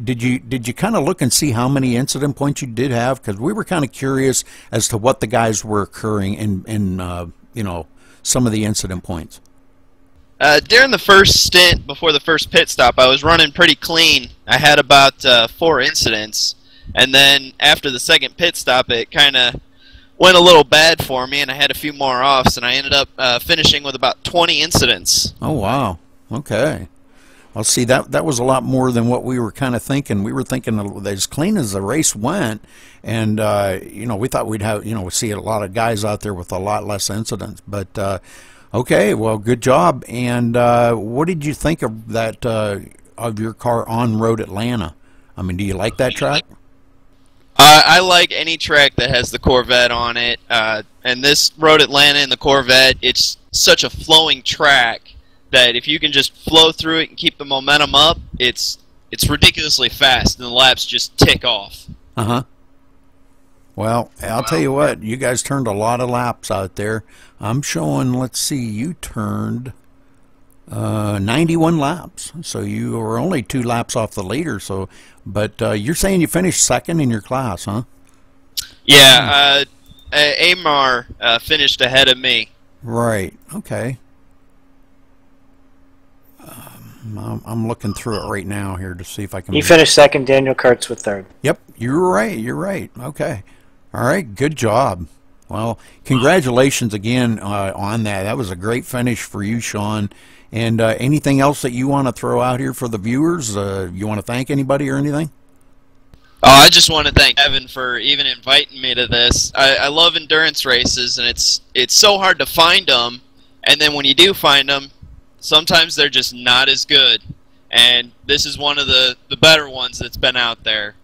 did you kind of look and see how many incident points you did have? Because we were kind of curious as to what the guys were occurring in you know, some of the incident points. During the first stint before the first pit stop, I was running pretty clean. I had about 4 incidents, and then after the second pit stop, it kind of went a little bad for me, and I had a few more offs, and I ended up finishing with about 20 incidents. Oh, wow. Okay. Well, see, that was a lot more than what we were kind of thinking. We were thinking as clean as the race went, and you know, we thought we'd have, you know, see a lot of guys out there with a lot less incidents. But okay, well, good job. And what did you think of that of your car on Road Atlanta? I mean, do you like that track? I like any track that has the Corvette on it, and this Road Atlanta and the Corvette, it's such a flowing track that if you can just flow through it and keep the momentum up, it's ridiculously fast, and the laps just tick off. Uh-huh. Well, I'll tell you what, you guys turned a lot of laps out there. I'm showing, let's see, you turned 91 laps, so you were only 2 laps off the leader. So, but you're saying you finished second in your class, huh? Yeah, Amar finished ahead of me. Right. Okay. I'm looking through it right now here to see if I can. He finished second. Daniel Kurtz with third. Yep, you're right. You're right. Okay. All right. Good job. Well, congratulations again on that. That was a great finish for you, Sean. And anything else that you want to throw out here for the viewers? You want to thank anybody or anything? Oh, I just want to thank Evan for even inviting me to this. I love endurance races, and it's so hard to find them. And then when you do find them, sometimes they're just not as good. And this is one of the better ones that's been out there.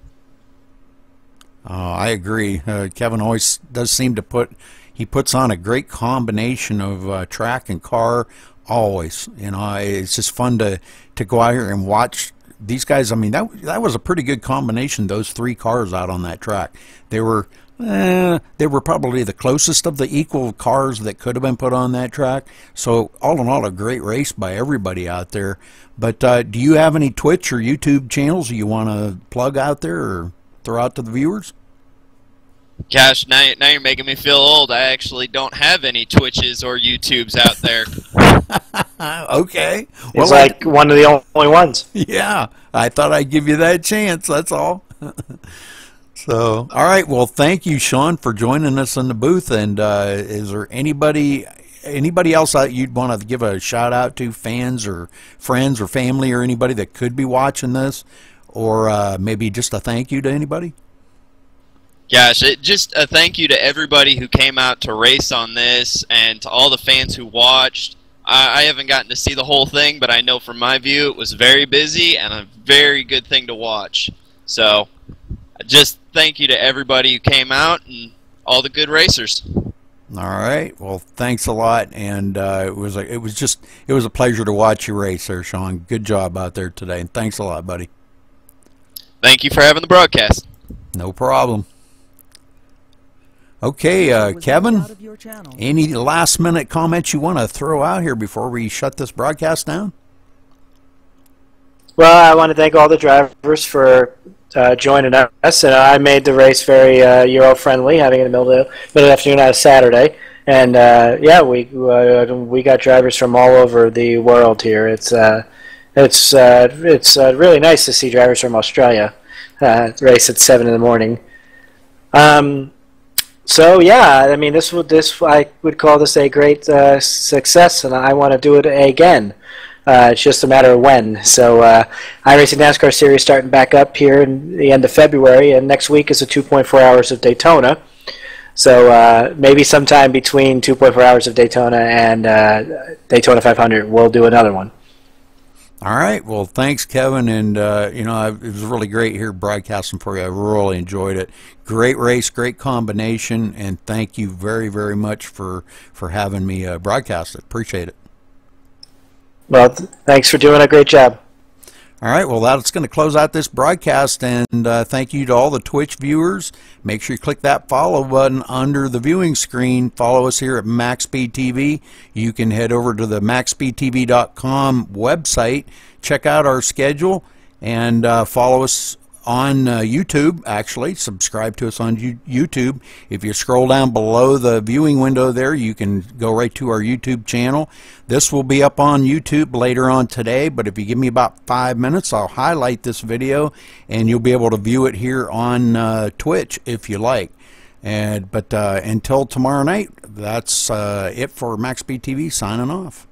I agree. Kevin always does seem to he puts on a great combination of track and car. Always, you know, it's just fun to go out here and watch these guys. I mean, that was a pretty good combination. Those 3 cars out on that track, they were probably the closest of the equal cars that could have been put on that track. So all in all, a great race by everybody out there. But do you have any Twitch or YouTube channels you want to plug out there or throw out to the viewers? Gosh, now you're making me feel old. I actually don't have any Twitches or YouTubes out there. Okay. Well, it's like one of the only ones. Yeah, I thought I'd give you that chance, that's all. So, all right, well, thank you, Sean, for joining us in the booth. And is there anybody else that you'd want to give a shout-out to, fans or friends or family or anybody that could be watching this? Or maybe just a thank you to anybody? Gosh, just a thank you to everybody who came out to race on this and to all the fans who watched. I haven't gotten to see the whole thing, but I know from my view it was very busy and a very good thing to watch. So just thank you to everybody who came out and all the good racers. All right. Well, thanks a lot, and it was a pleasure to watch you race there, Sean. Good job out there today, and thanks a lot, buddy. Thank you for having the broadcast. No problem. Okay, Kevin, any last-minute comments you want to throw out here before we shut this broadcast down? Well, I want to thank all the drivers for joining us, and I made the race very Euro-friendly, having it in the middle of the afternoon on a Saturday. And yeah, we got drivers from all over the world here. It's really nice to see drivers from Australia race at 7 in the morning. So yeah, I mean, I would call this a great success, and I want to do it again. It's just a matter of when. So iRacing NASCAR Series starting back up here in the end of February, and next week is the 2.4 hours of Daytona. So maybe sometime between 2.4 hours of Daytona and Daytona 500, we'll do another one. All right. Well, thanks, Kevin. And, you know, it was really great here broadcasting for you. I really enjoyed it. Great race, great combination, and thank you very, very much for having me broadcast it. Appreciate it. Well, thanks for doing a great job. All right, well, that's going to close out this broadcast, and thank you to all the Twitch viewers. Make sure you click that follow button under the viewing screen. Follow us here at MaxSpeedTV. You can head over to the MaxSpeedTV.com website, check out our schedule, and follow us on YouTube, actually. Subscribe to us on YouTube. If you scroll down below the viewing window there, you can go right to our YouTube channel. This will be up on YouTube later on today, but if you give me about 5 minutes, I'll highlight this video, and you'll be able to view it here on Twitch if you like. But until tomorrow night, that's it for MaxSpeedTV signing off.